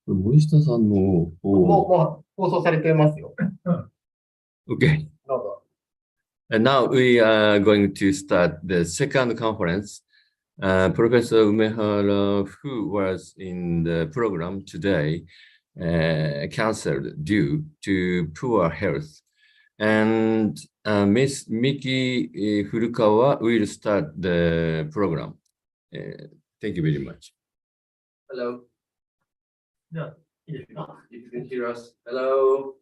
森下さんの、もう放送されてますよ。Okay. どうぞ。And now we are going to start the second conference. Professor Umehara, who was in the program today, canceled due to poor health. And Miss Miki Furukawa will start the program. Thank you very much. Hello. じゃあ、いいですか? You can hear us. Hello.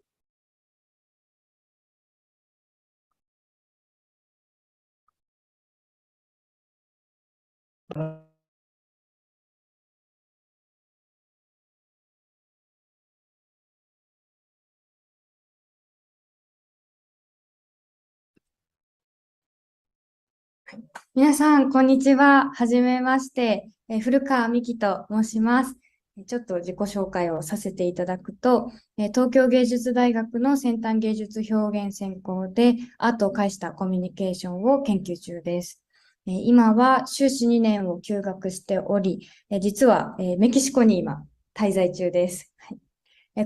皆さん、こんにちは。はじめまして。古川美希と申します。ちょっと自己紹介をさせていただくと、東京芸術大学の先端芸術表現専攻でアートを介したコミュニケーションを研究中です。今は修士2年を休学しており、実はメキシコに今滞在中です。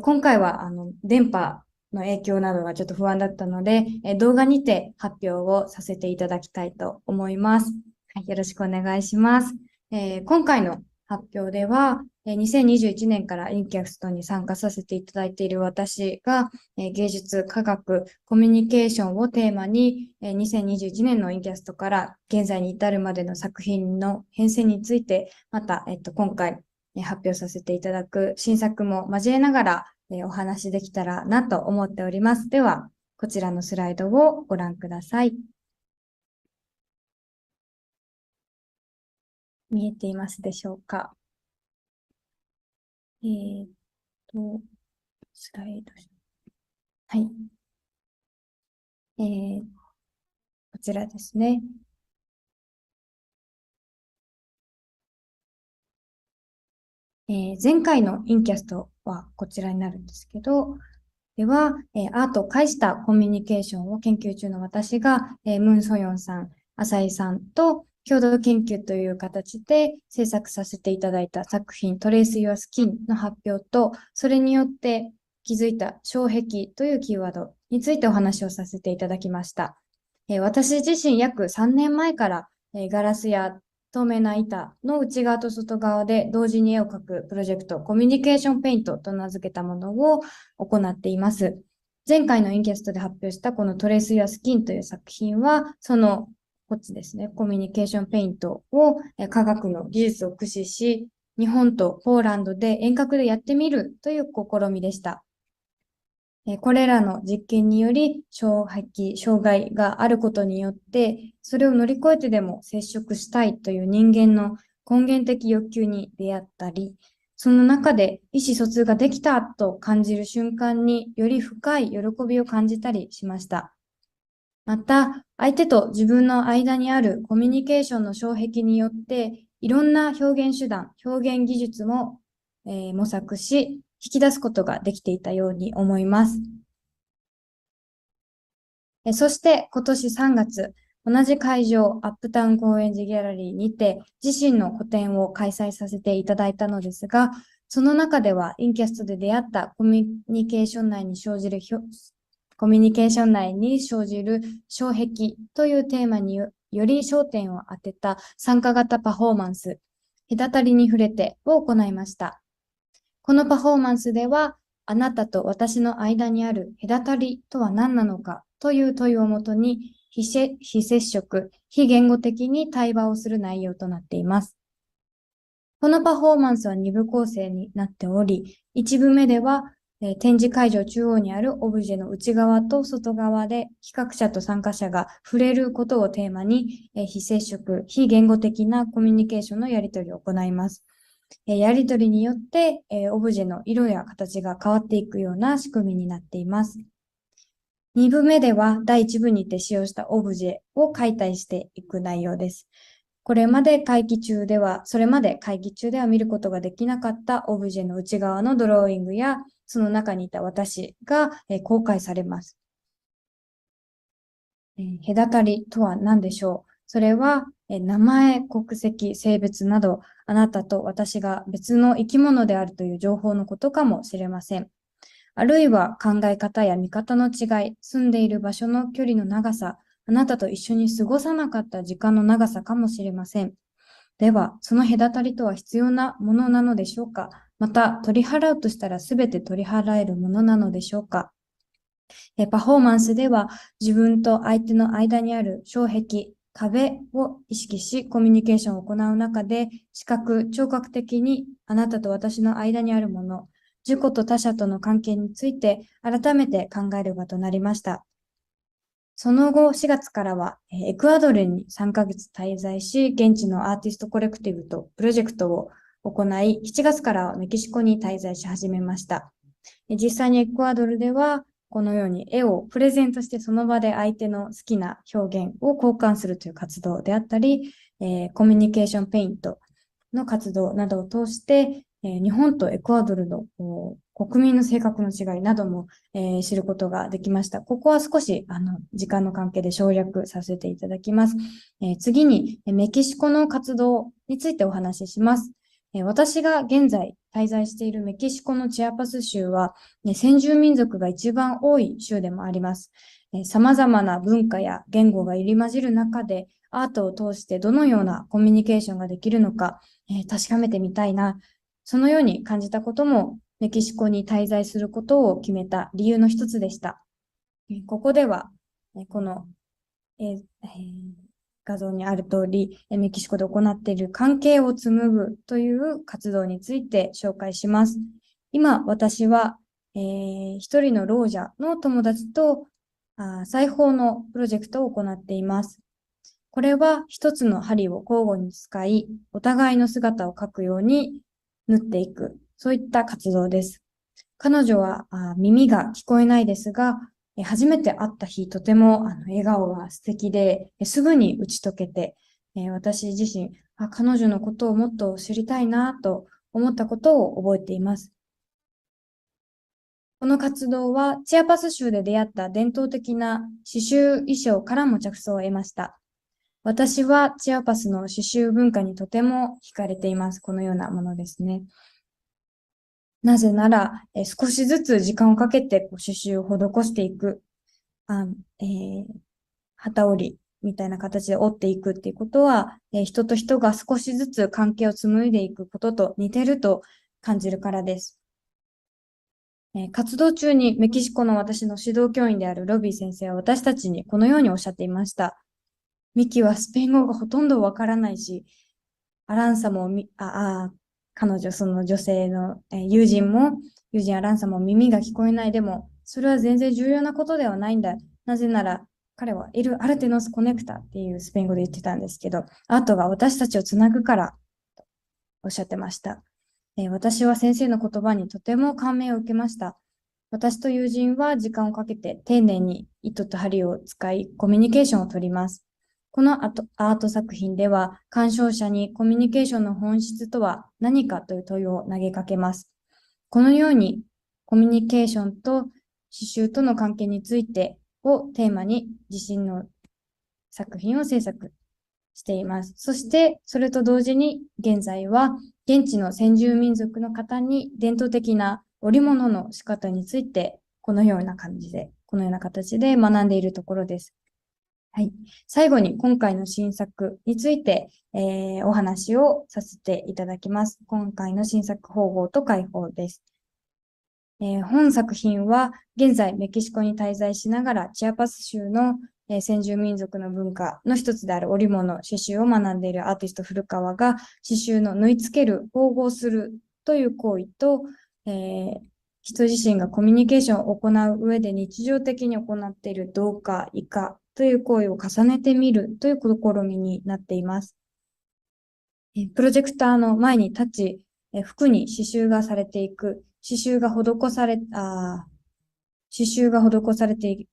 今回は電波の影響などがちょっと不安だったので、動画にて発表をさせていただきたいと思います。はい、よろしくお願いします。今回の発表では、2021年からInCASTに参加させていただいている私が、芸術、科学、コミュニケーションをテーマに、2021年のInCASTから現在に至るまでの作品の変遷について、また、今回発表させていただく新作も交えながら、お話できたらなと思っております。では、こちらのスライドをご覧ください。見えていますでしょうか。スライド。はい。こちらですね。前回のInCASTはこちらになるんですけど、では、アートを介したコミュニケーションを研究中の私が、ムン・ソヨンさん、浅井さんと共同研究という形で制作させていただいた作品、トレース・ユア・スキンの発表と、それによって気づいた障壁というキーワードについてお話をさせていただきました。私自身約3年前から、ガラスや透明な板の内側と外側で同時に絵を描くプロジェクト、コミュニケーションペイントと名付けたものを行っています。前回のInCASTで発表したこのトレース・ユア・スキンという作品は、こっちですね、コミュニケーションペイントを科学の技術を駆使し、日本とポーランドで遠隔でやってみるという試みでした。これらの実験により、障害があることによって、それを乗り越えてでも接触したいという人間の根源的欲求に出会ったり、その中で意思疎通ができたと感じる瞬間により深い喜びを感じたりしました。また、相手と自分の間にあるコミュニケーションの障壁によって、いろんな表現手段、表現技術も、模索し、引き出すことができていたように思います。そして今年3月、同じ会場、アップタウン高円寺ギャラリーにて自身の個展を開催させていただいたのですが、その中ではInCASTで出会ったコミュニケーション内に生じる障壁というテーマにより焦点を当てた参加型パフォーマンス、隔たりに触れてを行いました。このパフォーマンスでは、あなたと私の間にある隔たりとは何なのかという問いをもとに、非接触、非言語的に対話をする内容となっています。このパフォーマンスは2部構成になっており、1部目では、展示会場中央にあるオブジェの内側と外側で企画者と参加者が触れることをテーマに、非接触、非言語的なコミュニケーションのやり取りを行います。やり取りによって、オブジェの色や形が変わっていくような仕組みになっています。2部目では第1部にて使用したオブジェを解体していく内容です。それまで会議中では見ることができなかったオブジェの内側のドローイングや、その中にいた私が、公開されます。隔たりとは何でしょう。それは、名前、国籍、性別など、あなたと私が別の生き物であるという情報のことかもしれません。あるいは考え方や見方の違い、住んでいる場所の距離の長さ、あなたと一緒に過ごさなかった時間の長さかもしれません。では、その隔たりとは必要なものなのでしょうか？また、取り払うとしたら全て取り払えるものなのでしょうか？パフォーマンスでは、自分と相手の間にある障壁、壁を意識し、コミュニケーションを行う中で、視覚、聴覚的にあなたと私の間にあるもの、自己と他者との関係について改めて考える場となりました。その後、4月からは、エクアドルに3ヶ月滞在し、現地のアーティストコレクティブとプロジェクトを行い、7月からはメキシコに滞在し始めました。実際にエクアドルでは、このように絵をプレゼントしてその場で相手の好きな表現を交換するという活動であったり、コミュニケーションペイントの活動などを通して、日本とエクアドルの国民の性格の違いなども、知ることができました。ここは少し時間の関係で省略させていただきます。次にメキシコの活動についてお話しします。私が現在滞在しているメキシコのチアパス州は、先住民族が一番多い州でもあります。様々な文化や言語が入り混じる中で、アートを通してどのようなコミュニケーションができるのか、確かめてみたいな。そのように感じたことも、メキシコに滞在することを決めた理由の一つでした。ここでは、この、画像にある通り、メキシコで行っている関係を紡ぐという活動について紹介します。今、私は、一人の老者の友達と裁縫のプロジェクトを行っています。これは一つの針を交互に使い、お互いの姿を描くように縫っていく、そういった活動です。彼女は耳が聞こえないですが、初めて会った日、とても笑顔が素敵で、すぐに打ち解けて、私自身、彼女のことをもっと知りたいなと思ったことを覚えています。この活動は、チアパス州で出会った伝統的な刺繍衣装からも着想を得ました。私はチアパスの刺繍文化にとても惹かれています。このようなものですね。なぜなら、少しずつ時間をかけて刺繍を施していく、機織りみたいな形で織っていくっていうことは、人と人が少しずつ関係を紡いでいくことと似てると感じるからです。活動中にメキシコの私の指導教員であるロビー先生は私たちにこのようにおっしゃっていました。ミキはスペイン語がほとんどわからないし、アランサも彼女、その女性の友人アランサも耳が聞こえない。でも、それは全然重要なことではないんだ。なぜなら、彼はアルテノスコネクタっていうスペイン語で言ってたんですけど、アートが私たちをつなぐから、とおっしゃってました。私は先生の言葉にとても感銘を受けました。私と友人は時間をかけて丁寧に糸と針を使い、コミュニケーションを取ります。このアート作品では、鑑賞者にコミュニケーションの本質とは何かという問いを投げかけます。このように、コミュニケーションと刺繍との関係についてをテーマに自身の作品を制作しています。そして、それと同時に、現在は現地の先住民族の方に伝統的な織物の仕方について、このような形で学んでいるところです。はい。最後に今回の新作について、お話をさせていただきます。今回の新作縫合と解放です。本作品は現在メキシコに滞在しながらチアパス州の先住民族の文化の一つである織物、刺繍を学んでいるアーティスト古川が刺繍の縫い付ける、縫合するという行為と、人自身がコミュニケーションを行う上で日常的に行っている同化、異化という行為を重ねてみるという試みになっています。プロジェクターの前に立ち、服に刺繍がされていく、刺繍が施されて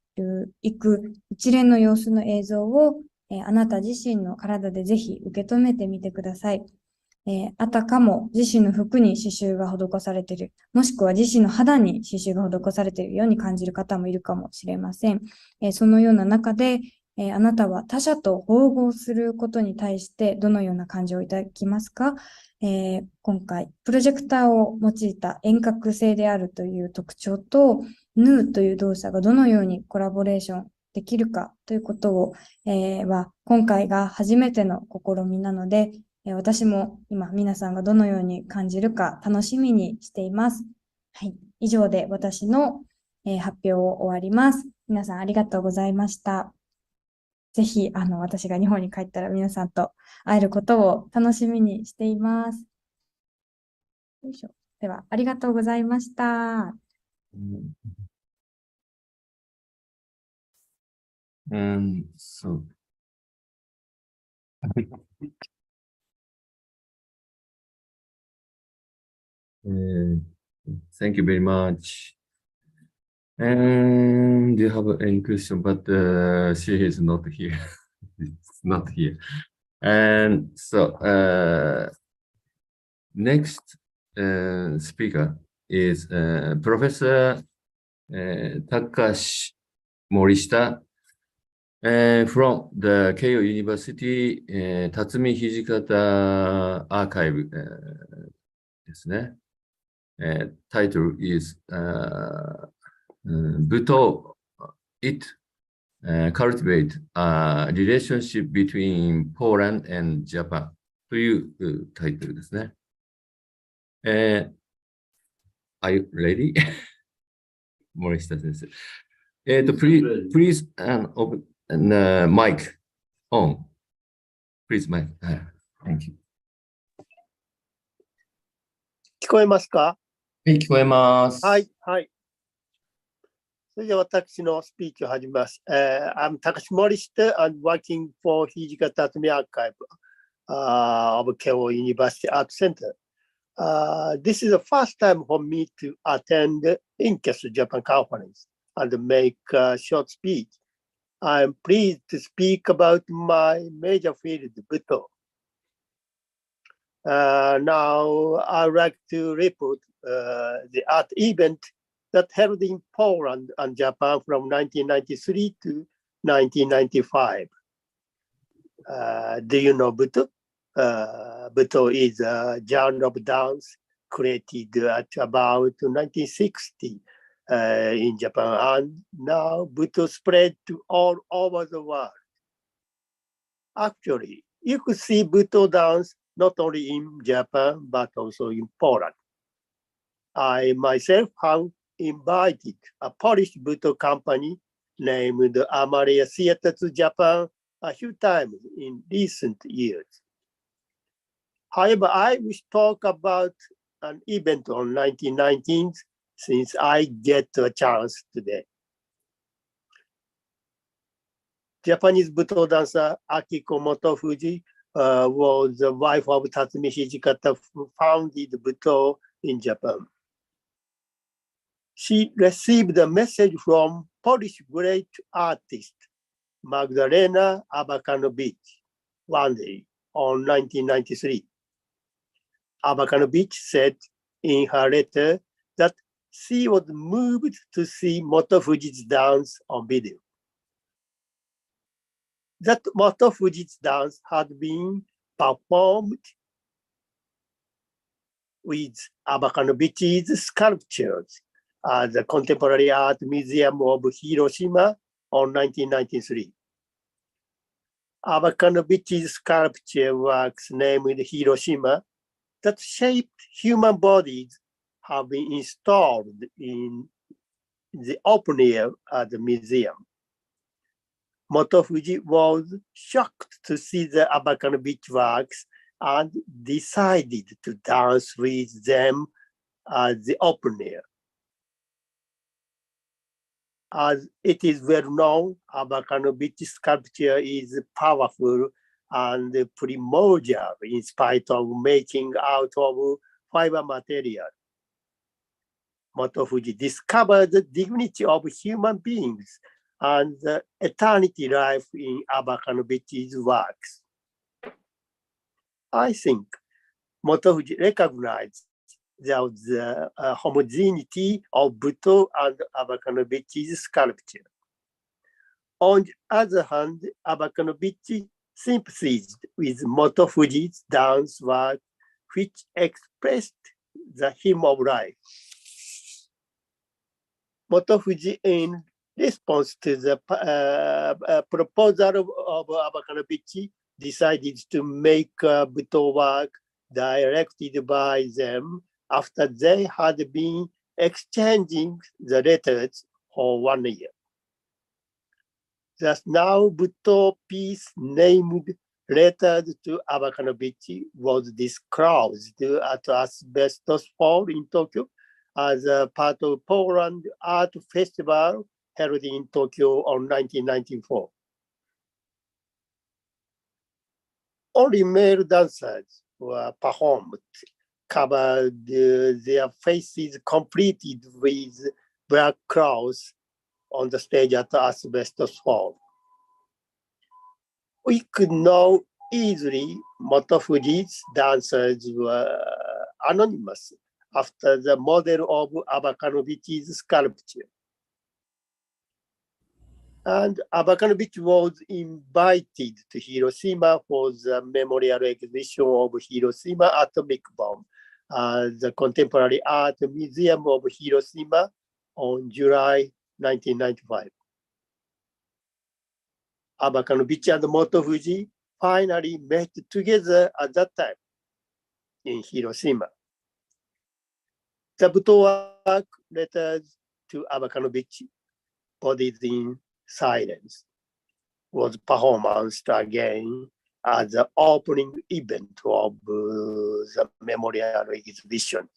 いく一連の様子の映像を、あなた自身の体でぜひ受け止めてみてください。あたかも自身の服に刺繍が施されている、もしくは自身の肌に刺繍が施されているように感じる方もいるかもしれません。そのような中で、あなたは他者と縫合することに対してどのような感情をいただきますか？今回、プロジェクターを用いた遠隔性であるという特徴と、ヌーという動作がどのようにコラボレーションできるかということを、今回が初めての試みなので、私も今皆さんがどのように感じるか楽しみにしています。はい。以上で私の、発表を終わります。皆さんありがとうございました。ぜひ、私が日本に帰ったら皆さんと会えることを楽しみにしています。よいしょ。では、ありがとうございました。So thank you very much. And do you have any question? But she is not here. It's not here. And so next speaker is Professor Takashi Morishita from the Keio University Tatsumi Hijikata Archive ですね。Title is Buto It Cultivate a Relationship Between Poland and Japan というタイトルですね。Are you ready? 森下先生。please open mic on. Please mic. Thank you. 聞こえますか？はい、聞こえます。はい、はい。それでは私のスピーチを始めます。I'm Takashi Morishita and working for Hijikata Tatsumi Archive of Keio University Art Center. This is the first time for me to attend InCAST Japan conference and make a short speech. I'm pleased to speak about my major field, Buto. Now I'd like to report the art event that held in Poland and Japan from 1993 to 1995. Do you know Buto? Buto is a genre of dance created at about 1960 in Japan, and now Buto spread to all over the world. Actually, you could see Buto dance not only in Japan, but also in Poland. I myself have invited a Polish Buto company named Amaria Theatre to Japan a few times in recent years. However, I wish to talk about an event on 1919th since I get a chance today. Japanese Buto dancer Akiko Motofuji was the wife of Tatsumi Hijikata, who founded Buto in Japan. She received a message from Polish great artist Magdalena Abakanowicz one day on 1993. Abakanowicz said in her letter that she was moved to see Motofuji's dance on video. That Motofuji's dance had been performed with Abakanowicz's sculptures at the Contemporary Art Museum of Hiroshima on 1993. Abakanowicz's sculpture works named Hiroshima that shaped human bodies have been installed in the open air at the museum. Motofuji was shocked to see the Abakanowicz works and decided to dance with them at the open air. As it is well known, Abakanowicz's sculpture is powerful and primordial in spite of making out of fiber material. Motofuji discovered the dignity of human beings and the eternity life in Abakanowicz's works. I think Motofuji recognized the homogeneity of Buto and Abakanowicz's sculpture. On the other hand, Abakanowicz sympathized with Motofuji's dance work, which expressed the hymn of life. Motofuji, in response to the proposal of Abakanobichi, decided to make a Buto work directed by them after they had been exchanging the letters for 1 year. Thus now Buto piece named Letters to Abakanobichi was disclosed at Asbestos Fall in Tokyo as a part of Poland Art Festival held in Tokyo on 1994. Only male dancers were performed, covered their faces completed with black cloths on the stage at Asbestos Fall. We could know easily Motofuji's dancers were anonymous after the model of Abakanobichi's sculpture. And Abakanobichi was invited to Hiroshima for the memorial exhibition of Hiroshima atomic bomb at the Contemporary Art Museum of Hiroshima on July 1995. Abakanobichi and Motofuji finally met together at that time in Hiroshima. The Buto work, Letters to Abakanobichi, Bodies in Silence, was performed again as the opening event of the memorial exhibition.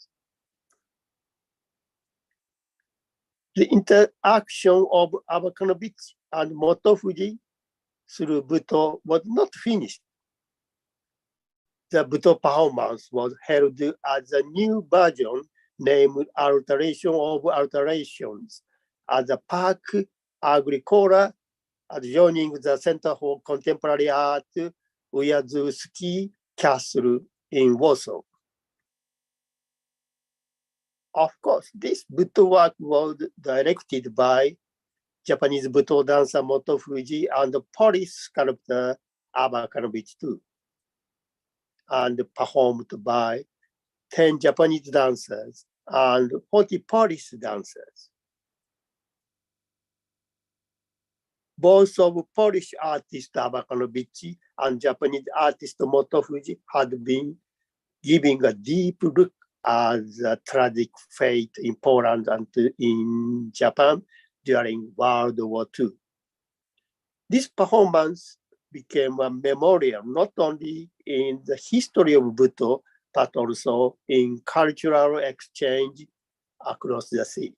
The interaction of Abakanobichi and Motofuji through Buto was not finished. The Buto performance was held as a new version named Alteration of Alterations at the Park Agricola adjoining the Center for Contemporary Art Ujazdowski Castle in Warsaw. Of course, this Buto work was directed by Japanese Buto dancer Motofuji and Polish sculptor Abakanobichi too, and performed by 10 Japanese dancers and 40 Polish dancers. Both of Polish artist Abakanobichi and Japanese artist Motofuji had been giving a deep look at the tragic fate in Poland and in Japan during World War II. This performance became a memorial not only in the history of Buto, but also in cultural exchange across the sea.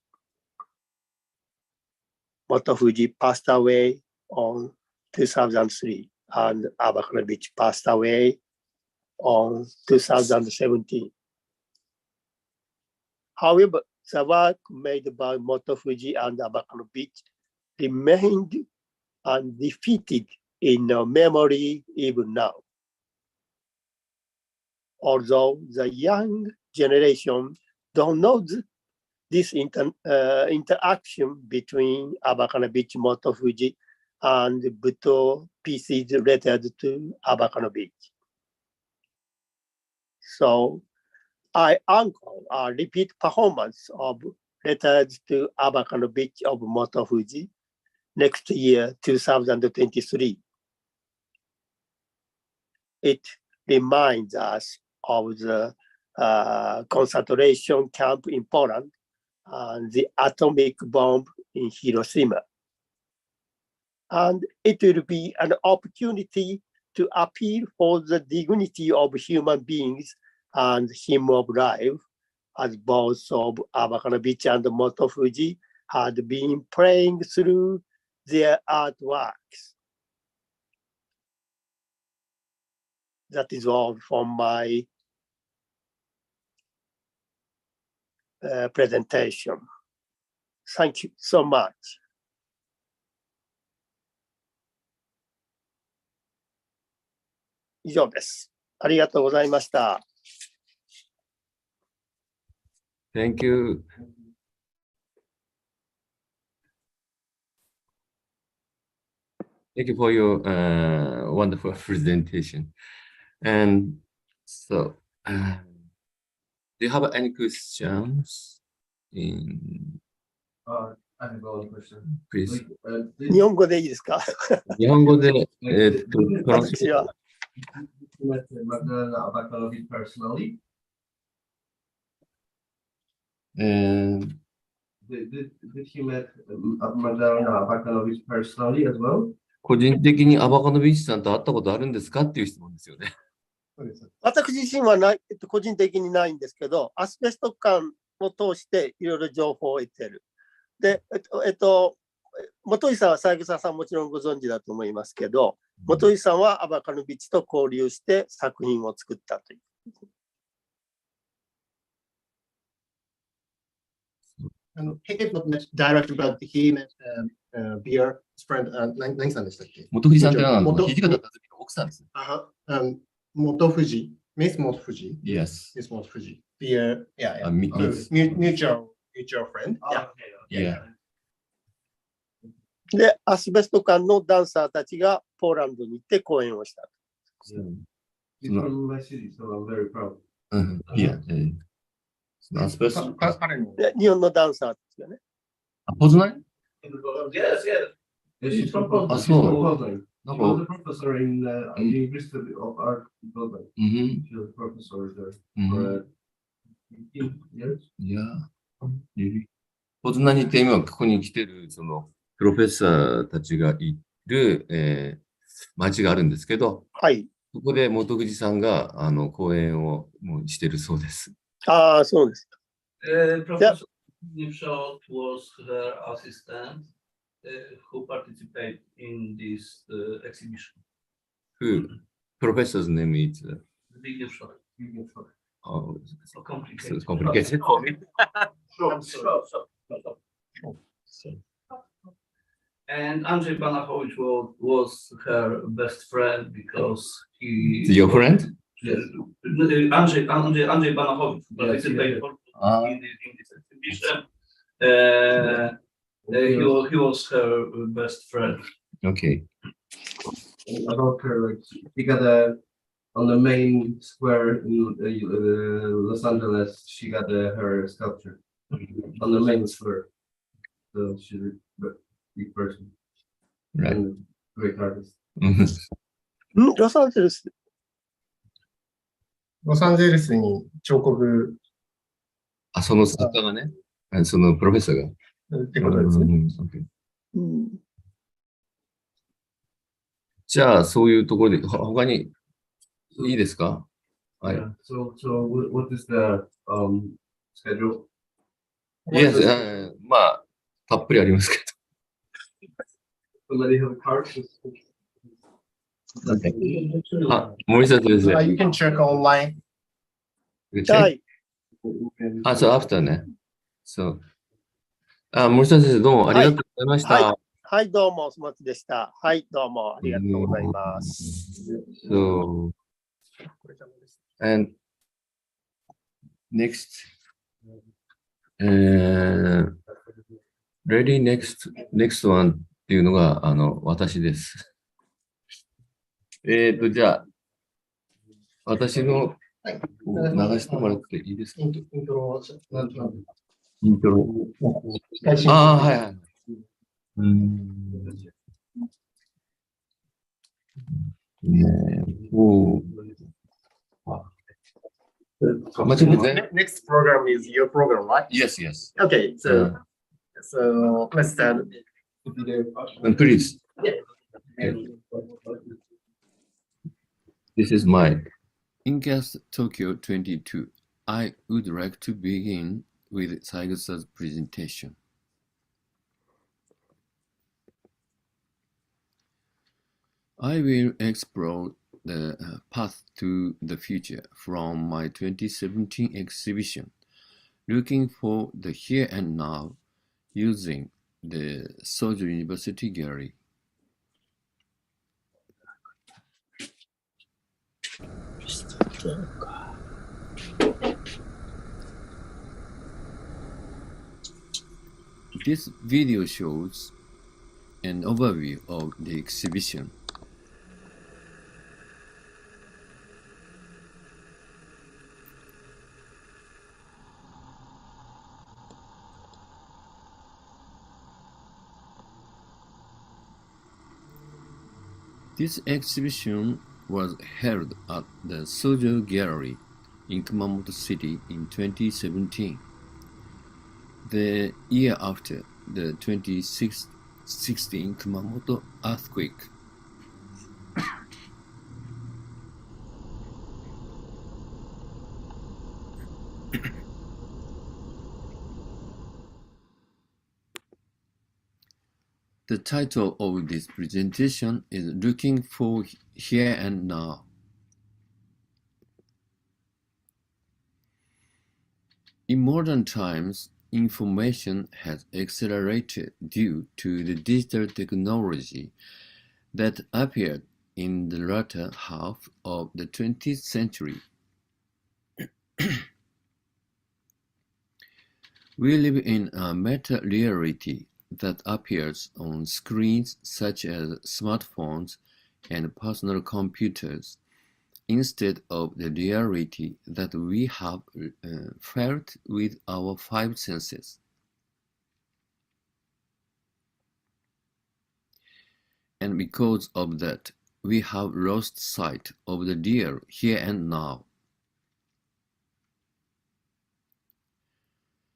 Motofuji passed away on 2003, and Abakanobichi passed away on 2017. However, the work made by Motofuji and Abakanobichi remained undefeated in our memory even now. Although the young generation don't know this interaction between Abakanobichi, Motofuji, and Buto pieces related to Abakanobichi. So I anchor a repeat performance of Letters to Abakanobichi of Motofuji next year, 2023. It reminds us of the concentration camp in Poland and the atomic bomb in Hiroshima. And it will be an opportunity to appeal for the dignity of human beings and hymn of life, as both of Abakanobichi and Motofuji had been praying through their artworks. That is all from my presentation. Thank you so much. 以上です。ありがとうございました。Thank you. Thank you for your wonderful presentation. And so Do you have any questions? I have one question. Please. 日本語でいいですか？日本語で、私は。Met Magdalena Abakalowicz personally? Did he met Magdalena Abakalowicz personally as well? 個人的にアバカノビッチさんと会ったことあるんですかっていう質問ですよね。私自身はない、個人的にないんですけど、アスベスト館を通していろいろ情報を得ている。で、本井さんは三枝さんもちろんご存知だと思いますけど、本井さんはアバカノビッチと交流して作品を作ったという。He did not direct about he met beer friend 何さんでしたっけ？元藤さんって何なの？土方辰巳の奥さんですね。元藤、Miss 元藤。Yes. Miss 元藤。Beer, yeah, mutual friend. Yeah. で、アスベスト館のダンサーたちがポーランドに行って講演をした。He's from my city, so I'm very proud. Yeah. アスベストで、日本のダンサーたちがね。ポズナイ Yes, yes. She's from Poznań. She's from Poznań. She was a professor in the University of Art in Poznań. She was a professor there for 15 years. Yeah. ポズナに行って今ここに来てるそのプロフェッサーたちがいる、町があるんですけど、はい。そこで本藤さんが講演をもうしてるそうです。ああ、そうですか。Professor Nipshot was her assistant who participated in this exhibition. Who? Professor's name is Nipshot. Oh, So complicated. so complicated for me. And Andrzej Banachowicz was her best friend because he. Your friend? Yes. Andrzej Banachowicz participated in this exhibition. He was her best friend. Okay. About her, like he got on the main square in Los Angeles. She got her sculpture on the main square. So she's a big person. Right. And great artist. ロサンゼルス。ロサンゼルスに彫刻あ、その作家がね、そのプロフェッサーが。ってことですね。じゃあ、そういうところで、他にいいですか？はい。Yeah. So what is the schedule? Yes, まあ、たっぷりありますけど。Somebody have a card? あ、森下先生。You can check online. はい。あ、そう、アフターね。そう。あ、森下先生、どうもありがとうございました。はい、どうも、お松でした。はい、どうも、ありがとうございます。So, and next, ready next one っていうのが、私です。じゃあ、私の流してもらっていいですか？イントロ。ああ、はいはい。Next program is your program, right? Yes, yes. Okay, so let's start. Please. This is my InCAST Tokyo 22. I would like to begin with Saigosa's presentation. I will explore the path to the future from my 2017 exhibition, looking for the here and now using the Soju University Gallery. This video shows an overview of the exhibition. This exhibition was held at the Sojo Gallery in Kumamoto City in 2017, the year after the 2016 Kumamoto earthquake. The title of this presentation is Looking for Here and Now. In modern times, information has accelerated due to the digital technology that appeared in the latter half of the 20th century. We live in a meta-reality that appears on screens such as smartphones and personal computers, instead of the reality that we have felt with our five senses. And because of that, we have lost sight of the real here and now.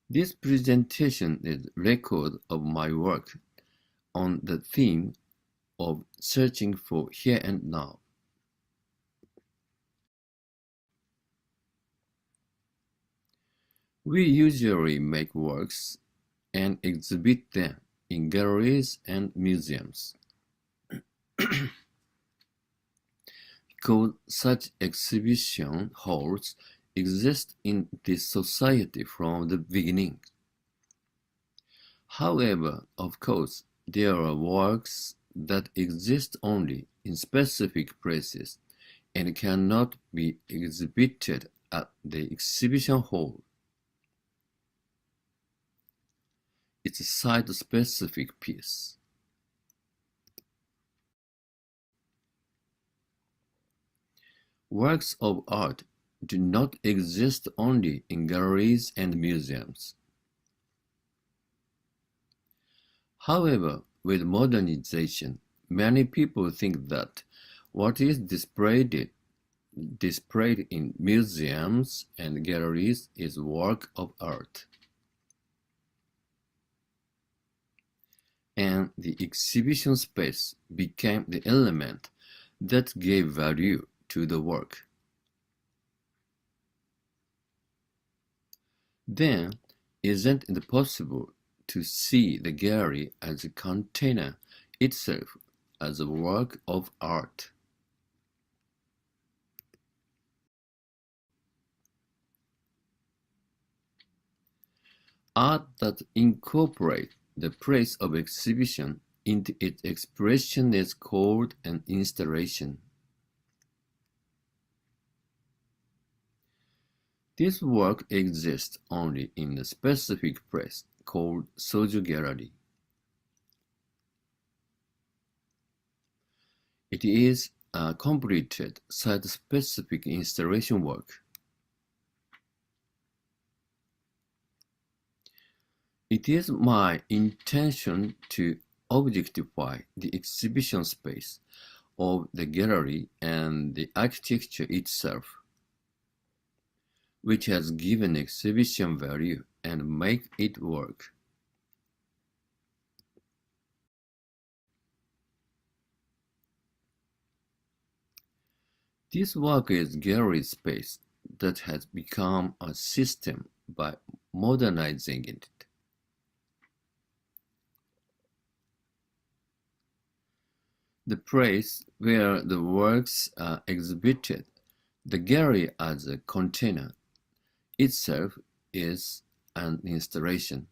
This presentation is a record of my work on the theme of searching for here and now. We usually make works and exhibit them in galleries and museums. Because such exhibition halls exist in this society from the beginning. However, of course, there are works that exist only in specific places and cannot be exhibited at the exhibition hall. It's a site-specific piece. Works of art do not exist only in galleries and museums. However, with modernization, many people think that what is displayed in museums and galleries is work of art. And the exhibition space became the element that gave value to the work. Then, isn't it possible to see the gallery as a container itself as a work of art? Art that incorporates the place of exhibition into its expression is called an installation. This work exists only in a specific place called Sojo Gallery. It is a completed site-specific installation work. It is my intention to objectify the exhibition space of the gallery and the architecture itself, which has given exhibition value and make it work. This work is gallery space that has become a system by modernizing it. The place where the works are exhibited, the gallery as a container, itself is an installation.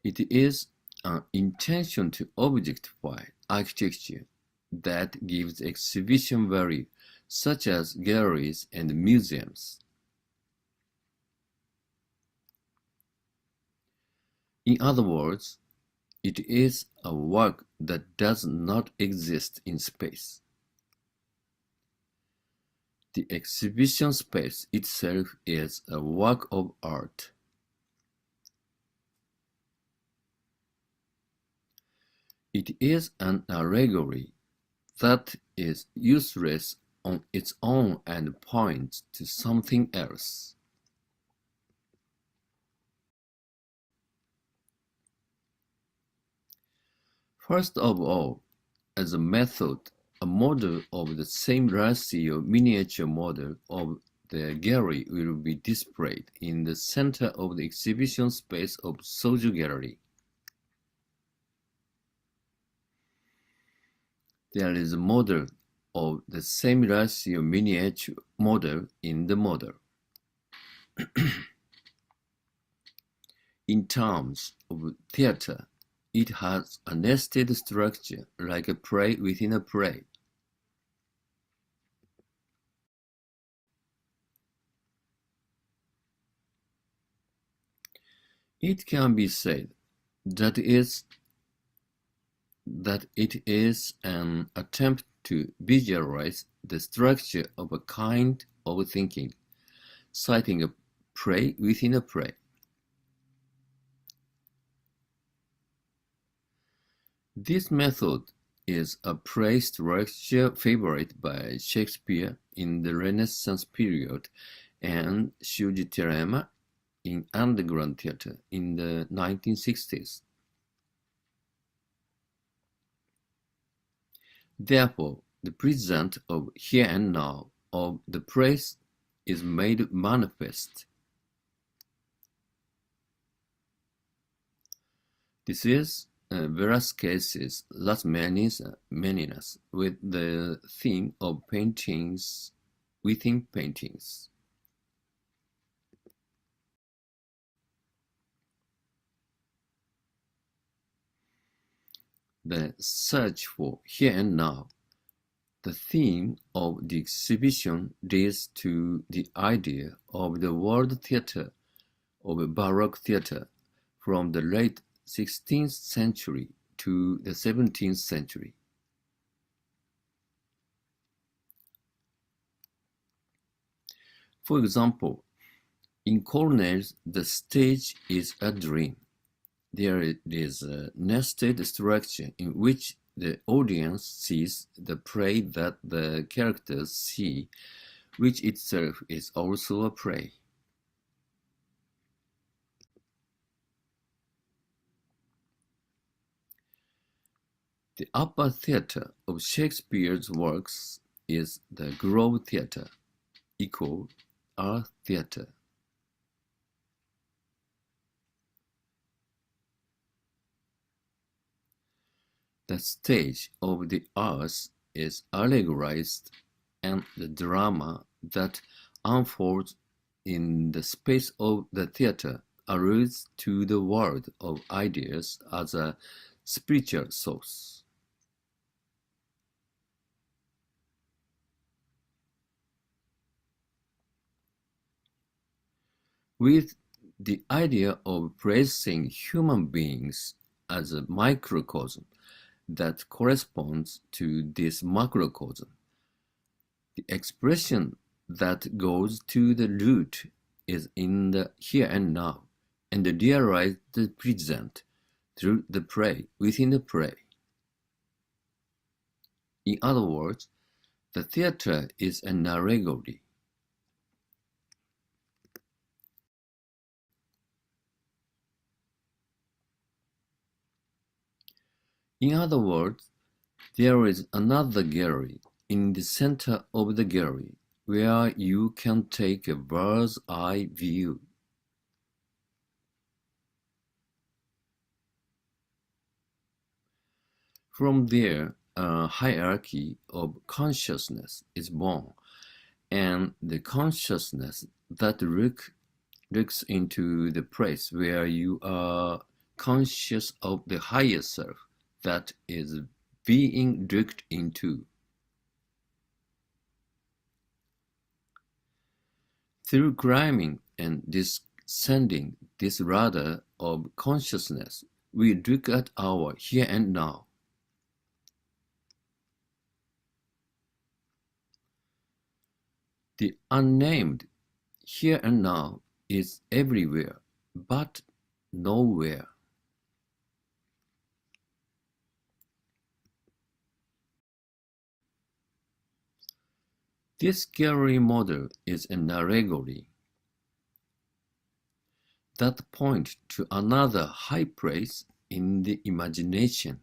It is an intention to objectify architecture that gives exhibition value, such as galleries and museums. In other words, it is a work that does not exist in space. The exhibition space itself is a work of art. It is an allegory that is useless on its own and points to something else. First of all, as a method, a model of the same ratio miniature model of the gallery will be displayed in the center of the exhibition space of Soju Gallery. There is a model of the same ratio miniature model in the model. In terms of theater, it has a nested structure like a play within a play. It can be said that it is an attempt to visualize the structure of a kind of thinking, citing a play within a play. This method is a play structure favored by Shakespeare in the Renaissance period and Shuji Terama in underground theater in the 1960s. Therefore, the present of here and now of the place is made manifest. This is Velázquez's Las Meninas with the theme of paintings within paintings. The search for here and now, the theme of the exhibition leads to the idea of the world theater of Baroque theater from the late 16th century to the 17th century. For example, in Corneille's The Stage is a Dream. There is a nested structure in which the audience sees the play that the characters see, which itself is also a play. The upper theater of Shakespeare's works is the Grove Theater, equal Earth Theater. The stage of the earth is allegorized, and the drama that unfolds in the space of the theater alludes to the world of ideas as a spiritual source. With the idea of placing human beings as a microcosm that corresponds to this macrocosm, the expression that goes to the root is in the here and now, and realizes the present through the play within the play. In other words, the theater is an allegory. In other words, there is another gallery in the center of the gallery where you can take a bird's eye view. From there, a hierarchy of consciousness is born, and the consciousness that looks into the place where you are conscious of the higher self that is being looked into. Through climbing and descending this ladder of consciousness, we look at our here and now. The unnamed here and now is everywhere, but nowhere. This gallery model is an allegory that points to another high place in the imagination.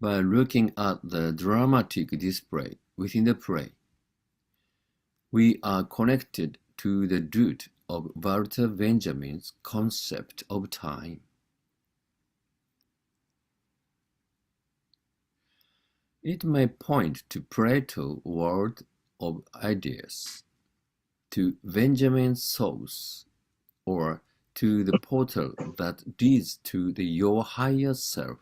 By looking at the dramatic display within the play, we are connected to the root of Walter Benjamin's concept of time. It may point to Plato's world of ideas, to Benjamin's source, or to the portal that leads to your higher self.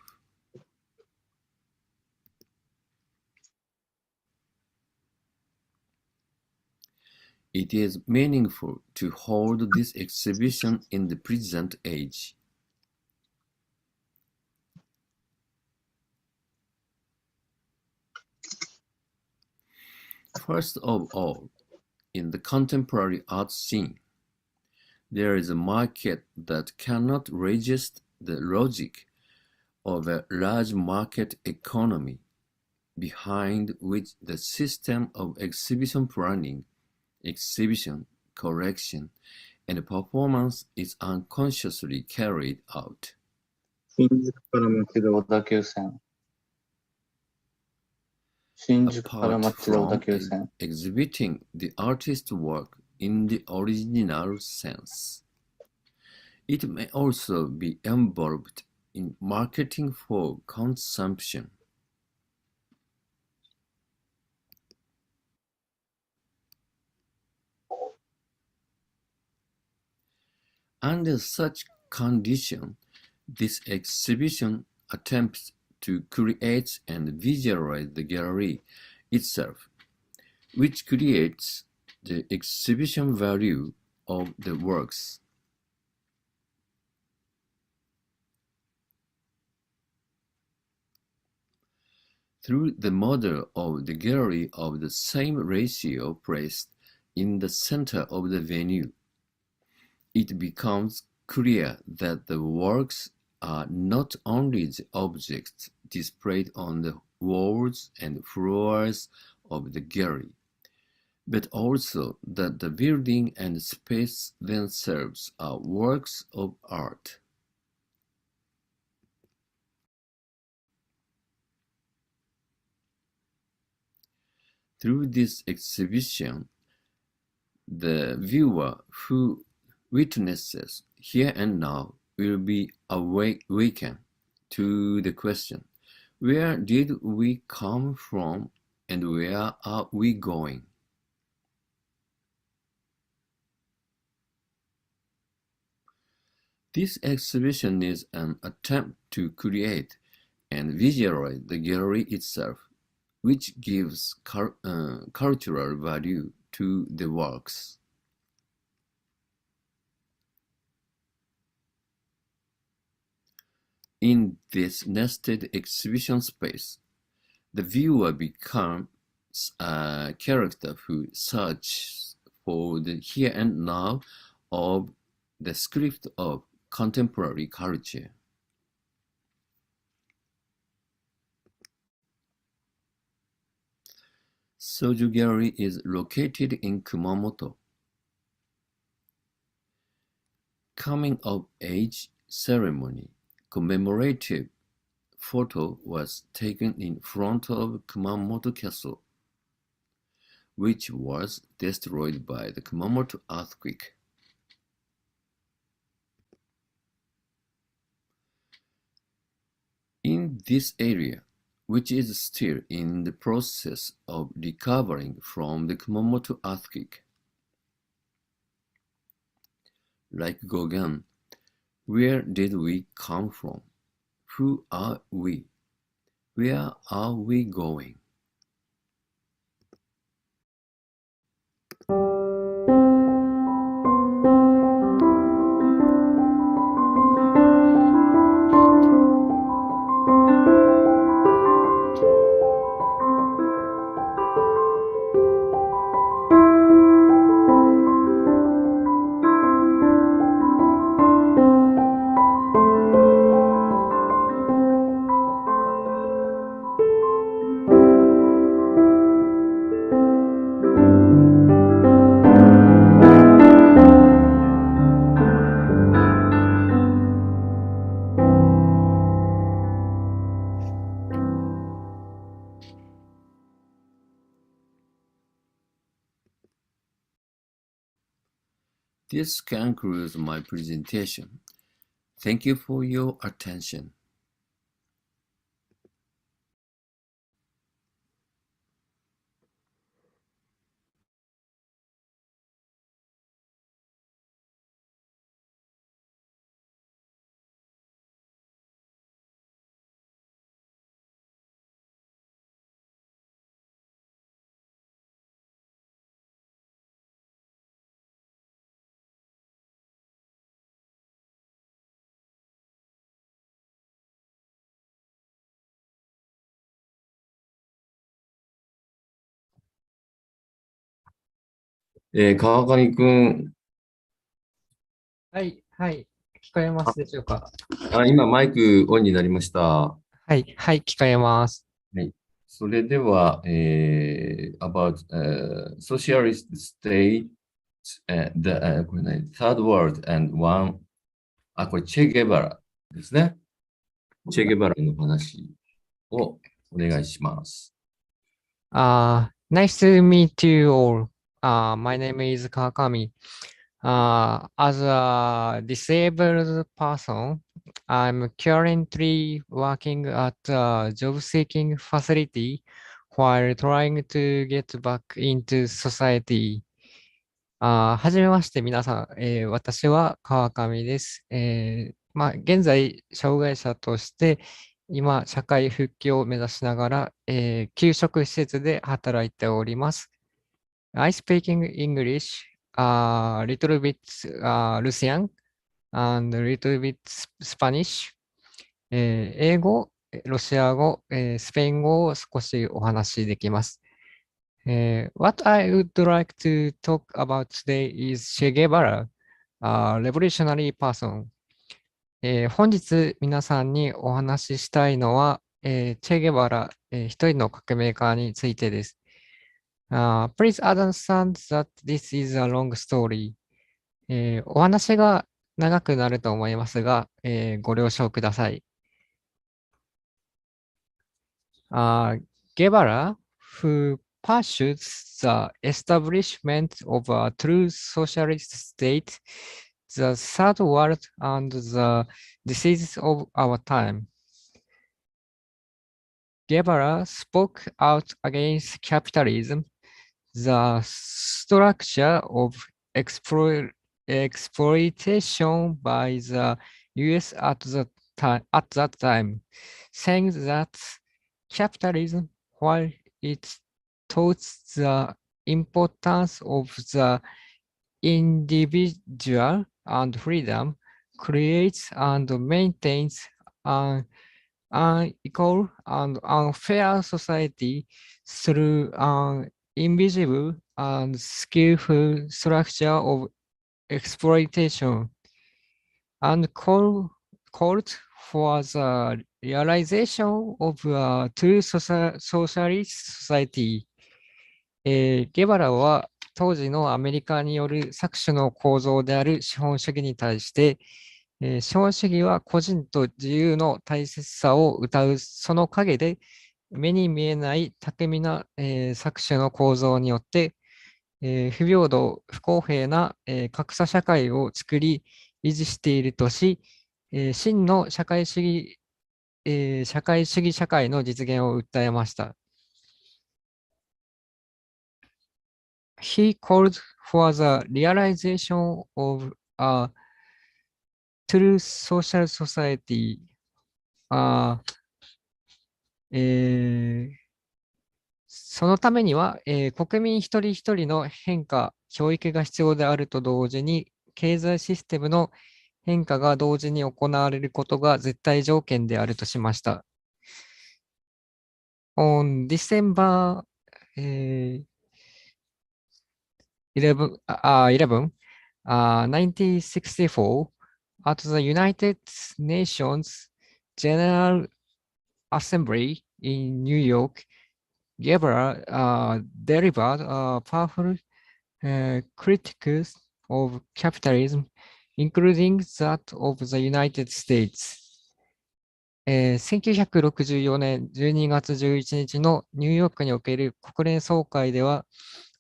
It is meaningful to hold this exhibition in the present age. First of all, in the contemporary art scene, there is a market that cannot resist the logic of a large market economy, behind which the system of exhibition planning, exhibition, correction, and performance is unconsciously carried out. 新宿から町田小田急線。新宿から Apart 町田小田 from 急線。 exhibiting the artist's work in the original sense, it may also be involved in marketing for consumption. Under such condition, this exhibition attempts to create and visualize the gallery itself, which creates the exhibition value of the works. Through the model of the gallery of the same ratio placed in the center of the venue, it becomes clear that the works are not only the objects displayed on the walls and floors of the gallery, but also that the building and space themselves are works of art. Through this exhibition, the viewer who witnesses here and now will be awakened to the question, where did we come from and where are we going? This exhibition is an attempt to create and visualize the gallery itself, which gives cultural value to the works. In this nested exhibition space, the viewer becomes a character who searches for the here and now of the script of contemporary culture. Soju Gallery is located in Kumamoto. Coming of age ceremony commemorative photo was taken in front of Kumamoto Castle, which was destroyed by the Kumamoto earthquake. In this area, which is still in the process of recovering from the Kumamoto earthquake, like Gauguin, where did we come from? Who are we? Where are we going? This concludes my presentation. Thank you for your attention. 川上くん、はい、はい。聞こえますでしょうか。今マイクオンになりました。ははい、はい、聞こえます。い。それでは、about socialist state,これ何 third world and one、これチェゲバラですね。チェゲバラの話をお願いします。Nice to meet you all. My name is Kakami. As a disabled person, I'm currently working at a job-seeking facility while trying to get back into society. はじめまして、皆さん、私は川上です。現在、障害者として、今、社会復帰を目指しながら、給食施設で働いております。I speak English, little bit Russian, and little bit Spanish. 英語、ロシア語、スペイン語を少しお話しできます。What I would like to talk about today is Che Guevara, a revolutionary person. 本日皆さんにお話ししたいのは、チェ・ゲバラ、一人の革命家についてです。Please understand that this is a long story. お話が長くなると思いますが、ご了承ください。Guevara, who pursued the establishment of a true socialist state, the third world, and the diseases of our time. Guevara spoke out against capitalism, the structure of exploitation by the US at that time, saying that capitalism, while it taught the importance of the individual and freedom, creates and maintains an unequal and unfair society through an invisible and skillful structure of exploitation, and called for the realization of a true socialist society. ゲバラは当時のアメリカによる搾取の構造である資本主義に対して、資本主義は個人と自由の大切さを謳うその陰で目に見えない巧みな、搾取の構造によって、不平等、不公平な、格差社会を作り維持しているとし、真の社会主義、社会の実現を訴えました。He called for the realization of a true social society. そのためには、国民一人一人の変化、教育が必要であると同時に、経済システムの変化が同時に行われることが絶対条件であるとしました。On December 1964, at the United Nations General Assembly in New York, Guevara delivered a powerful critiques of capitalism, including that of the United States. 1964年12月11日のニューヨークにおける国連総会では、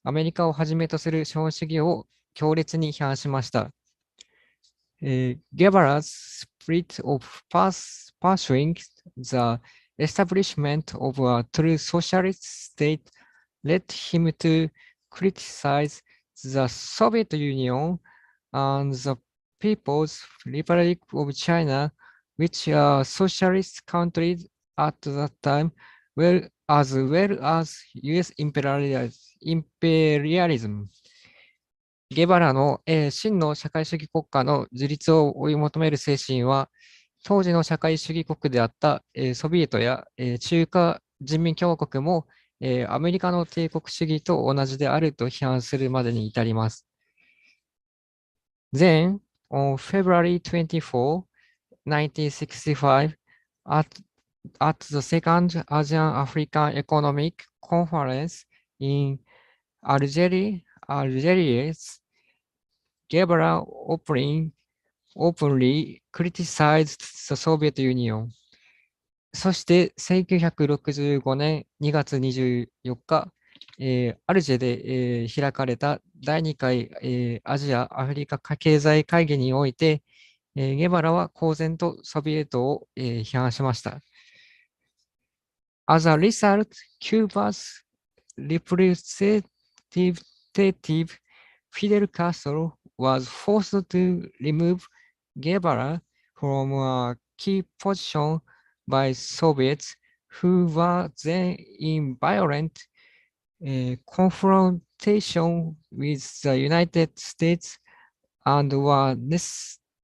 アメリカをはじめとする資本主義を強烈に批判しました。Guevara's spirit of pursuing the establishment of a true socialist state led him to criticize the Soviet Union and the People's Republic of China, which are socialist countries at that time, well as US imperialism. ゲバラの、真の社会主義国家の自立を追い求める精神は、当時の社会主義国であった、ソビエトや、中華人民共和国も、アメリカの帝国主義と同じであると批判するまでに至ります。Then, on February 24, 1965, at the Second Asian African Economic Conference in Algeria, Guevara openly criticized the Soviet Union. そして1965年2月24日、アルジェで、開かれた第2回、アジア・アフリカ経済会議において、ゲバラは公然とソビエトを、批判しました。As a result, Cuba's representative Fidel Castro was forced to remove Guevara from a key position by Soviets who were then in violent confrontation with the United States and were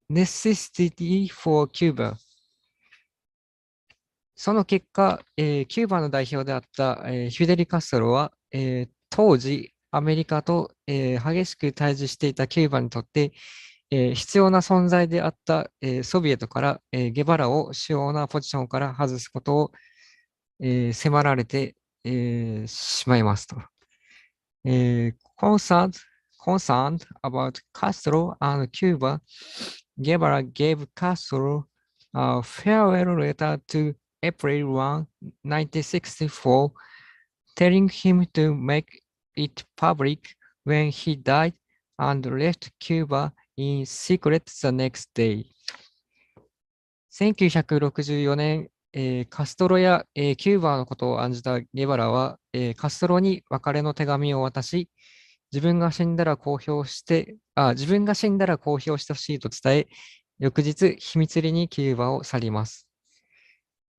necessity for Cuba. その結果、キューバの代表であった、フィデル・カストロは、当時アメリカと、激しく対峙していたキューバにとって、必要な存在であった、ソビエトから、ゲバラを主要なポジションから外すことを、迫られて、しまいますと。Concerned about Castro and Cuba, Guevara gave Castro a farewell letter to April 1, 1964, telling him to make it public when he died and left Cuba in secret the next day. 1964年、カストロや、キューバのことを案じたゲバラは、カストロに別れの手紙を渡し、自分が死んだら公表してほしいと伝え、翌日、秘密裏にキューバを去ります。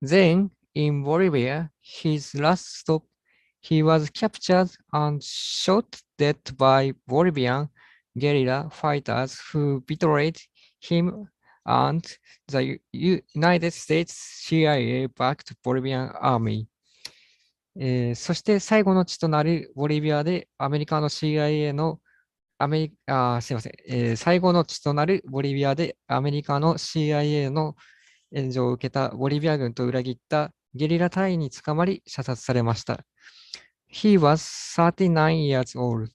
Then, in Bolivia, his last stop, he was captured and shot dead by Bolivian guerrilla fighters who betrayed him and the United States CIA-backed Bolivian army. そして最後の地となるボリビアでアメリカの CIA の最後の地となるボリビアでアメリカの CIA の援助を受けたボリビア軍と裏切ったゲリラ隊員に捕まり射殺されました。He was 39 years old.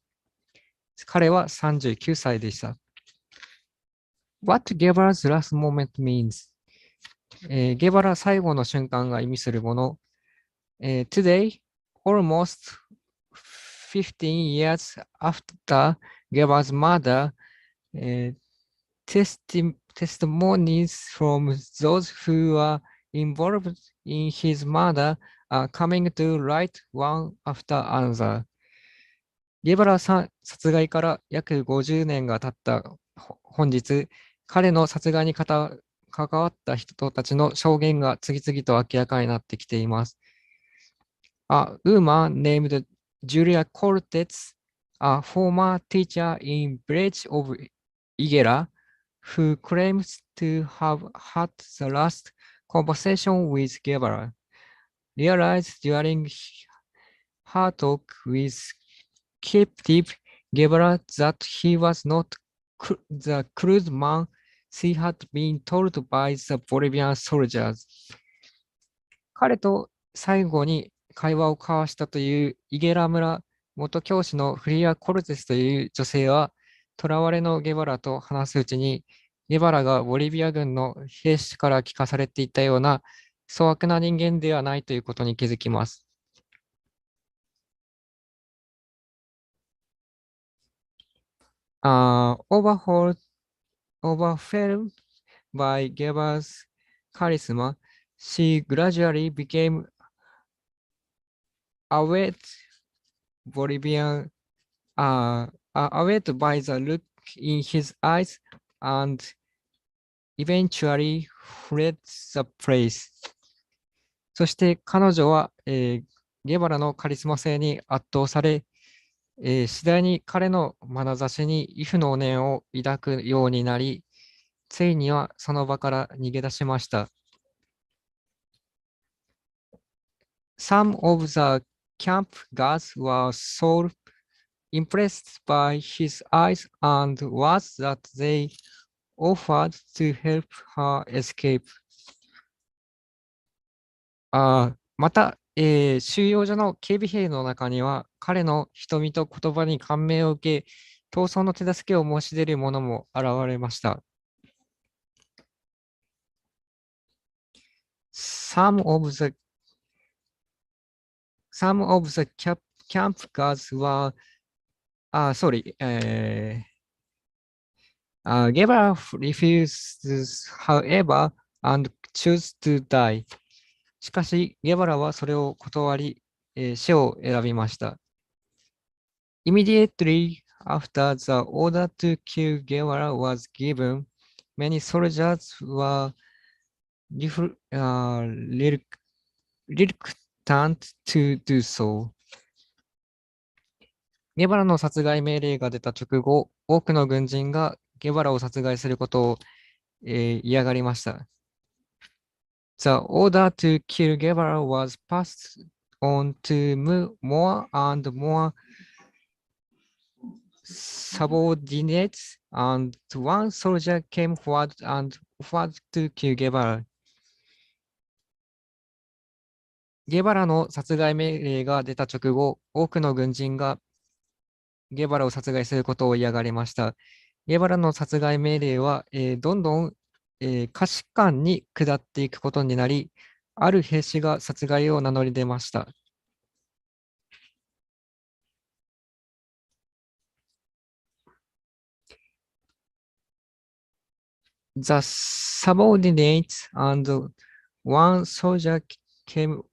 彼は39歳でした。What Guevara's last moment means? ゲバラ最後の瞬間が意味するもの。Today, almost 15 years after Guevara's murder, testimonies from those who are involved in his murder are coming to light one after another. ゲバラ殺害から約50年が経った本日、彼の殺害に関わった人たちの証言が次々と明らかになってきています。A woman named Julia Cortez, a former teacher in village of Higuera, who claims to have had the last conversation with Guevara, realized during her talk with captive Guevara that he was not the crude man she had been told by the Bolivian soldiers. 彼と最後に会話を交わしたというイゲラ村元教師のフリア・コルテスという女性は、囚われのゲバラと話すうちに、ゲバラがボリビア軍の兵士から聞かされていたような粗悪な人間ではないということに気づきます。Overwhelmed by Guevara's charisma, she gradually became awed awed by the look in his eyes and eventually fled the place. そして彼女は、ゲバラのカリスマ性に圧倒され、次第に彼の眼差しに畏怖の念を抱くようになり、ついにはその場から逃げ出しました。Some of the camp guards were so impressed by his eyes and words that they offered to help her escape. また、収容所の警備兵の中には彼の瞳と言葉に感銘を受け、逃走の手助けを申し出る者も現れました。Some of the camp guards were, Guevara refused, however, and chose to die. しかし、ゲバラはそれを断り、死を選びました。Immediately after the order to kill Guevara was given, many soldiers were reluctant to do so. ゲバラの殺害命令が出た直後、多くの軍人がゲバラを殺害することを、嫌がりました。The order to kill Guevara was passed on to more and more subordinates, and one soldier came forward and offered to kill Guevara. ゲバラの殺害命令が出た直後、多くの軍人がゲバラを殺害することを嫌がりました。ゲバラの殺害命令は、どんどん可視感に下っていくことになり、ある兵士が殺害を名乗り出ました。The subordinates and one soldier came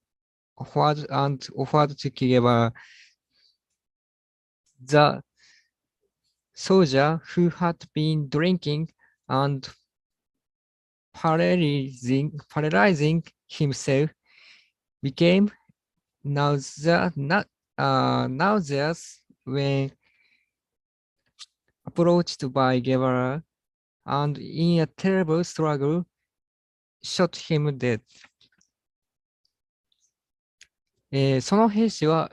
forward and offered to kill Guevara. The soldier who had been drinking and paralyzing himself became nauseous when approached by Guevara, and in a terrible struggle shot him dead. その兵士は、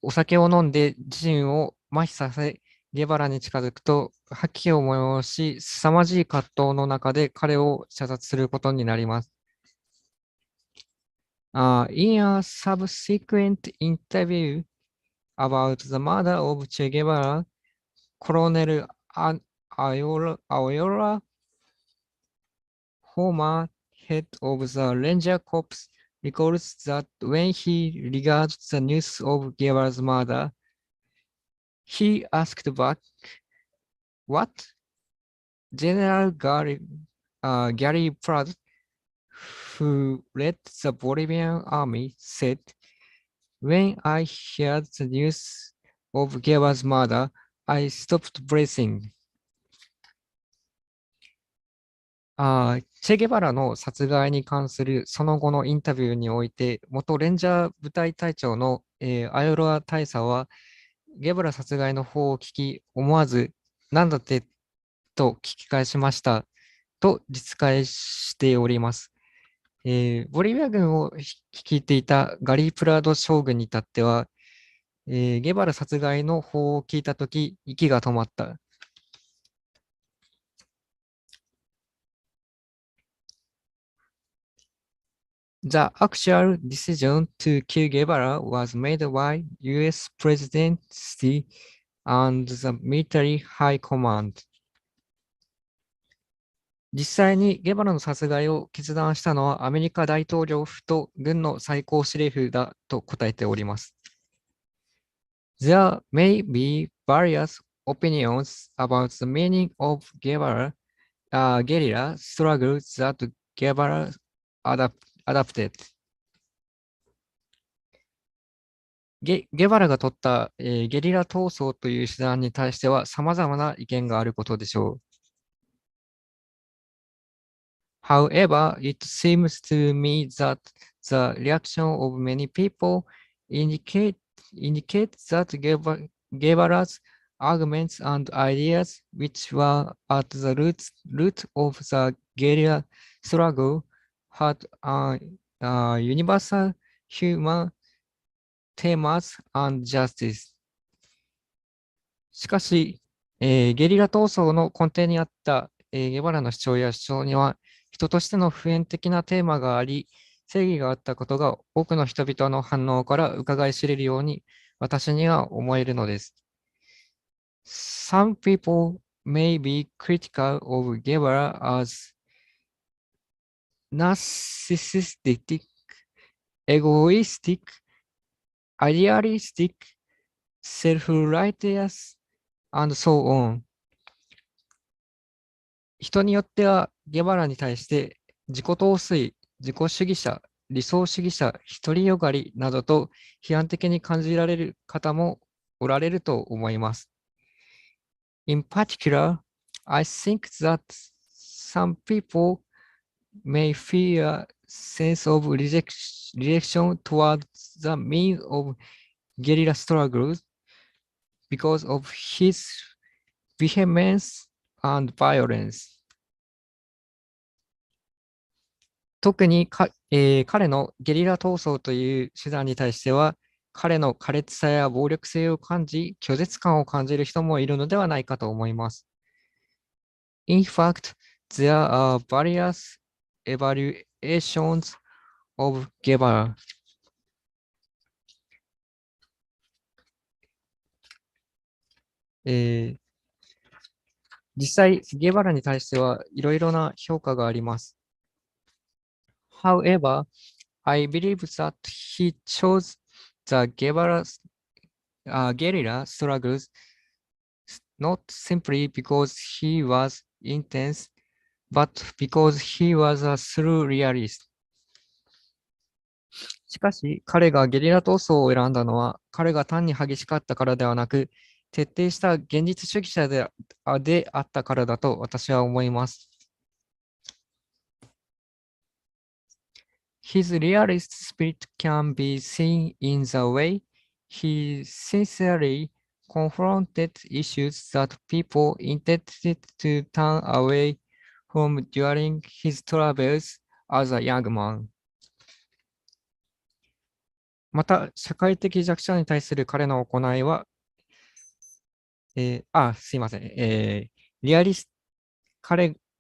お酒を飲んで自身を麻痺させ、ゲバラに近づくと吐き気を催し、凄まじい葛藤の中で彼を射殺することになります。In a subsequent interview about the murder of Che Guevara, Colonel Ayola, former head of the Ranger Corps, recalls that when he regards the news of Guevara's murder, he asked back, "What?" General Gary Pratt, who led the Bolivian army, said, "When I heard the news of Guevara's murder, I stopped breathing." チェ・ゲバラの殺害に関するその後のインタビューにおいて、元レンジャー部隊隊長の、アヨロア大佐は、ゲバラ殺害の方を聞き、思わず、なんだってと聞き返しましたと実返しております。ボリビア軍を率いていたガリー・プラード将軍に至っては、ゲバラ殺害の方を聞いたとき、息が止まった。The actual decision to kill Guevara was made by U.S. Presidency and the Military High Command. 実際にゲバラの殺害を決断したのはアメリカ大統領府と軍の最高司令府だと答えております。There may be various opinions about the meaning of guerrilla struggles that Guevara adapted. ゲバラが取った、ゲリラ闘争という手段に対しては様々な意見があることでしょう。However, it seems to me that the reaction of many people indicate that Guevara's arguments and ideas, which were at the root of the guerrilla struggle, had universal human themes and justice. しかし、ゲリラ闘争の根底にあった、ゲバラの主張や主張には、人としての普遍的なテーマがあり、正義があったことが多くの人々の反応から伺い知れるように私には思えるのです。Some people may be critical of Guevara as narcissistic, egoistic, idealistic, self-righteous, and so on. 人によってはゲバラに対して自己陶酔、自己主義者、理想主義者、独りよがりなどと批判的に感じられる方もおられると思います。In particular, I think that some people may feel a sense of rejection towards the means of guerrilla struggles because of his vehemence and violence. 特に彼のゲリラ闘争という手段に対しては、彼の苛烈さや暴力性を感じ、拒絶感を感じる人もいるのではないかと思います。In fact, there are various evaluations of Guevara. 実際、ゲバラに対してはいろいろな評価があります。However, I believe that he chose the guerrilla struggles not simply because he was intense, but because he was a true realist. しかし、彼がゲリラ闘争を選んだのは、彼が単に激しかったからではなく、徹底した現実主義者であったからだと私は思います。His realist spirit can be seen in the way he sincerely confronted issues that people intended to turn away from during his travels as a young man. また、社会的弱者に対する彼の行いは、すいません。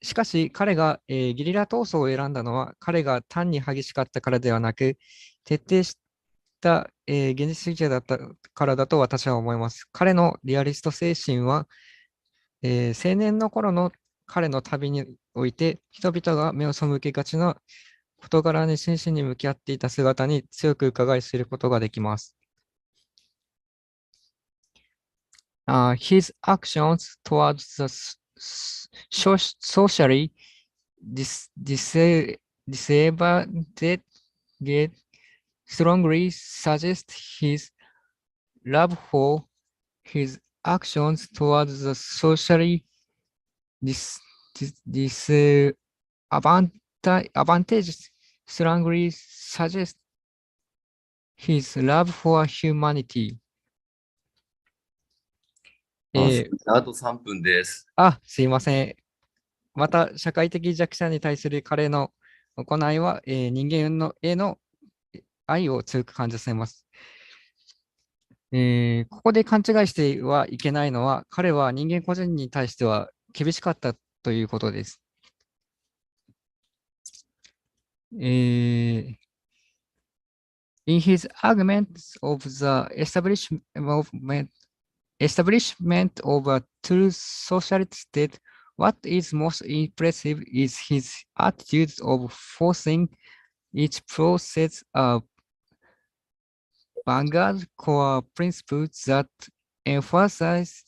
しかし彼が、ゲリラ闘争を選んだのは彼が単に激しかったからではなく、徹底した、現実主義者だったからだと私は思います。彼のリアリスト精神は、青年の頃の彼の旅において人々が目を背けがちな事柄に真摯に向き合っていた姿に強く伺い知ることができます。His actions towards the socially disabled strongly suggest his love for his actions towards the socially disadvantaged strongly suggest his love for humanity. あと3分です。すいません。また、社会的弱者に対する彼の行いは、人間への愛を強く感じさせます。ここで勘違いしてはいけないのは、彼は人間個人に対しては厳しかったということです。In his arguments of the establishment of a true socialist state, what is most impressive is his attitude of forcing each process a vanguard core principles that emphasize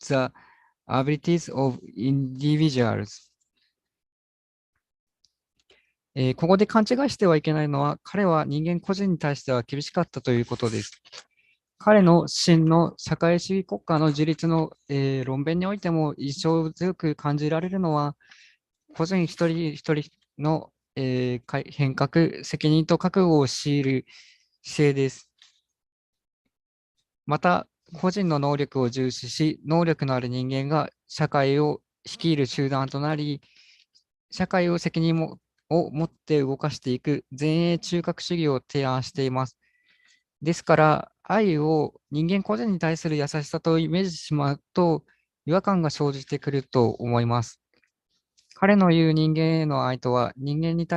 the abilities of individuals。ここで勘違いしてはいけないのは、彼は人間個人に対しては厳しかったということです。彼の真の社会主義国家の自立の、論弁においても印象強く感じられるのは、個人一人一人の、変革、責任と覚悟を強いる姿勢です。また、個人の能力を重視し、能力のある人間が社会を率いる集団となり、社会を責任を持って動かしていく前衛中核主義を提案しています。ですから、愛を人間個人に対する優しさとイメージしてしまうと、違和感が生じてくると思います。彼の言う人間への愛とは、人間とい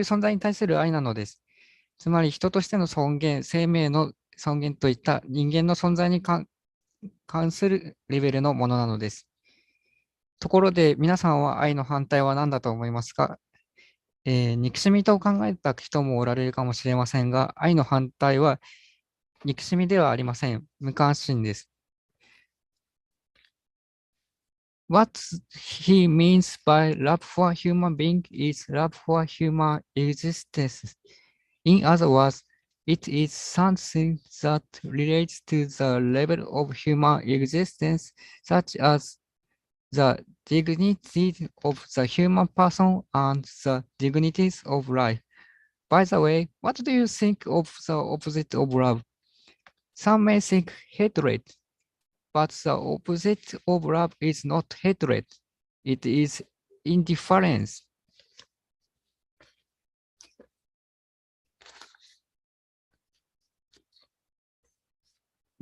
う存在に対する愛なのです。つまり、人としての尊厳、生命の尊厳といった人間の存在に関するレベルのものなのです。ところで、皆さんは愛の反対は何だと思いますか？憎しみと考えた人もおられるかもしれませんが、愛の反対は憎しみではありません。無関心です。What he means by love for human being is love for human existence. In other words, it is something that relates to the level of human existence, such as the dignity of the human person and the dignities of life. By the way, what do you think of the opposite of love? Some may think hatred, but the opposite of love is not hatred. It is indifference.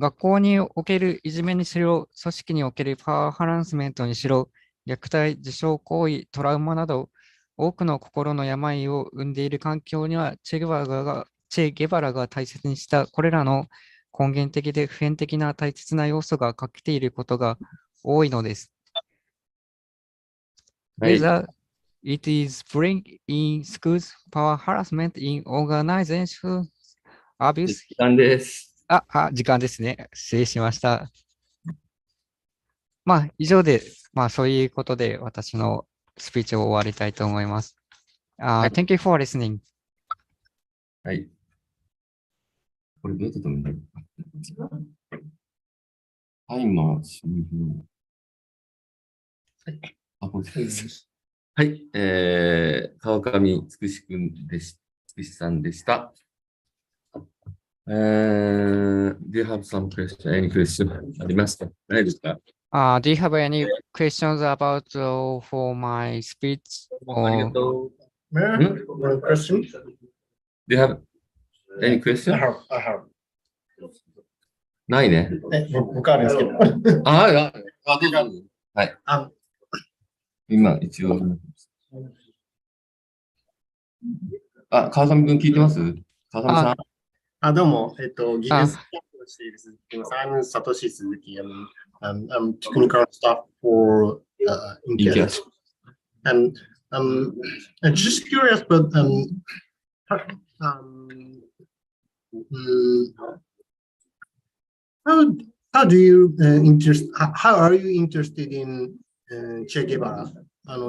学校におけるいじめにしろ、組織におけるパワーハランスメントにしろ、虐待、自傷行為、トラウマなど、多くの心の病を生んでいる環境には、チェゲバラが大切にしたこれらの根源的で普遍的な大切な要素が欠けていることが多いのです。はい。Whether it is bring in schools, power harassment in organization, 時 abuse. 間です。時間ですね。失礼しました。以上で、そういうことで私のスピーチを終わりたいと思います。はい。Thank you for listening. はい。これどうやって止めるんだろう。タイマー終了。これです。はい。川上つくしさんでした。Do you have some question? Any question? ありますか？ないですか？ Do you have any questions about for my speech? ありが Or... とう。May I have one question? Do you have any question? I have. ないね。僕あるんですけど。どうぞ。はい。あ今、一応。川上くん聞いてます？川上さん。どうも、ギネスキャップをしている鈴木です。I'm Satoshi Suzuki. I'm technical staff for InCAST. And I'm just curious, but how do you how are you interested in Che Guevara?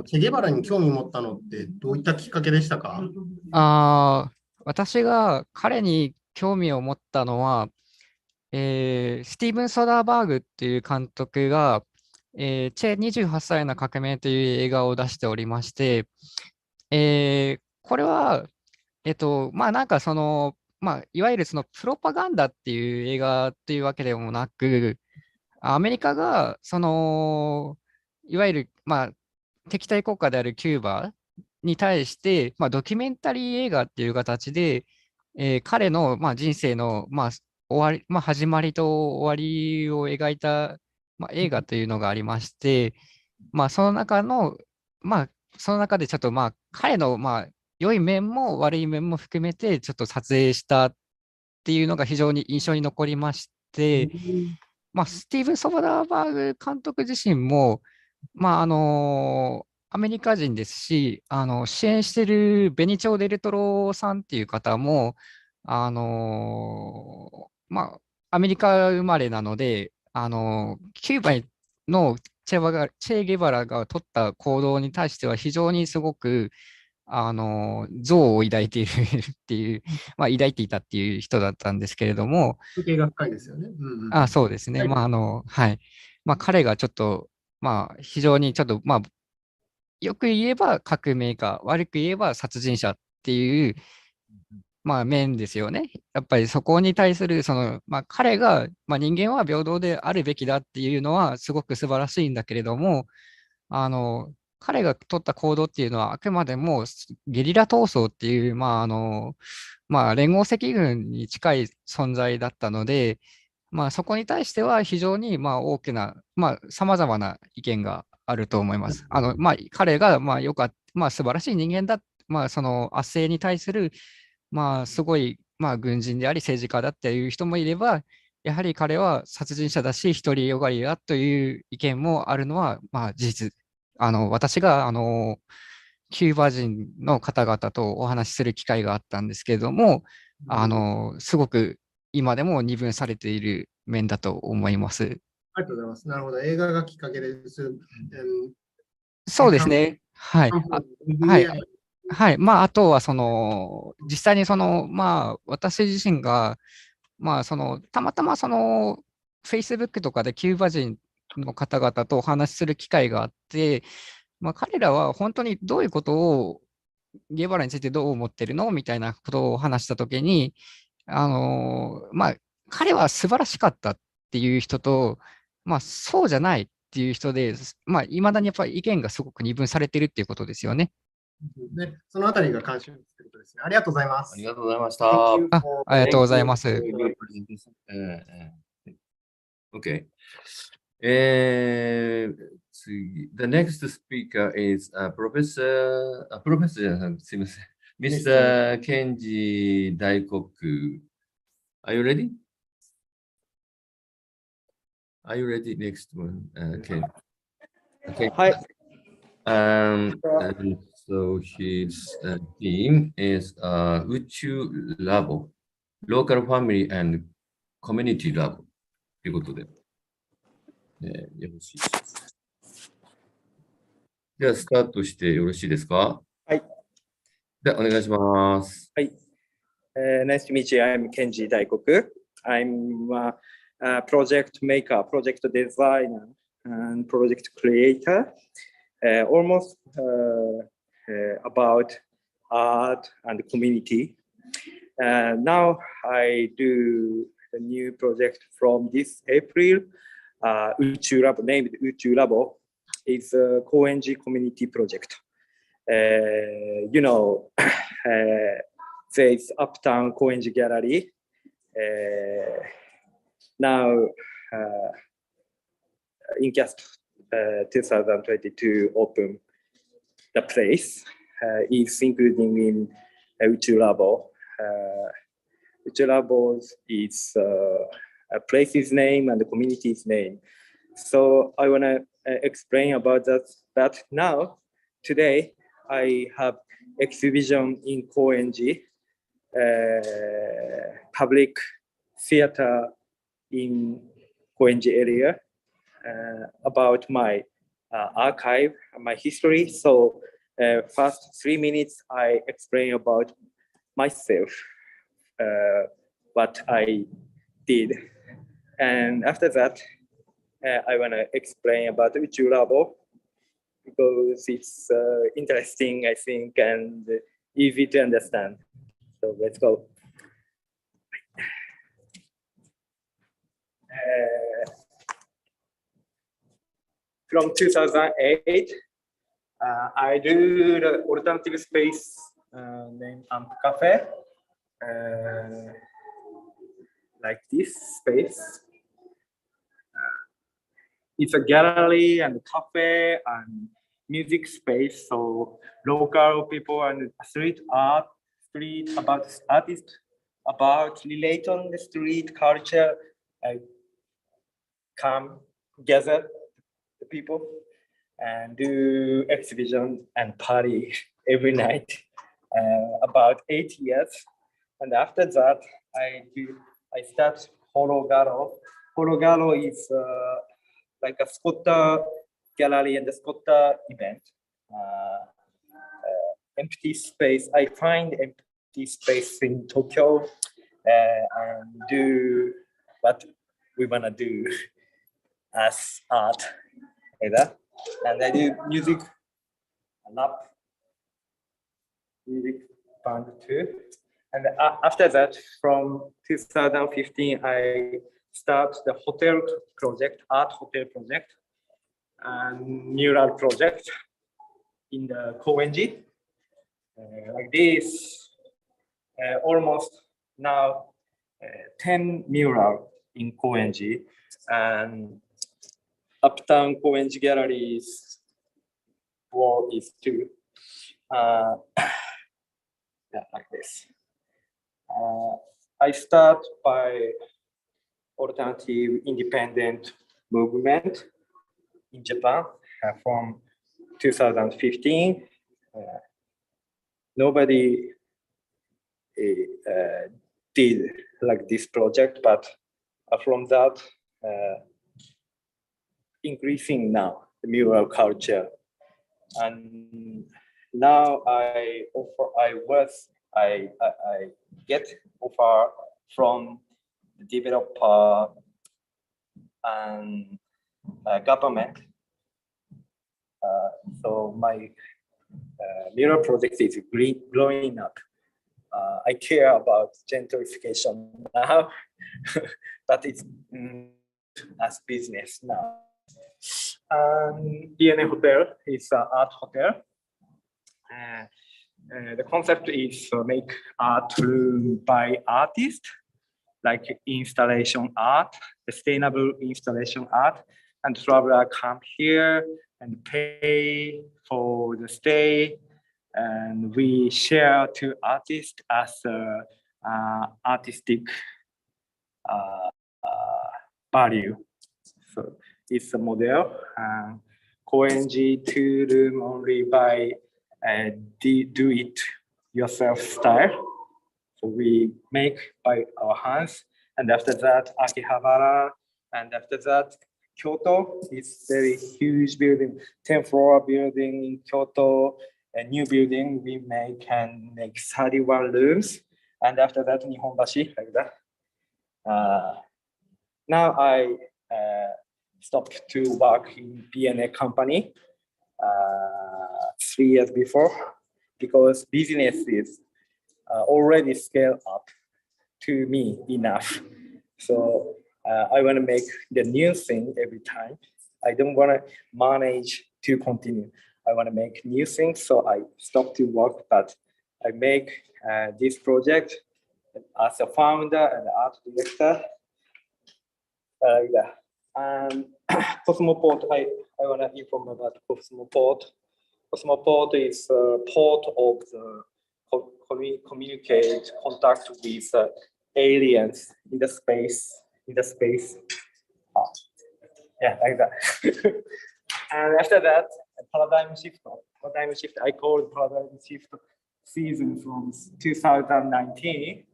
チェゲバラに興味持ったのってどういったきっかけでしたか？私が彼に興味を持ったのは、スティーブン・ソダーバーグっていう監督が、チェ28歳の革命という映画を出しておりまして、これは、なんかその、いわゆるそのプロパガンダっていう映画っていうわけでもなく、アメリカが、いわゆる、敵対国家であるキューバに対して、ドキュメンタリー映画っていう形で、彼の、人生の、終わり、始まりと終わりを描いた、映画というのがありまして、その中でちょっと、彼の、良い面も悪い面も含めて、ちょっと撮影したっていうのが非常に印象に残りまして、スティーブン・ソダーバーグ監督自身も、アメリカ人ですし、支援しているベニチョ・デルトロさんっていう方も、アメリカ生まれなので、キューバのチェゲバラが取った行動に対しては非常にすごく、憎悪を抱いているっていう、まあ、抱いていたっていう人だったんですけれども、風景が深いですよね。うんうん、そうですね。まあ、はい。まあ、彼がちょっと、まあ、非常にちょっと、まあ、よく言えば革命家、悪く言えば殺人者っていう、まあ、面ですよね。やっぱりそこに対する、まあ、彼が、まあ、人間は平等であるべきだっていうのはすごく素晴らしいんだけれども、彼が取った行動っていうのはあくまでもゲリラ闘争っていう、まあ、連合赤軍に近い存在だったので、まあ、そこに対しては非常にまあ大きな、まあ、様々な意見があると思います。まあ、彼がまあまあ、素晴らしい人間だ、まあ、その圧政に対する、まあ、すごい、まあ、軍人であり政治家だっていう人もいれば、やはり彼は殺人者だし、独りよがりだという意見もあるのは、まあ、事実。私が、キューバ人の方々とお話しする機会があったんですけれども、すごく今でも二分されている面だと思います。ありがとうございます。なるほど。映画がきっかけです。そうですね。はい。はい。はい。まあ、あとは、実際にまあ、私自身が、まあ、たまたまFacebook とかでキューバ人の方々とお話しする機会があって、まあ、彼らは本当にどういうことを、ゲバラについてどう思ってるのみたいなことを話したときに、まあ、彼は素晴らしかったっていう人と、まあ、そうじゃないっていう人で、まあ、いまだにやっぱり意見がすごく二分されてるっていうことですよね。ね、そのあたりが関心ということですね。ありがとうございます。ありがとうございました。ありがとうございます。Okay. The next speaker is Professor, Professor, すいません。Mr. Kenji Daikoku. Are you ready? Are you ready? Next one, Ken. Okay. Hi. And so his theme is Uchu Labo, Local Family and Community Labo ということで、よろしいです。では、スタートしてよろしいですか？はい。では、お願いします。はい。Nice to meet you. I'm Kenji Daikoku. I'm a project maker, project designer, and project creator. Almost about art and community. Now I do a new project from this April. Uchu Labo, named Uchu Labo, is a Koenji community project. You know, there is Uptown Koenji Gallery. Now, InCAST 2022 open the place is including in Uchu Labo. Uchu Labo is a place's name and the community's name. So I want to explain about that now. Today, I have exhibition in Koenji, public theater in Koenji area. About my archive, my history. So first 3 minutes, I explain about myself, what I did. And after that, I want to explain about Uchu Labo because it's interesting, I think, and easy to understand. So let's go. From 2008, I do the alternative space named Amp Cafe, like this space. It's a gallery and cafe and music space, so local people and street art, about artists, about relate on the street culture, come gather the people and do exhibition and party every night, about 8 years. And after that, I start Holo Garo Portogalo is like a Scotta gallery and the Scotta event. Empty space. I find empty space in Tokyo and do what we wanna do as art, either. And I do music, music band too. And after that, from 2015, I start the hotel project, art hotel project, and mural project in the Koenji. Like this, almost now 10 mural in Koenji, and Uptown Koenji Galleries wall is 2. Yeah, like this. I start by alternative independent movement in Japan from 2015. Nobody did like this project, but from that, increasing now the mural culture, and now I get offer from the developer and government. So my mural project is growing up. I care about gentrification now, but it's as business now. DNA Hotel is an art hotel. The concept is make art room by artists, like installation art, sustainable installation art, and traveler come here and pay for the stay, and we share to artists as artistic value. So it's a model. Koenji 2 room only by do it yourself style. So we make by our hands, and after that Akihabara, and after that Kyoto is very huge building, 10-floor building in Kyoto, a new building we make and make 31 rooms, and after that Nihonbashi, like that. Now I stopped to work in BNA company 3 years before, because business is already scaled up to me enough. So I want to make the new thing every time. I don't want to manage to continue. I want to make new things, so I stopped to work, but I make this project as a founder and art director. Yeah. And Cosmoport, I want to inform about Cosmoport. Cosmoport is a port of the communicate, contact with aliens in the space. Yeah, like that. And after that, paradigm shift. I call it paradigm shift season from 2019.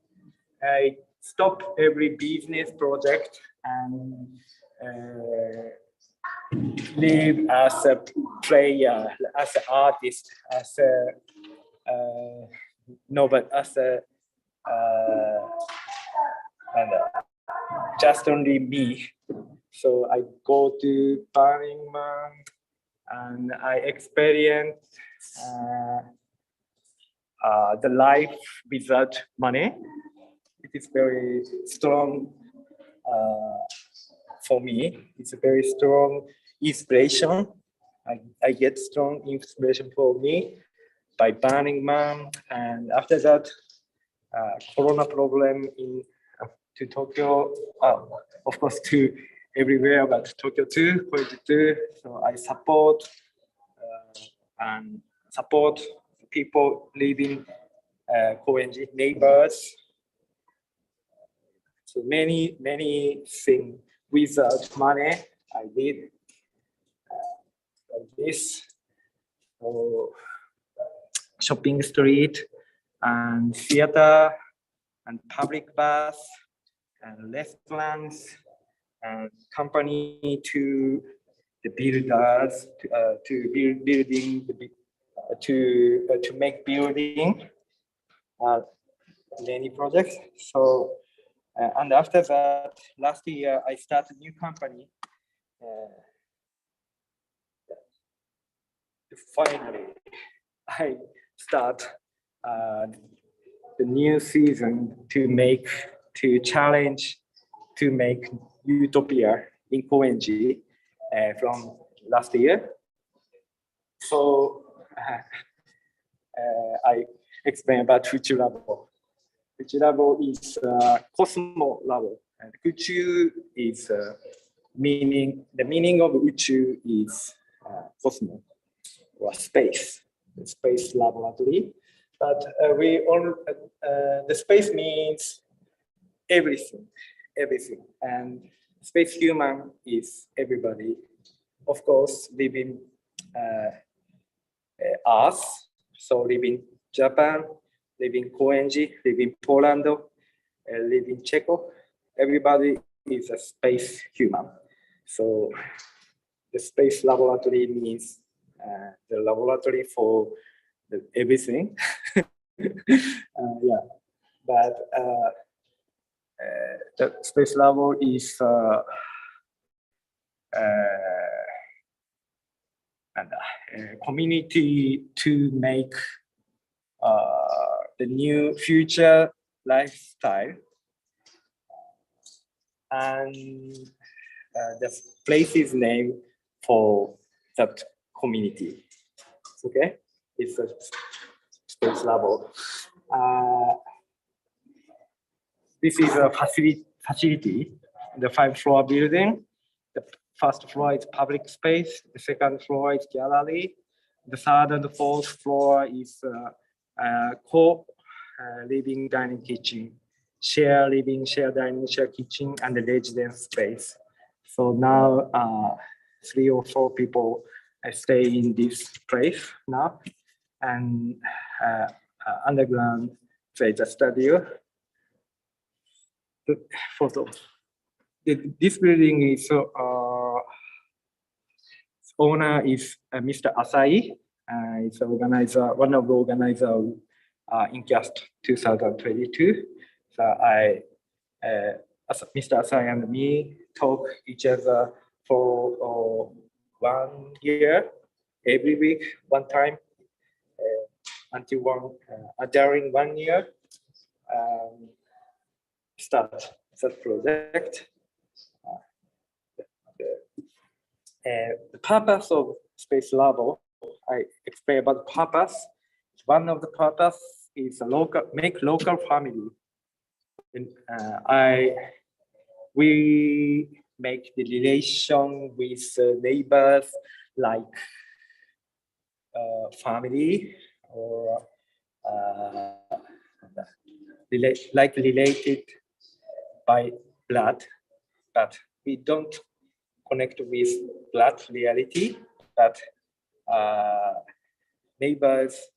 I stop every business project and live as a player, as an artist, as a just only me. So I go to Burning Man and I experience the life without money. It is very strong for me. It's a very strong inspiration. I get strong inspiration for me by Burning Man, and after that, Corona problem to Tokyo, of course to everywhere, but Tokyo too, Koenji too. So I support people living Koenji, neighbors. So many things without money I did like this. So shopping street and theater and public bus and restaurants company to the builders to building to make building many projects. So and after that, last year I started a new company. Finally, I start the new season to challenge to make utopia in Koenji from last year. So I explain about Future Labo. Future Labo is Cosmo Labo, and Uchu is the meaning of Uchu is Cosmo or space, the space laboratory. But the space means everything, and space human is everybody. Of course, living Earth, so living Japan, living Koenji, living Poland, living Czechia. Everybody is a space human. So the space laboratory means the laboratory for everything. Yeah, but the space labo is community to make the new future lifestyle, and the place is named for that community. Okay, it's a space labo. This is a facility, the 5-floor building. The first floor is public space. The second floor is gallery. The third and the fourth floor is co-living dining kitchen, share living, share dining, share kitchen, and the residence space. So now 3 or 4 people stay in this place now, and underground there is a studio. The photo. This building is owner is Mr. Asai. It's organizer, one of the organizers of InCAST 2022. So Mr. Asai and me talk each other for 1 year, every week, one time, until during 1 year, start that project. The purpose of Space Labo, I explain about the purpose. One of the purpose is make local family. And we make the relation with neighbors like family or related by blood, but we don't connect with blood reality, but neighbors,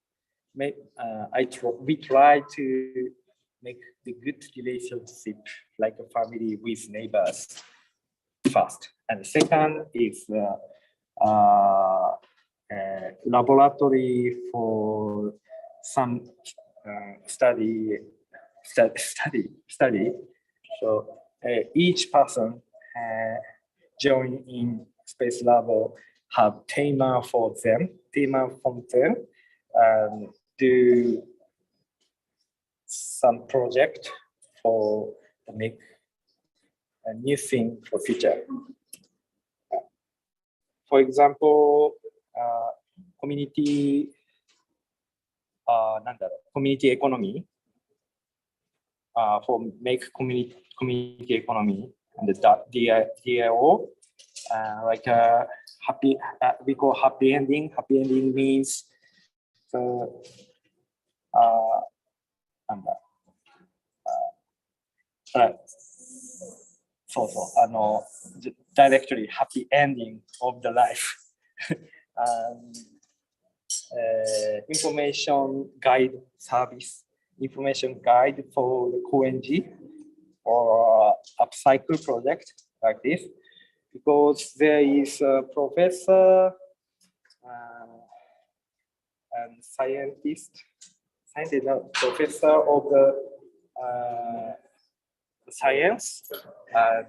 we try to make the good relationship like a family with neighbors first. And second is laboratory for some study. So each person join in Space Labo have theme from them, and do some project for make a new thing for future. For example, community economy, for make community economy, and the DIO, like happy, we call happy ending. Happy ending means directly happy ending of the life. Information guide service, information guide for the Koenji, or upcycle project like this, because there is a professor and professor of the science and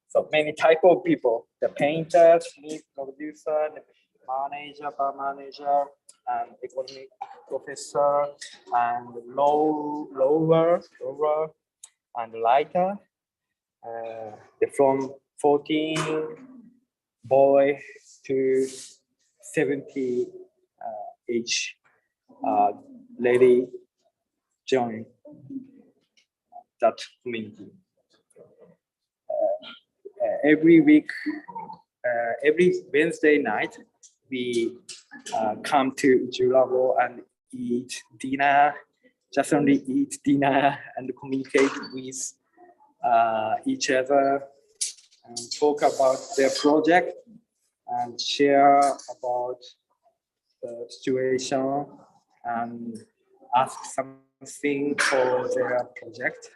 so many type of people, the painters, lead producer, manager, bar manager, and economic professor, and lower, and lighter. From 14 boy to 70 age lady join that community. Every week, every Wednesday night, we come to Julabo and eat dinner, just only eat dinner and communicate with each other and talk about their project and share about the situation and ask something for their project.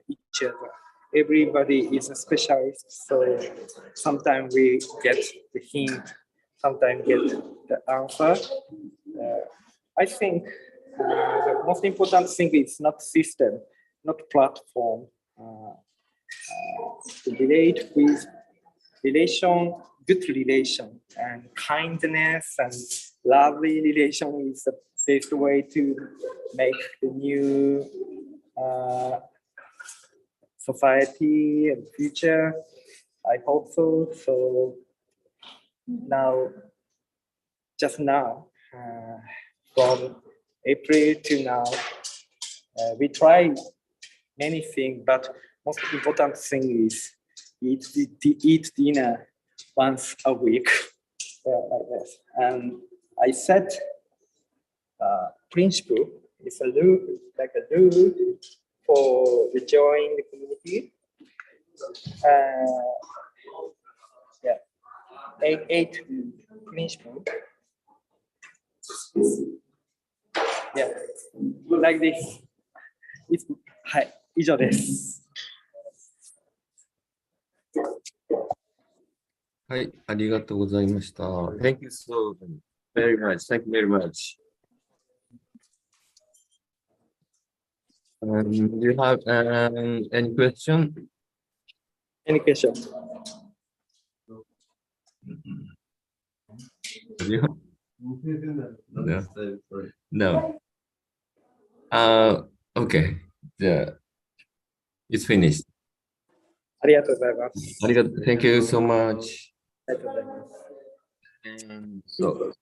Each other. Everybody is a specialist, so sometimes we get the hint, sometimes get the answer. I think the most important thing is not system, not platform. To relate with good relation and kindness and lovely relation is the best way to make the new society and future. I hope so. So now, just now, from April to now, we try many things, but most important thing is eat dinner once a week, like this. And I set principle. It's a rule, like a rule for the join the community. Yeah, eight principle. Yeah, like this. It's はい、以上です。はい、ありがとうございました。Thank you so very much. Thank you very much. Do you have any question? Any question? No. Okay. It's finished. ありがとうございます。Thank you so much. ありがとうございます。And so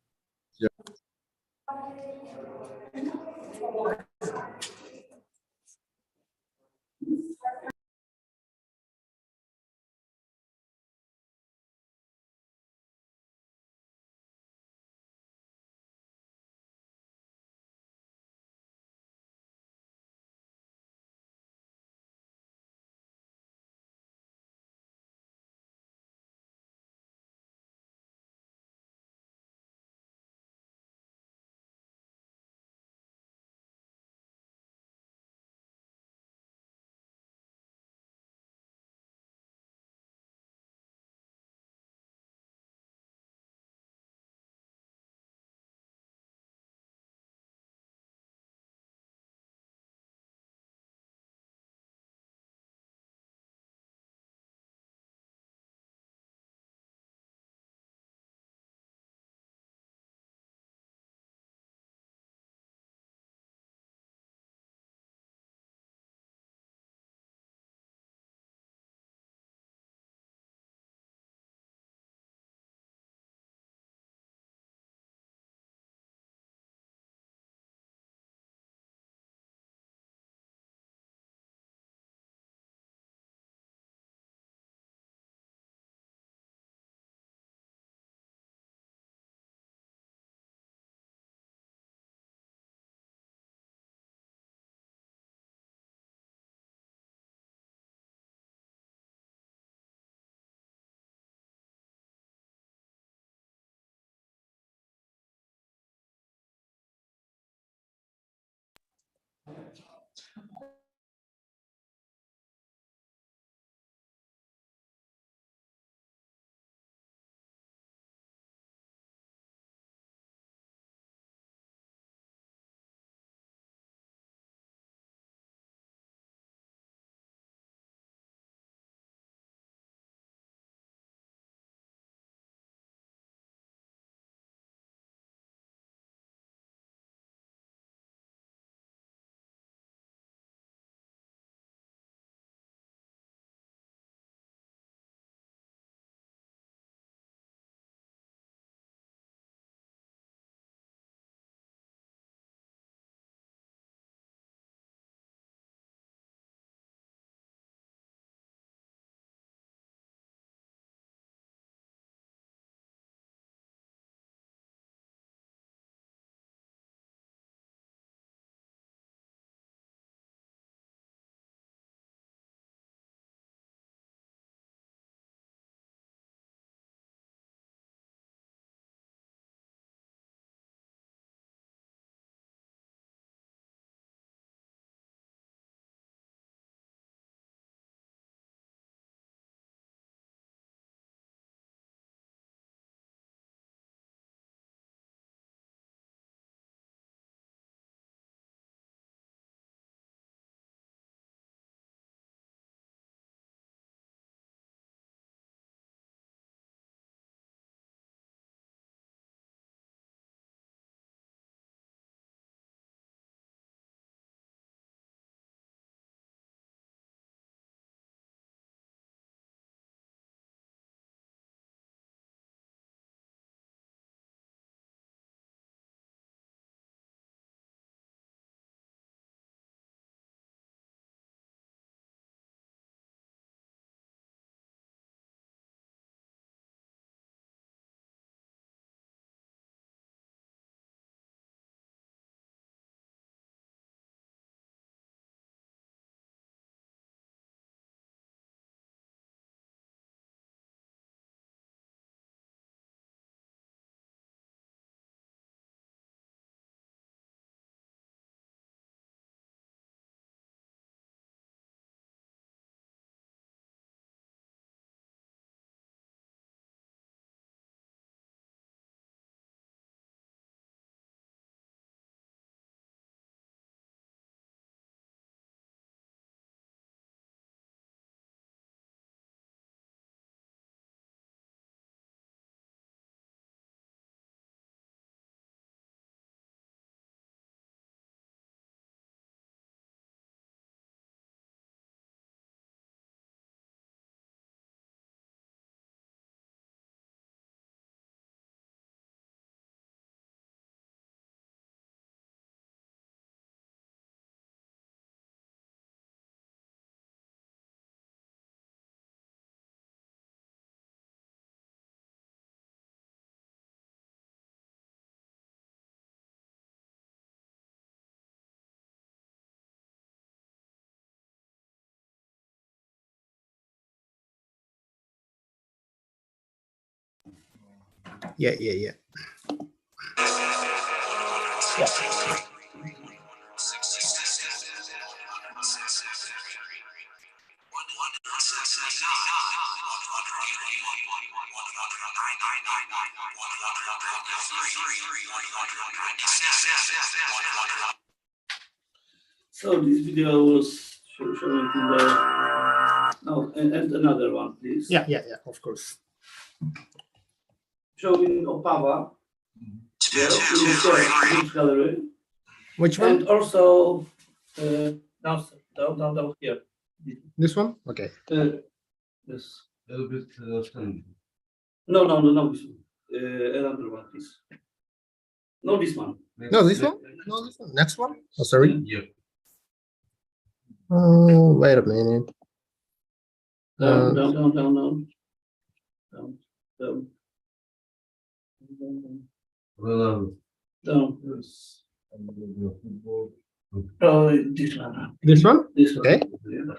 Yeah, yeah, yeah. So this video was showing in the, oh, and another one, please. Yeah, yeah, yeah, of course. Showing Opawa, the gallery. Which one? And also downstairs, down here. This one? Okay. Yes. A little bit No, this one. Another one, please. No, this one. No, this one? No, this one. Next one? Oh, sorry. Yeah. Oh, wait a minute. Down. Well, Down. yes. Oh, this one. This one? This one. Okay. Yeah.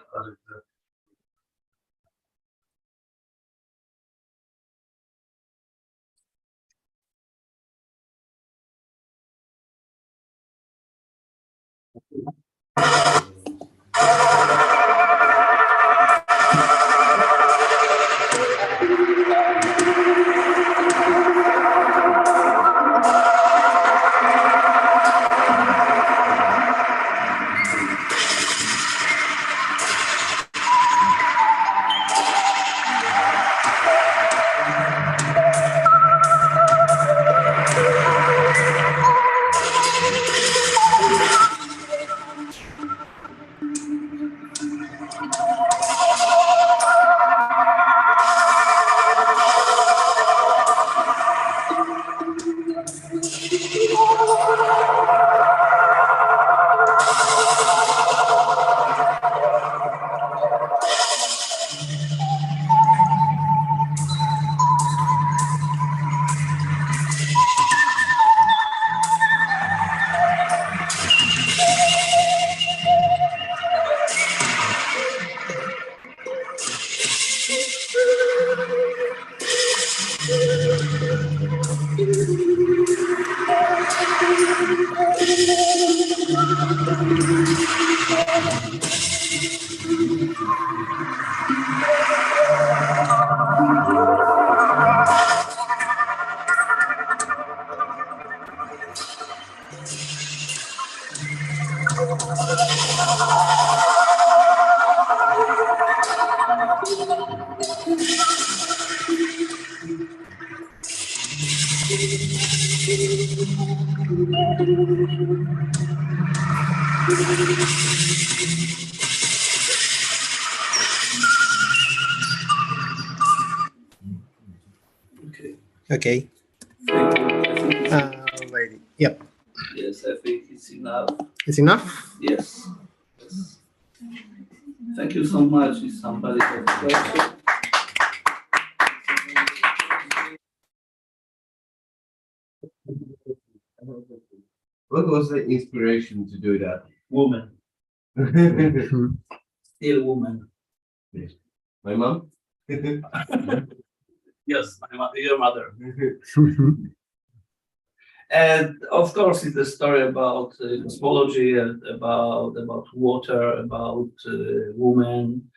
Okay. Okay. Thank you. I think it's, Ready. Yep. yes, I think it's enough. It's enough? Yes. Yes. Thank you so much. If somebody has a question. What was the inspiration to do that? Woman. Still woman. My mom? Yes, your mother. And of course, it's a story about cosmology and about water, about women,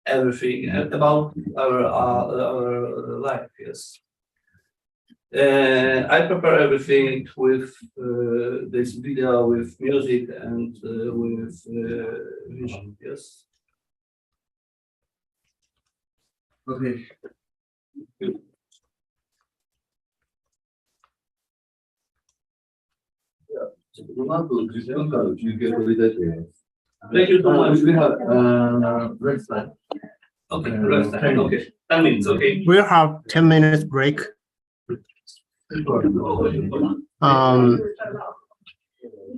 everything, and about our life. Yes. I prepare everything with this video, with music, and with vision. Yes. Okay. Thank you so much. We have rest time. Okay, rest time. Okay, 10 minutes. Okay. We'll have 10 minutes break.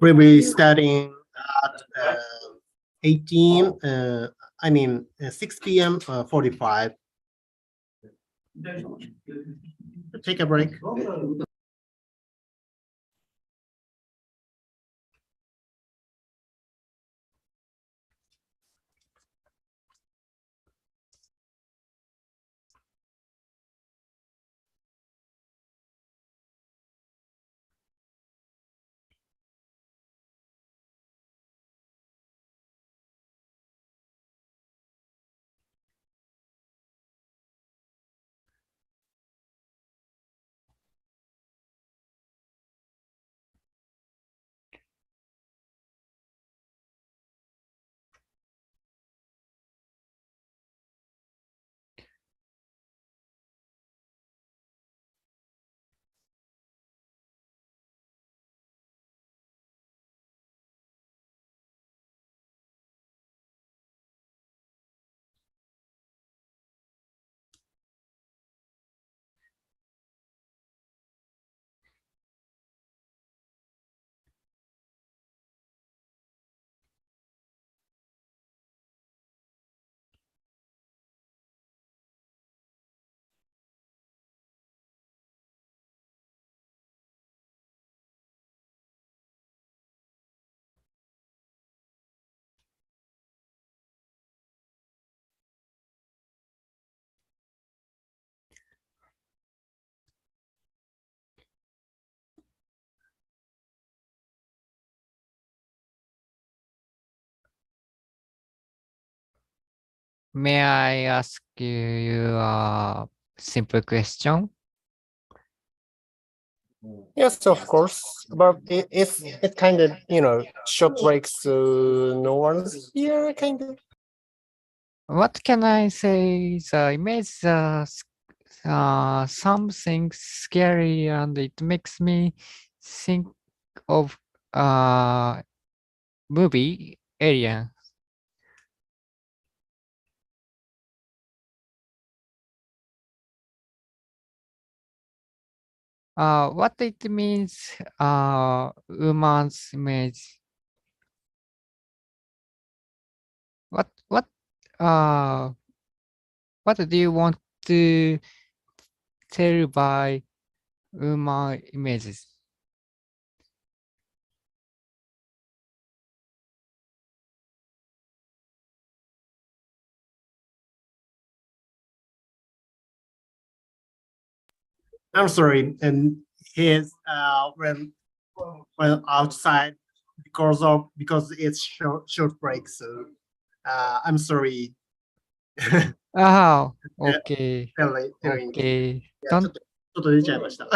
We'll be starting at 6 p.m. 45. Take a break. may I ask you a simple question? Yes, of course. But it's kind of, short breaks, no one's here, kind of. What can I say? The image something scary and it makes me think of movie Alien. What it means, woman's image. What do you want to tell by woman images? I'm sorry, and he's well outside because it's short break, so I'm sorry. Okay. telling. Okay. いやちょっと出ちゃいました。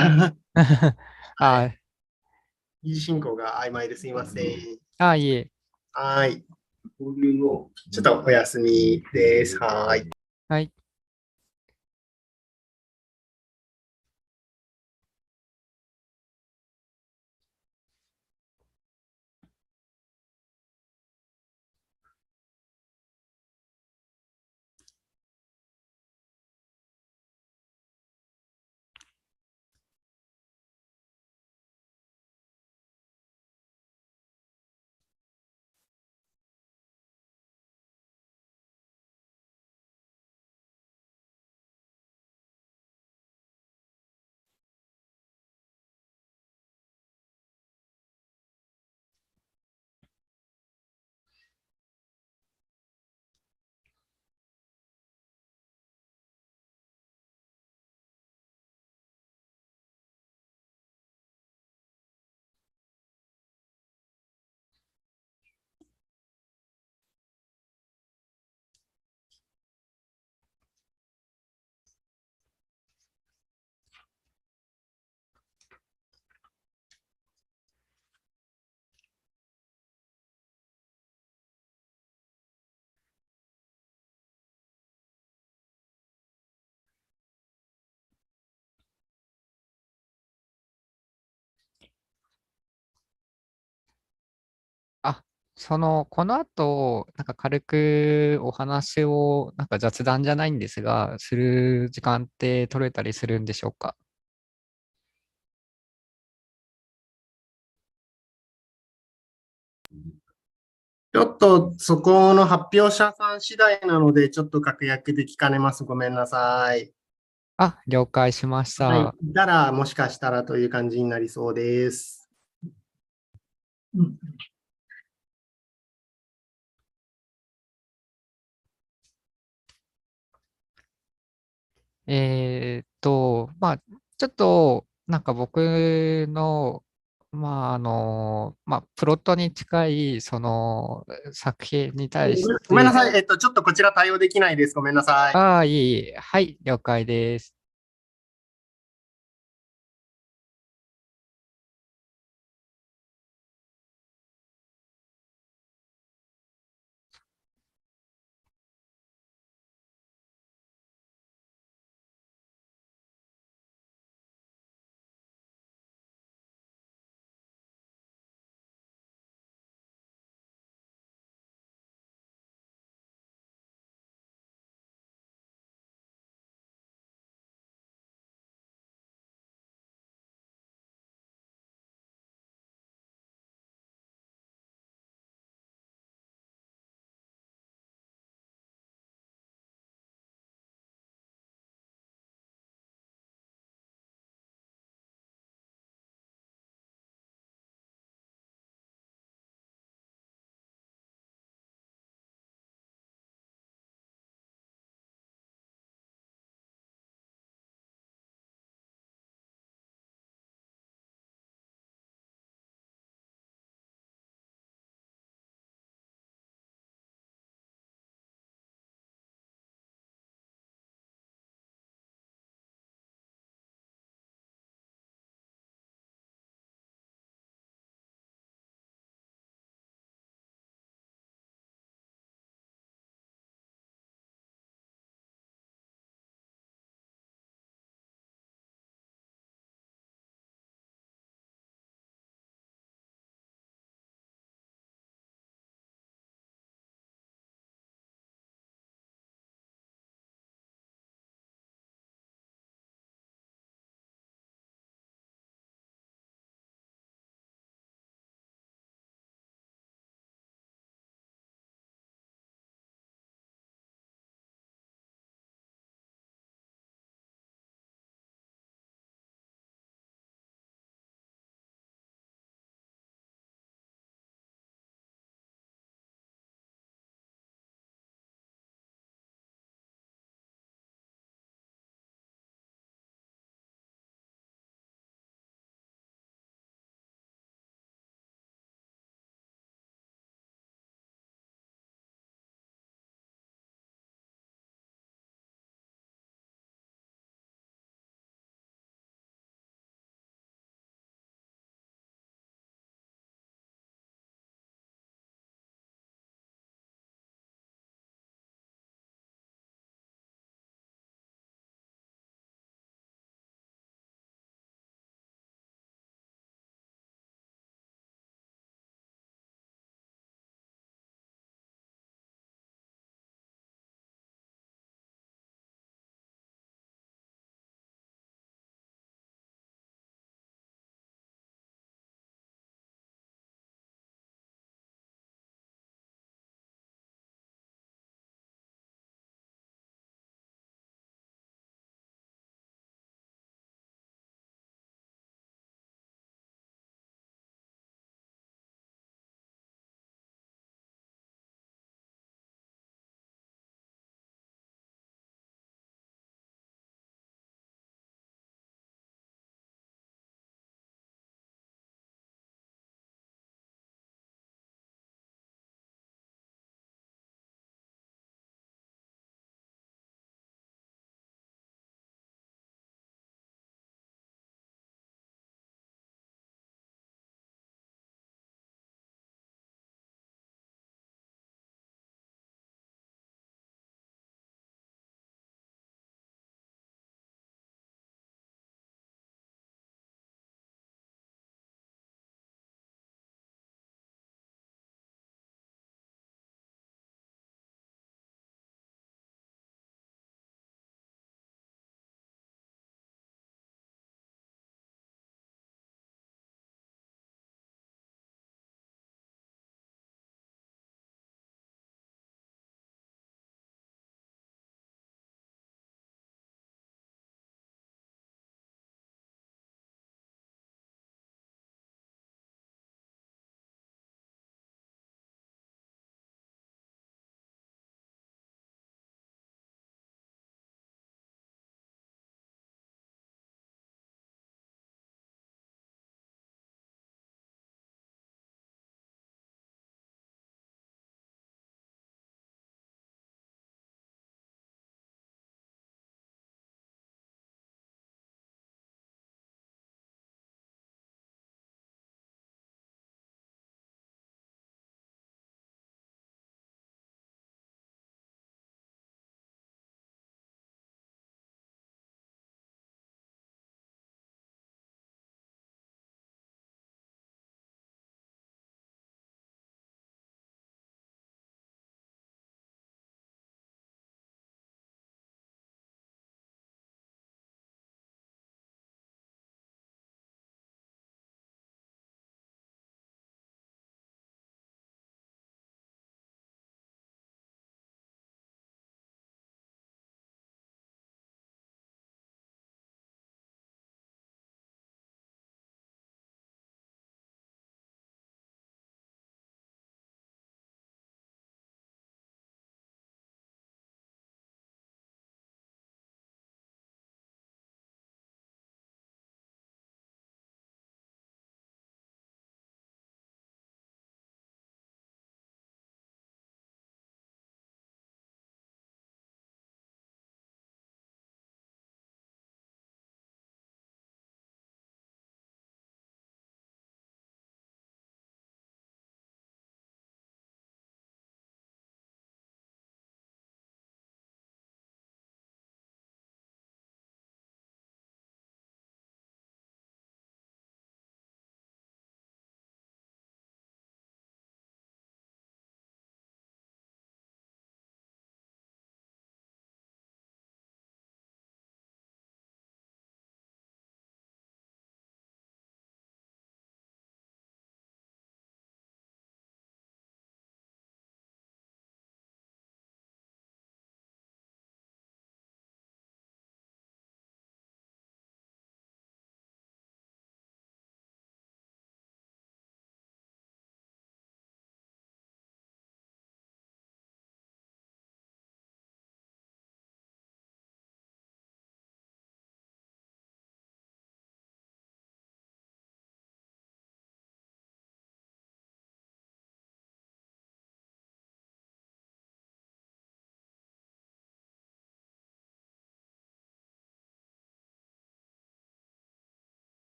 二次進行が曖昧ですいません。いえ。はい。ちょっとお休みです。はい。はい。この後、なんか軽くお話を、なんか雑談じゃないんですが、する時間って取れたりするんでしょうか？ちょっとそこの発表者さん次第なので、ちょっと確約で聞かねます。ごめんなさい。了解しました。はい。たら、もしかしたらという感じになりそうです。ちょっと、なんか僕の、プロットに近い、作品に対して。ごめんなさい。ちょっとこちら対応できないです。ごめんなさい。いえいえ。はい、了解です。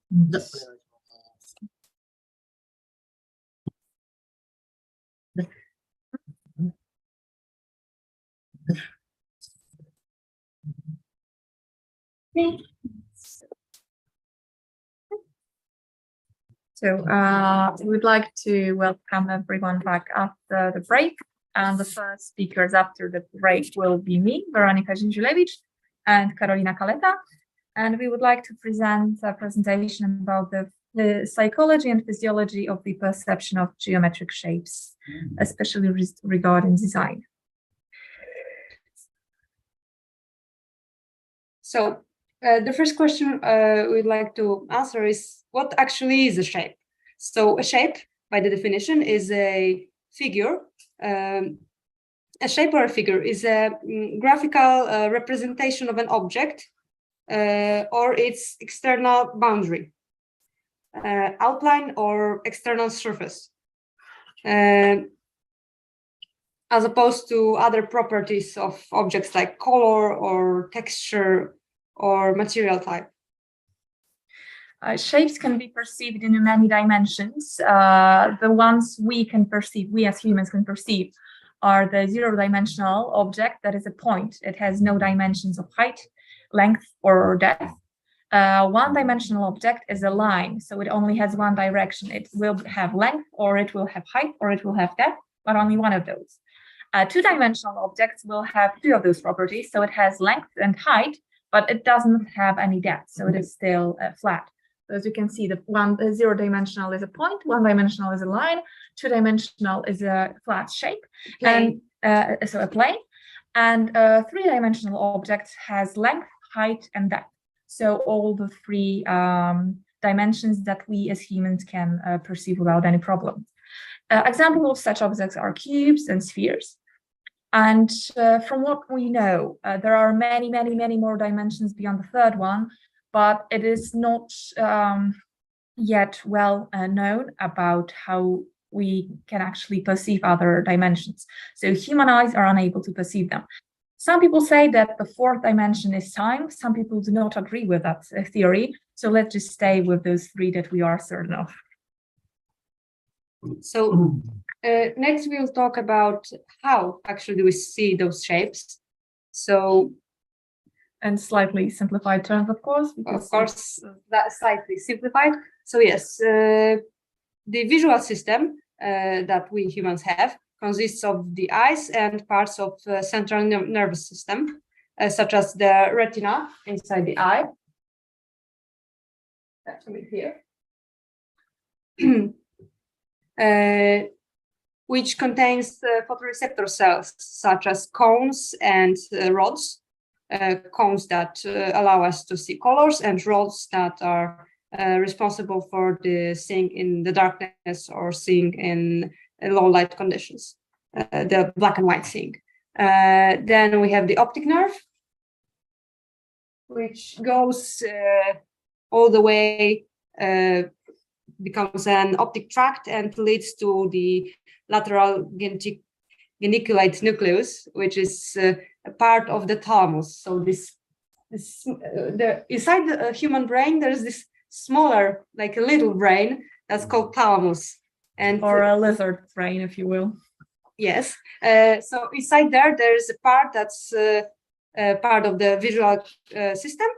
So we'd like to welcome everyone back after the break. And the first speakers after the break will be me, Weronika Zindziulewicz, and Karolina Kaleta. And we would like to present a presentation about the psychology and physiology of the perception of geometric shapes, especially regarding design. So the first question we'd like to answer is, what actually is a shape? So a shape, by the definition, is a figure. A shape or a figure is a graphical representation of an object or its external boundary, outline or external surface, as opposed to other properties of objects like color or texture or material type. Shapes can be perceived in many dimensions. The ones we can perceive, we as humans can perceive, are the zero-dimensional object that is a point. It has no dimensions of height, length, or depth. One-dimensional object is a line, so it only has one direction. It will have length, or it will have height, or it will have depth, but only one of those. Two-dimensional objects will have two of those properties, so it has length and height, but it doesn't have any depth, so it is still flat. So as you can see, the zero-dimensional is a point, one-dimensional is a line, two-dimensional is a flat shape, Plane. And so a plane, and a three-dimensional object has length, height, and depth. So all the three dimensions that we as humans can perceive without any problem. Examples of such objects are cubes and spheres. And from what we know, there are many, many, many more dimensions beyond the third one, but it is not yet well known about how we can actually perceive other dimensions. So human eyes are unable to perceive them. Some people say that the fourth dimension is time. Some people do not agree with that theory. So let's just stay with those three that we are certain of. So next we'll talk about how actually do we see those shapes. So, and slightly simplified terms, of course. Of course, that's slightly simplified. So yes, the visual system that we humans have consists of the eyes and parts of the central nervous system, such as the retina inside the eye. That's here. Which contains photoreceptor cells, such as cones and rods. Cones that allow us to see colors, and rods that are responsible for the seeing in the darkness or seeing in low light conditions, the black and white seeing. Then we have the optic nerve, which goes all the way, becomes an optic tract and leads to the lateral geniculate nucleus, which is a part of the thalamus. So inside the human brain, there's this smaller, like a little brain that's called thalamus, and or a lizard brain, if you will. Yes. So inside there's a part that's part of the visual system.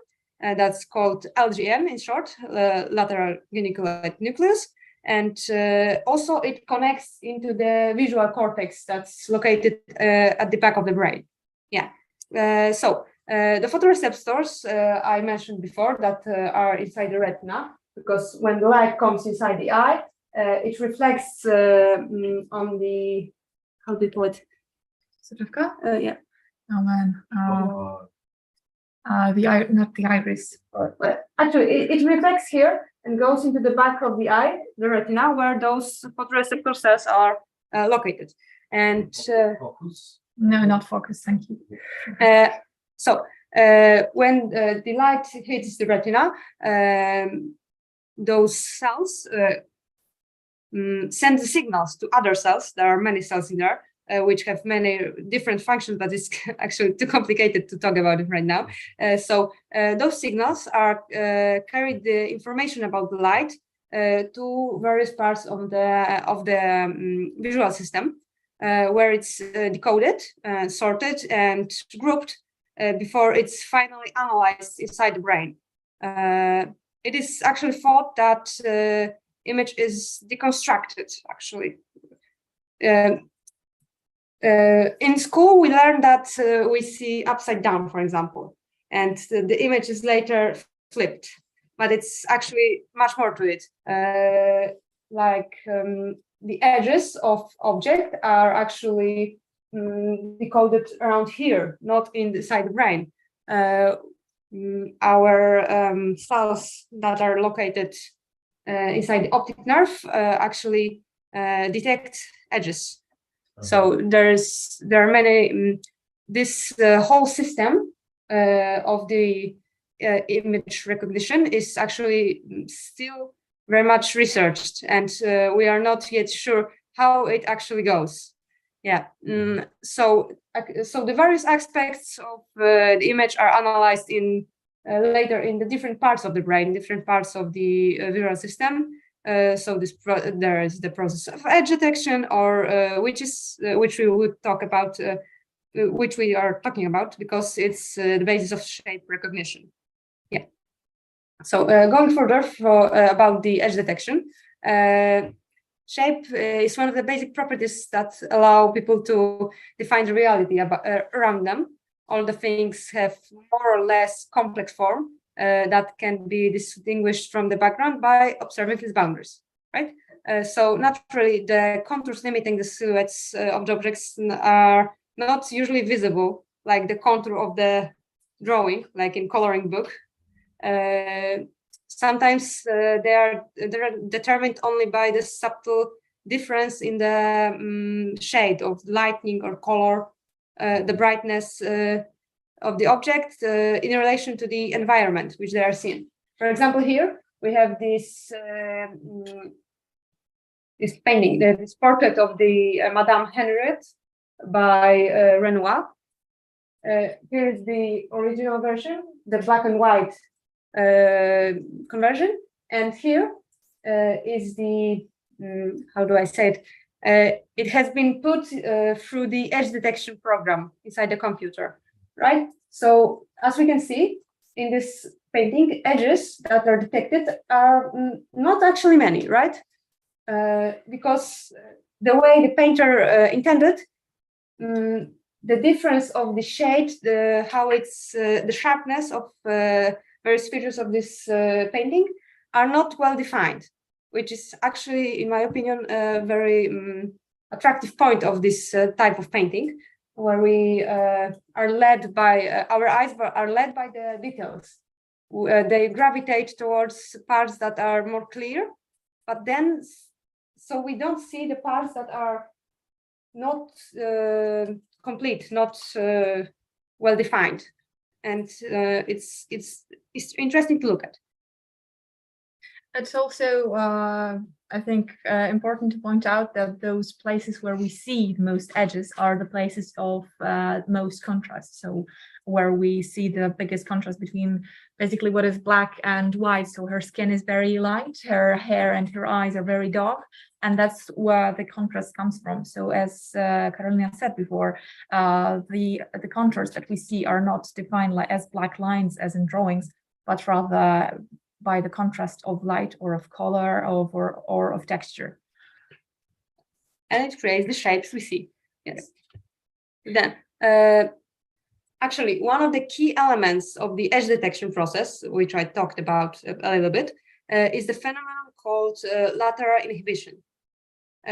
That's called LGN in short, lateral geniculate nucleus. And also it connects into the visual cortex that's located at the back of the brain. Yeah. So the photoreceptors I mentioned before that are inside the retina, because when the light comes inside the eye, it reflects on the, how do you call it? Yeah. Oh man. Not the iris. Actually, it reflects here and goes into the back of the eye, the retina, where those photoreceptor cells are located. And focus? No, not focus. Thank you. So when the light hits the retina, those cells send the signals to other cells. There are many cells in there which have many different functions, but it's actually too complicated to talk about it right now. So those signals are carried the information about the light to various parts of the visual system, where it's decoded, sorted, and grouped before it's finally analyzed inside the brain. It is actually thought that image is deconstructed, actually. In school, we learned that we see upside down, for example, and the image is later flipped, but it's actually much more to it. The edges of object are actually decoded around here, not inside the brain. Our cells that are located inside the optic nerve actually detect edges. So there are many. This whole system of the image recognition is actually still very much researched, and we are not yet sure how it actually goes. Yeah. So the various aspects of the image are analyzed in later in the different parts of the brain, different parts of the visual system. So there is the process of edge detection, or which we would talk about, which we are talking about because it's the basis of shape recognition. Yeah. So going further about the edge detection, shape is one of the basic properties that allow people to define the reality around them. All the things have more or less complex form that can be distinguished from the background by observing its boundaries, right? So naturally, the contours limiting the silhouettes of the objects are not usually visible, like the contour of the drawing, like in coloring book. Sometimes they're determined only by the subtle difference in the shade of lighting or color, the brightness of the object in relation to the environment which they are seen. For example, here we have this this painting, this portrait of the Madame Henriette by Renoir. Here is the original version, the black and white conversion, and here is the how do I say it? It has been put through the edge detection program inside the computer, right? So as we can see in this painting, edges that are detected are not actually many, right? Because the way the painter intended, the difference of the shade, how it's the sharpness of various features of this painting are not well defined, which is actually, in my opinion, a very attractive point of this type of painting, where we are led by our eyes are led by the details. They gravitate towards parts that are more clear, but then so we don't see the parts that are not complete, not well defined, and it's interesting to look at. It's also, I think, important to point out that those places where we see the most edges are the places of most contrast. So where we see the biggest contrast between basically what is black and white. So her skin is very light, her hair and her eyes are very dark, and that's where the contrast comes from. So as Carolina said before, the contours that we see are not defined like as black lines as in drawings, but rather by the contrast of light or of color or of texture. And it creates the shapes we see. Yes. Then, actually, one of the key elements of the edge detection process, which I talked about a little bit, is the phenomenon called lateral inhibition.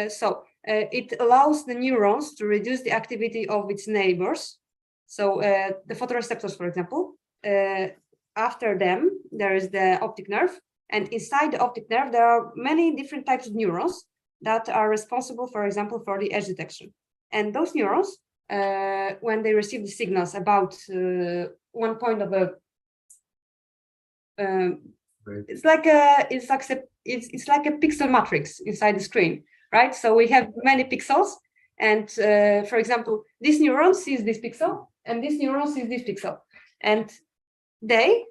So it allows the neurons to reduce the activity of its neighbors. So the photoreceptors, for example, after them, there is the optic nerve, and inside the optic nerve, there are many different types of neurons that are responsible, for example, for the edge detection. And those neurons, when they receive the signals about one point of a, it's like a pixel matrix inside the screen, right? So we have many pixels, And for example, this neuron sees this pixel, and this neuron sees this pixel, and they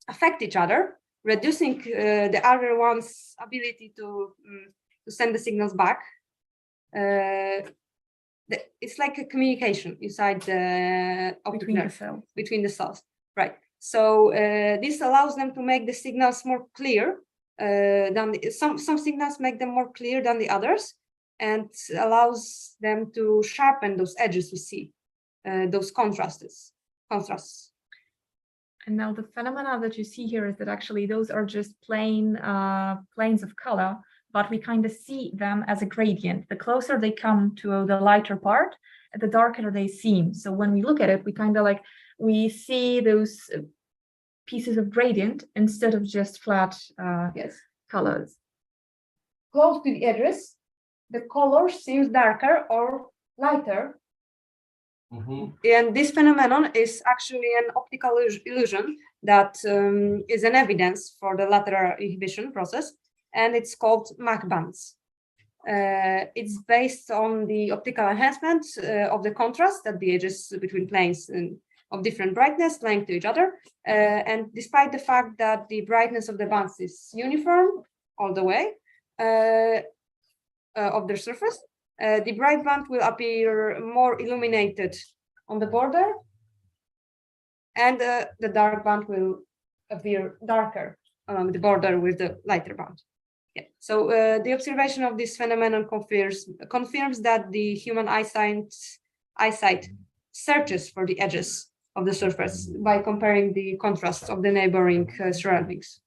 affect each other, reducing the other one's ability to send the signals back. It's like a communication inside the optic nerve between the cells, right? So this allows them to make the signals more clear than some signals make them more clear than the others, and allows them to sharpen those edges we see, those contrasts. And now the phenomena that you see here is that actually those are just plain planes of color, but we kind of see them as a gradient. The closer they come to the lighter part, the darker they seem. So when we look at it, we kind of like, we see those pieces of gradient instead of just flat colors. Close to the edges, the color seems darker or lighter. And this phenomenon is actually an optical illusion that is an evidence for the lateral inhibition process, and it's called Mach bands. It's based on the optical enhancement of the contrast at the edges between planes of different brightness lying to each other. And despite the fact that the brightness of the bands is uniform all the way of their surface, the bright band will appear more illuminated on the border, and the dark band will appear darker along the border with the lighter band. Yeah. So the observation of this phenomenon confirms that the human eyesight searches for the edges of the surface by comparing the contrasts of the neighboring surroundings.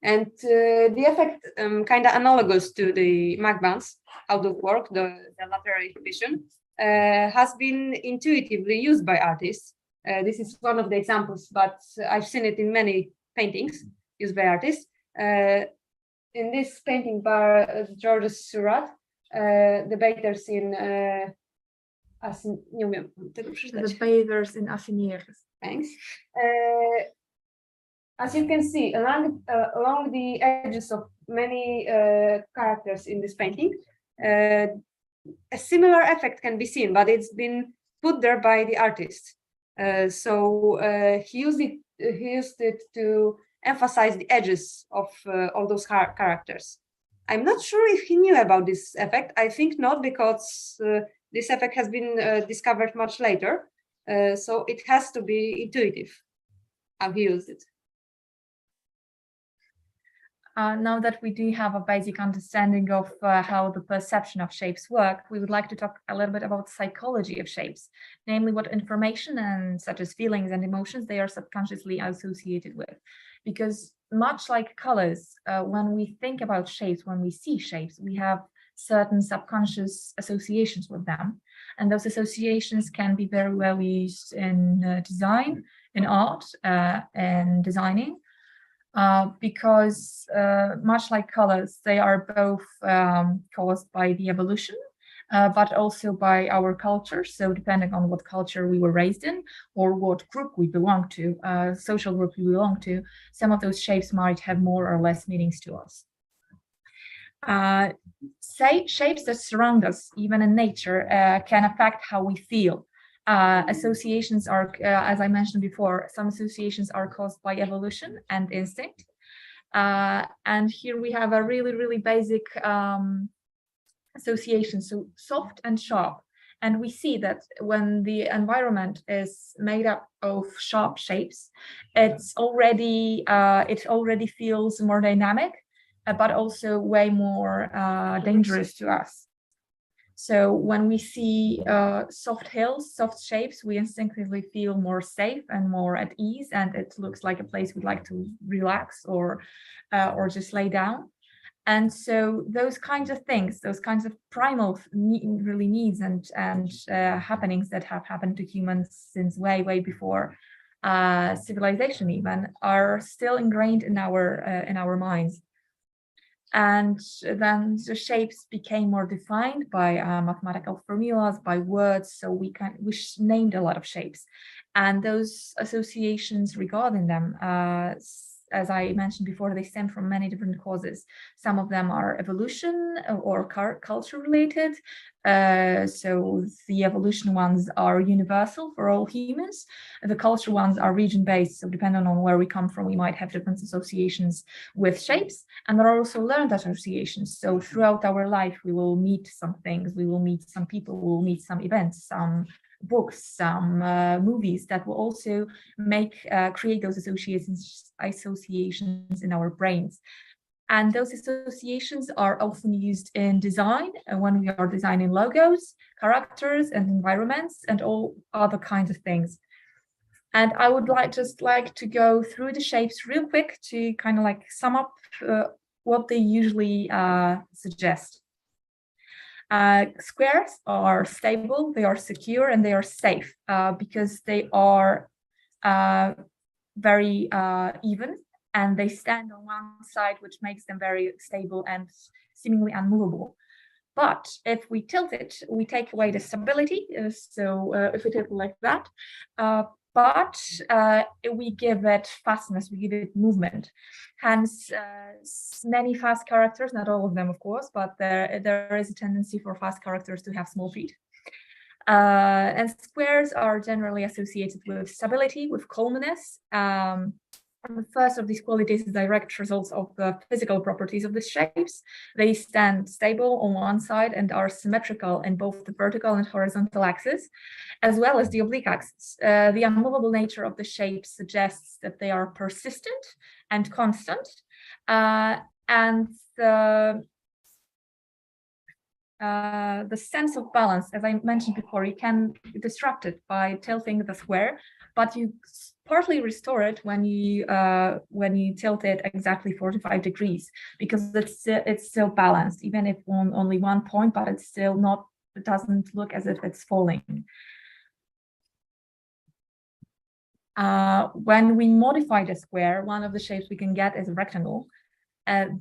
And the effect, kind of analogous to the Mach bands, how they work, the lateral inhibition, has been intuitively used by artists. This is one of the examples, but I've seen it in many paintings used by artists. In this painting by George Seurat, the bathers in The bathers in Asiniers. Thanks. As you can see, along the edges of many characters in this painting, a similar effect can be seen, but it's been put there by the artist. So he used it to emphasize the edges of all those characters. I'm not sure if he knew about this effect. I think not, because this effect has been discovered much later. So it has to be intuitive how he used it. Now that we do have a basic understanding of how the perception of shapes work, we would like to talk a little bit about psychology of shapes, namely what information and such as feelings and emotions they are subconsciously associated with. Because much like colors, when we think about shapes, when we see shapes, we have certain subconscious associations with them. And those associations can be very well used in design, in art, and designing. Because much like colors, they are both caused by the evolution, but also by our culture. So depending on what culture we were raised in or what group we belong to, social group we belong to, some of those shapes might have more or less meanings to us. Shapes that surround us, even in nature, can affect how we feel. Associations are, as I mentioned before, some associations are caused by evolution and instinct. And here we have a really, really basic association, so soft and sharp. And we see that when the environment is made up of sharp shapes, it already feels more dynamic, but also way more dangerous to us. So when we see soft hills, soft shapes, we instinctively feel more safe and more at ease, and it looks like a place we'd like to relax or just lay down. And so those kinds of things, those kinds of primal really needs and happenings that have happened to humans since way before civilization even, are still ingrained in our minds. And then the shapes became more defined by mathematical formulas, by words. So we named a lot of shapes, and those associations regarding them as I mentioned before, they stem from many different causes. Some of them are evolution or culture related. So the evolution ones are universal for all humans. The culture ones are region-based, so depending on where we come from, we might have different associations with shapes. And there are also learned associations. So throughout our life, we will meet some things, we will meet some people, we will meet some events, some books, some movies that will also create those associations in our brains. And those associations are often used in design when we are designing logos, characters, and environments, and all other kinds of things. And I would just like to go through the shapes real quick to kind of like sum up what they usually suggest. Squares are stable, they are secure, and they are safe because they are very even, and they stand on one side, which makes them very stable and seemingly unmovable. But if we tilt it, we take away the stability. So if we tilt it like that, but we give it fastness, we give it movement. Hence, many fast characters, not all of them, of course, but there is a tendency for fast characters to have small feet. And squares are generally associated with stability, with calmness. And the first of these qualities is direct results of the physical properties of the shapes. They stand stable on one side and are symmetrical in both the vertical and horizontal axis, as well as the oblique axis. The unmovable nature of the shape suggests that they are persistent and constant. And the sense of balance, as I mentioned before, you can disrupt it by tilting the square, but you partly restore it when you tilt it exactly 45 degrees, because it's still balanced, even if on only one point, but it's still not, it doesn't look as if it's falling. When we modify the square, one of the shapes we can get is a rectangle. And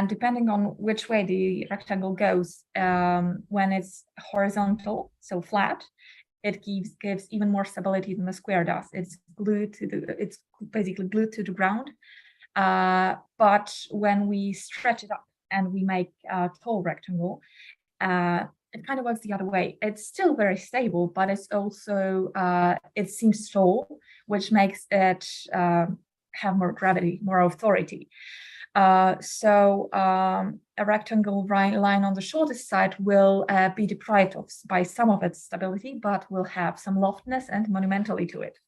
depending on which way the rectangle goes, when it's horizontal, so flat, it gives even more stability than the square does. It's basically glued to the ground. But when we stretch it up and we make a tall rectangle, it kind of works the other way. It's still very stable, but it's also it seems tall, which makes it have more gravity, more authority. So a rectangle line on the shortest side will be deprived by some of its stability, but will have some loftiness and monumentality to it.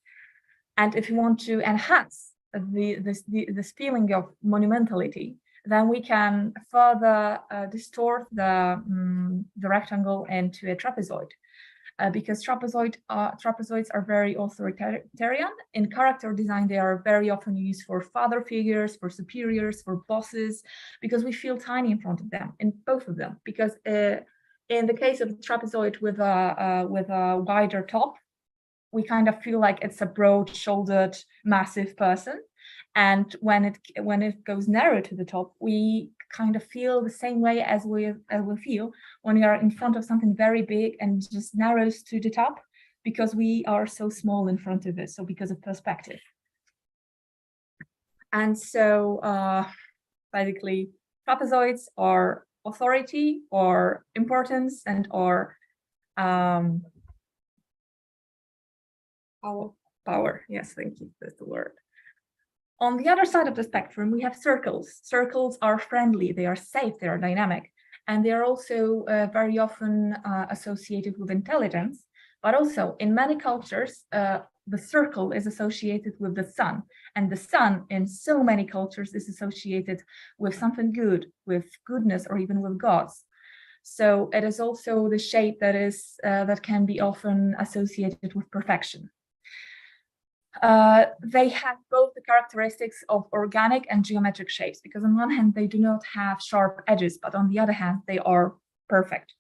And if you want to enhance this feeling of monumentality, then we can further distort the rectangle into a trapezoid. Because trapezoids are very authoritarian. In character design, they are very often used for father figures, for superiors, for bosses, because we feel tiny in front of them, in both of them. Because in the case of the trapezoid with a wider top, we kind of feel like it's a broad-shouldered, massive person. And when it goes narrow to the top, we kind of feel the same way as we feel when we are in front of something very big and just narrows to the top, because we are so small in front of it. So because of perspective. And so basically, trapezoids are authority or importance and or power. Yes, thank you. That's the word. On the other side of the spectrum, we have circles. Circles are friendly, they are safe, they are dynamic, and they are also very often associated with intelligence. But also, in many cultures, the circle is associated with the sun, and the sun in so many cultures is associated with something good, with goodness, or even with gods. So it is also the shape that can be often associated with perfection. They have both the characteristics of organic and geometric shapes, because on one hand, they do not have sharp edges, but on the other hand, they are perfect.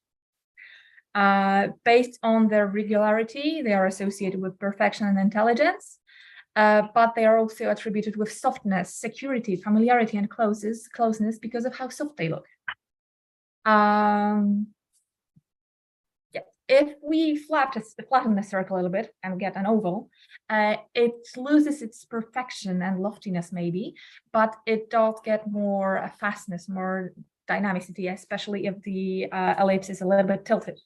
Based on their regularity, they are associated with perfection and intelligence, but they are also attributed with softness, security, familiarity, and closeness because of how soft they look. Yeah, if we flatten the circle a little bit and get an oval, it loses its perfection and loftiness maybe, but it does get more fastness, more dynamicity, especially if the ellipse is a little bit tilted.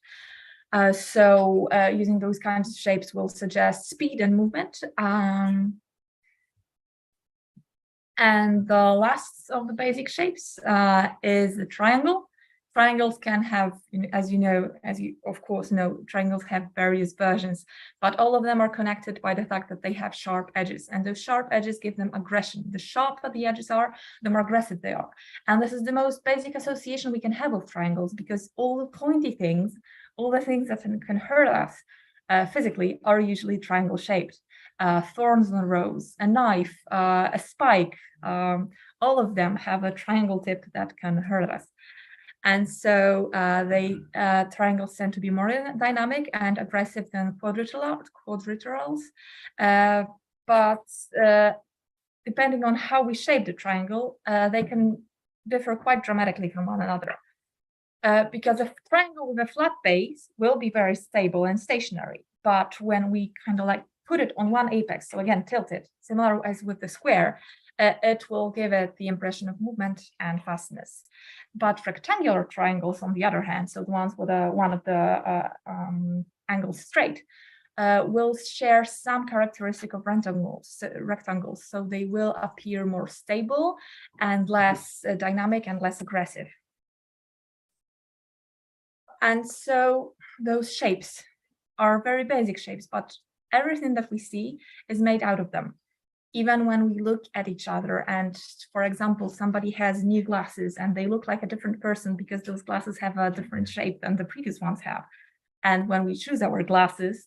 So using those kinds of shapes will suggest speed and movement. And the last of the basic shapes is the triangle. Triangles can have, as you of course know, triangles have various versions, but all of them are connected by the fact that they have sharp edges, and those sharp edges give them aggression. The sharper the edges are, the more aggressive they are. And this is the most basic association we can have of triangles, because all the pointy things, all the things that can hurt us physically are usually triangle shaped. Thorns on a rose, a knife, a spike, all of them have a triangle tip that can hurt us. And so triangles tend to be more dynamic and aggressive than quadrilaterals. But depending on how we shape the triangle, they can differ quite dramatically from one another. Because a triangle with a flat base will be very stable and stationary. But when we kind of like put it on one apex, so again, tilt it, similar as with the square, it will give it the impression of movement and fastness. But rectangular triangles, on the other hand, so the ones with one of the angles straight, will share some characteristic of rectangles. So they will appear more stable and less dynamic and less aggressive. And so those shapes are very basic shapes, but everything that we see is made out of them. Even when we look at each other and, for example, somebody has new glasses and they look like a different person because those glasses have a different shape than the previous ones have. And when we choose our glasses,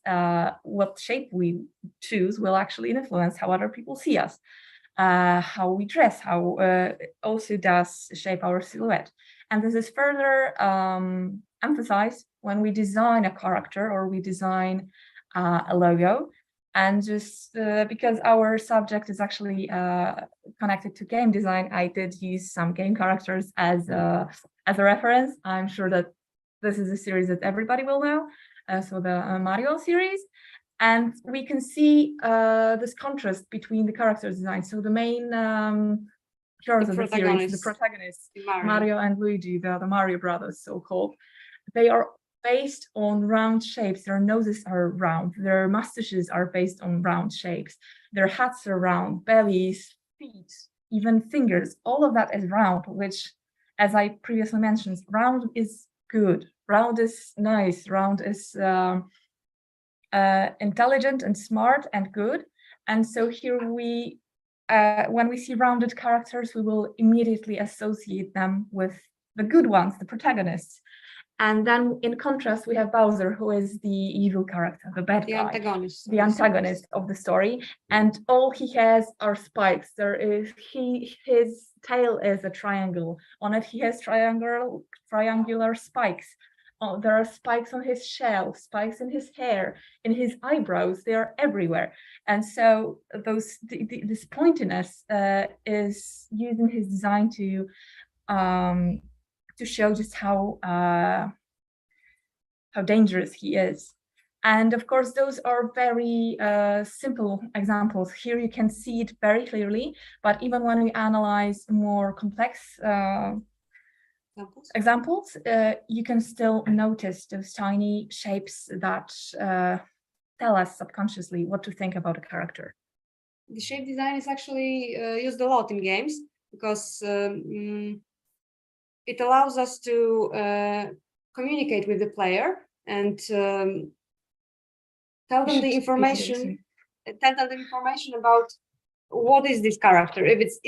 what shape we choose will actually influence how other people see us, how we dress, how it also does shape our silhouette. And this is further emphasized when we design a character or we design a logo. And just because our subject is actually connected to game design, I did use some game characters as a reference. I'm sure that this is a series that everybody will know, so the Mario series. And we can see this contrast between the character design. So the main heroes of the series, the protagonists, Mario and Luigi, the Mario brothers, so-called, they are based on round shapes. Their noses are round, their mustaches are based on round shapes, their hats are round, bellies, feet, even fingers, all of that is round, which, as I previously mentioned, round is good, round is nice, round is intelligent and smart and good. And so here we, when we see rounded characters, we will immediately associate them with the good ones, the protagonists. And then in contrast, we have Bowser, who is the evil character, the bad guy, the antagonist of the story. And all he has are spikes. His tail is a triangle. On it, he has triangular spikes. There are spikes on his shell, spikes in his hair, in his eyebrows. They are everywhere. And so this pointiness is used in his design to show just how dangerous he is. And of course, those are very simple examples. Here you can see it very clearly, but even when we analyze more complex examples, you can still notice those tiny shapes that tell us subconsciously what to think about a character. The shape design is actually used a lot in games because it allows us to communicate with the player and tell them the information about what is this character, if it's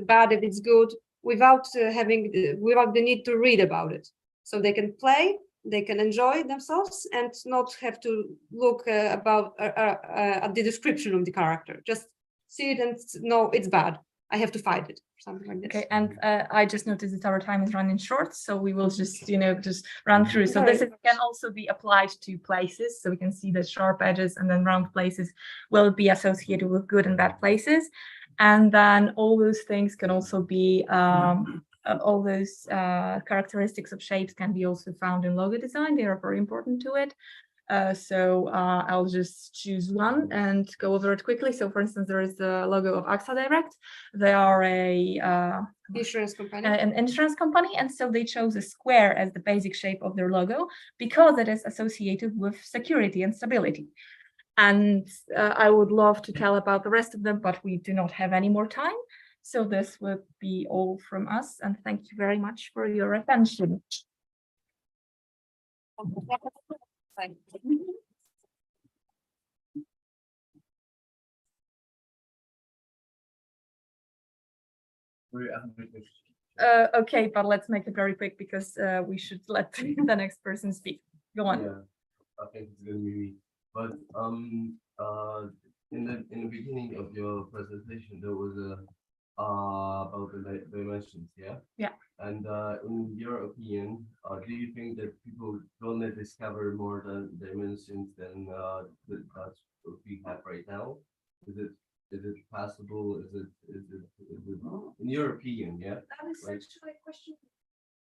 bad, if it's good, without the need to read about it. So they can play, they can enjoy themselves and not have to look at the description of the character. Just see it and know it's bad. I have to fight it, something like this. Okay, and I just noticed that our time is running short, so we will just run through. So this can also be applied to places, so we can see the sharp edges and then round places will be associated with good and bad places. And then all those things can also be all those characteristics of shapes can be also found in logo design. They are very important to it. So I'll just choose one and go over it quickly. So for instance, there is the logo of AXA Direct. They are an insurance company, and so they chose a square as the basic shape of their logo because it is associated with security and stability. And I would love to tell about the rest of them, but we do not have any more time. So this would be all from us, and thank you very much for your attention. Okay, but let's make it very quick because we should let the next person speak. Go on. Yeah, I think it's gonna be me. But in the beginning of your presentation, there was a about the dimensions, yeah. Yeah. And in your opinion, do you think that people gonna discover more than dimensions than that's what we have right now? Is it possible? Is it in your opinion? Yeah. That is actually a question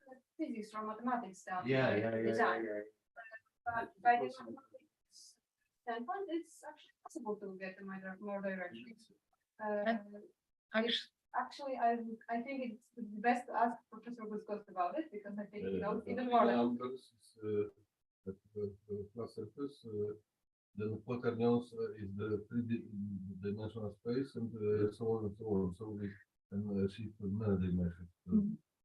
of physics or mathematics. Yeah. But by the standpoint, it's actually possible to get more directions. Actually, I think it's best to ask Professor Guskos about it because I think he knows even more. Then quaternions is the three-dimensional space and so on and so on. So we can shift many dimensions.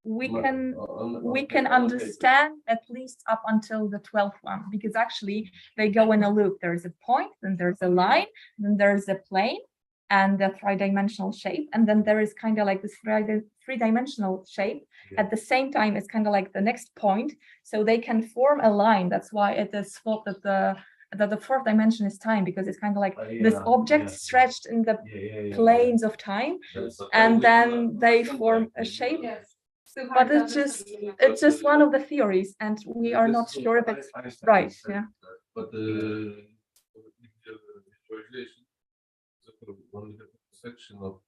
We can understand at least up until the 12th one because actually they go in a loop. There's a point, then there's a line, then there's a plane and the three-dimensional shape, and then there is kind of like this three-dimensional shape. Yeah. At the same time, it's kind of like the next point, so they can form a line. That's why it is thought that the fourth dimension is time because it's kind of like this object stretched in the planes of time, and then they form a shape. Yes. But it's just one of the theories, and we are not sure if it's right. Yeah. But the visualization, when we have a section of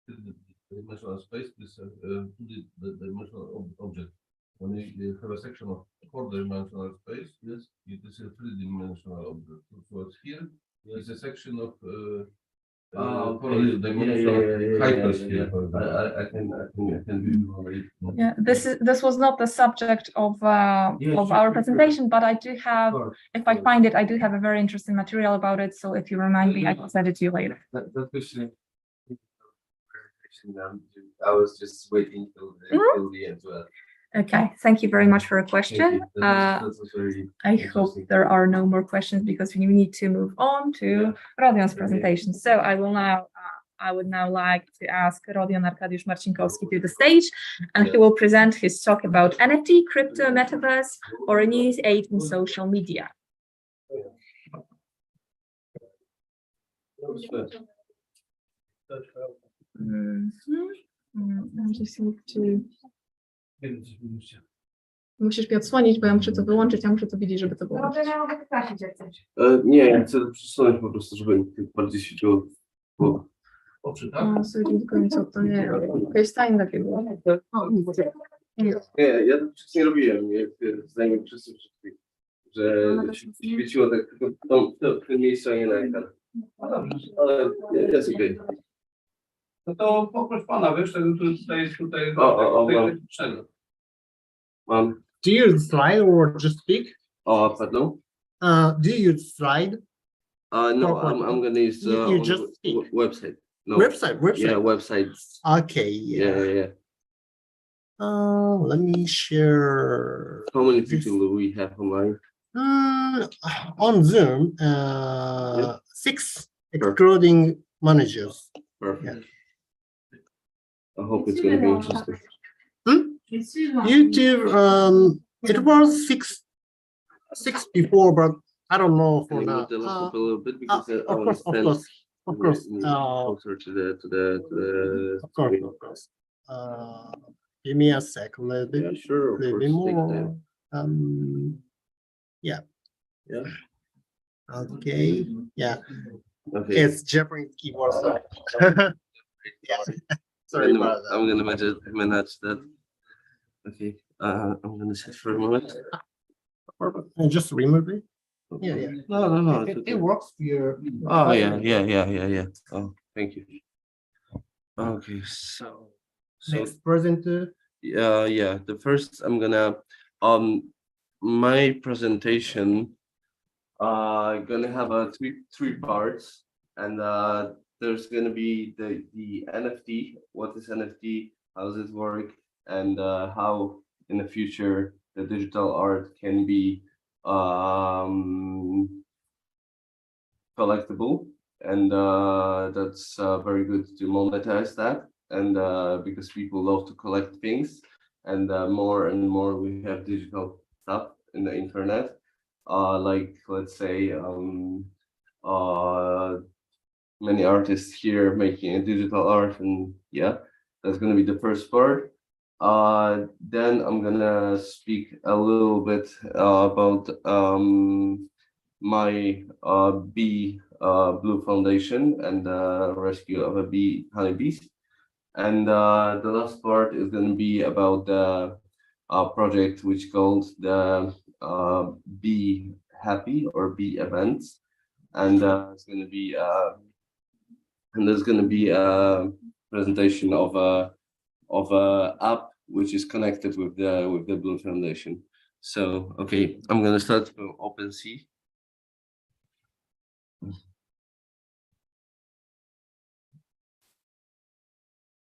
three-dimensional space, this two-dimensional object. When you have a section of four-dimensional space, yes, it is a three-dimensional object. So it's here is a section of Yeah, this was not the subject of our presentation, but I do have, if I find it, I do have a very interesting material about it. So if you remind me, I can send it to you later. That question, I was just waiting till the end. Okay, thank you very much for a question. I hope there are no more questions because we need to move on to Rodion's presentation. So I would now like to ask Rodion Arkadiusz Marcinkowski to the stage, and he will present his talk about NFT, crypto, metaverse, or a news aid in social media. I just need to... Musisz mi odsłonić, bo ja muszę to wyłączyć, ja muszę to widzieć, żeby to było. Nie, ja chcę przesunąć po prostu, żeby bardziej świeciło. Co to nie, FaceTime takie było. Nie, ja to wcześniej robiłem, zanim wszyscy przyszli, że świeciło tak tylko w tym miejscu, a nie na ekran. Ale jest okej. No to poproś pana, wiesz, tutaj Do you use slide or just speak? Pardon? Do you use slide? No, I'm gonna use you just speak. Website. No. Website. Yeah, websites. Okay. Yeah. Let me share. How many people do we have online? On Zoom, 6, excluding managers. Perfect. Yeah. I hope it's going to be interesting. YouTube, it was six before, but I don't know for now. A little bit because I want to stand of course. Closer to the. Of course. Give me a sec, a little bit. Yeah, sure. A little bit more. Yeah. Okay. Yeah. Okay. It's Japanese keyboard. Yeah. Sorry about that. I'm gonna manage that. Okay, I'm gonna sit for a moment. Just remove it. Yeah. No. It works for your. Oh, yeah. Oh, thank you. Okay, so Next presenter. yeah, the first I'm gonna my presentation gonna have three parts, and there's gonna be the NFT, what is NFT, how does it work, and how in the future the digital art can be collectible, and that's very good to monetize that, and because people love to collect things, and more and more we have digital stuff in the internet, like let's say many artists here making a digital art, and yeah, that's gonna be the first part. Then I'm gonna speak a little bit about my bee blue foundation and rescue of a honeybees, and the last part is going to be about the project which called the Bee Happy or Bee Events, and it's going to be and there's going to be a presentation of a app which is connected with the Blue Foundation. So okay, I'm going to start from OpenSea.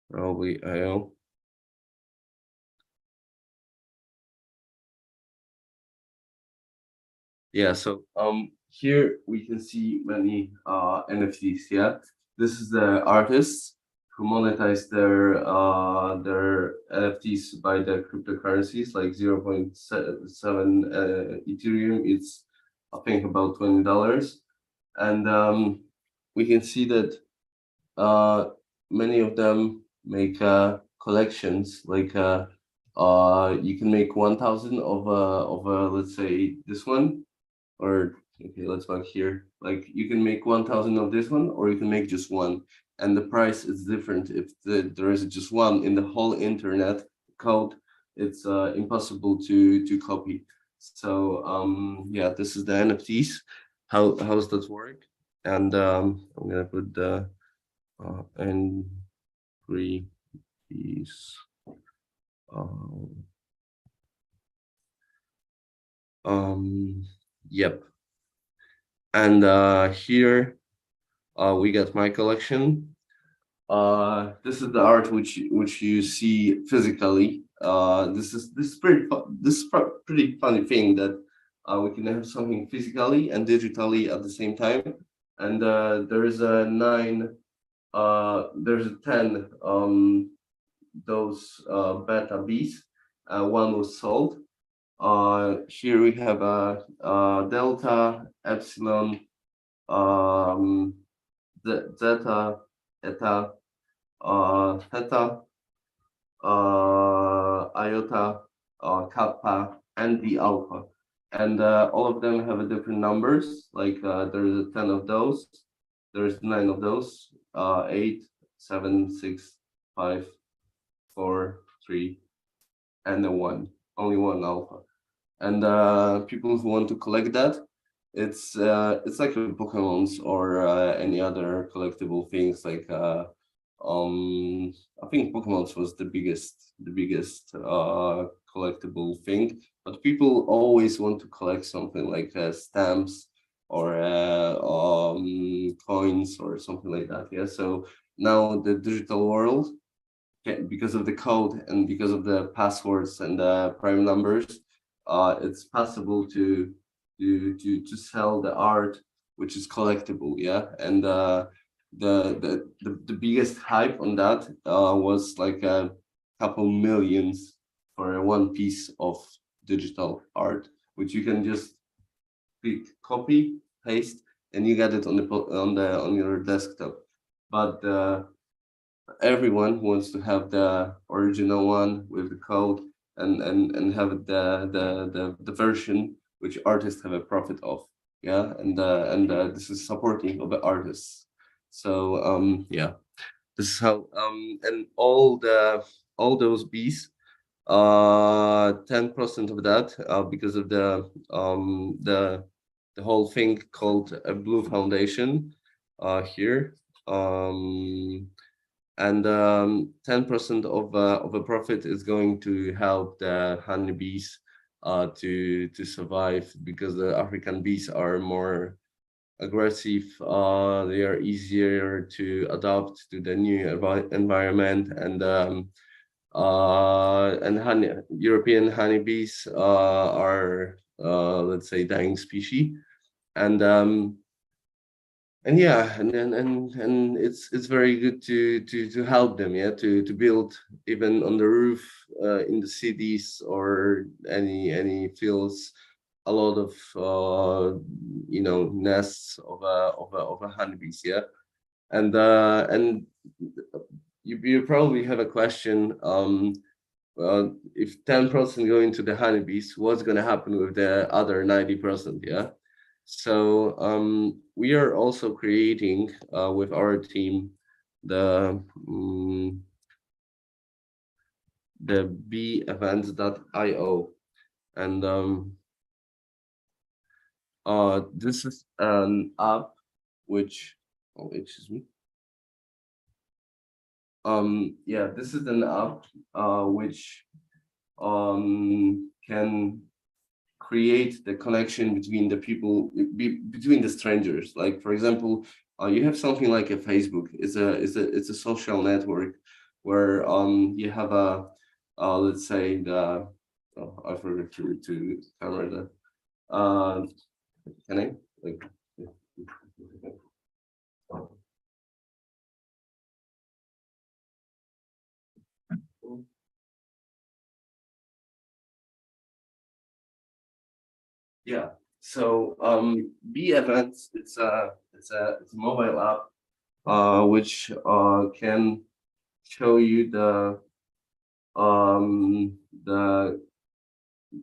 Probably IO. Yeah, so here we can see many NFTs. Yeah, this is the artists who monetize their NFTs by the cryptocurrencies like 0.7 Ethereum. It's I think about $20, and we can see that many of them make collections, like you can make 1,000 of let's say this one, or okay, let's back here, like you can make 1,000 of this one, or you can make just one, and the price is different if there is just one in the whole internet code. It's impossible to copy. So yeah, this is the NFTs. How does that work? And I'm gonna put the and three piece yep, and here we got my collection. This is the art which you see physically. This is pretty funny thing that we can have something physically and digitally at the same time, and there is a 10 those beta bees. One was sold. Here we have a delta, epsilon, zeta, eta, theta, iota, kappa, and the alpha, and all of them have a different numbers. Like there's 10 of those, there's 9 of those, 8, 7, 6, 5, 4, 3, and a 1. Only one alpha. And people who want to collect that, it's like Pokemons or any other collectible things. Like I think Pokemons was the biggest collectible thing. But people always want to collect something like stamps or coins or something like that. Yeah. So now the digital world, because of the code and because of the passwords and the prime numbers, it's possible to sell the art which is collectible. Yeah, and the biggest hype on that was like a couple millions for one piece of digital art, which you can just click copy, paste, and you get it on your desktop. But everyone wants to have the original one with the code and have the version which artists have a profit of. Yeah, and this is supporting of the artists. So yeah, this is how and all those bees 10% of that because of the whole thing called a Blue Foundation here, and 10% of a profit is going to help the honeybees to survive, because the African bees are more aggressive. They are easier to adapt to the new environment, and European honeybees are let's say dying species, and yeah, and it's very good to help them, yeah, to build even on the roof in the cities or any fields a lot of you know, nests of a honeybees, yeah, and you probably have a question, if 10% go into the honeybees, what's going to happen with the other 90%, yeah? So we are also creating with our team the beevents.io, and this is an app which, oh, excuse me. Yeah, this is an app which can create the connection between the people, between the strangers. Like, for example, you have something like a Facebook. It's a social network where you have a let's say the, oh, I forgot to cover the can I like. Yeah, so Bee Events, it's a mobile app which can show you the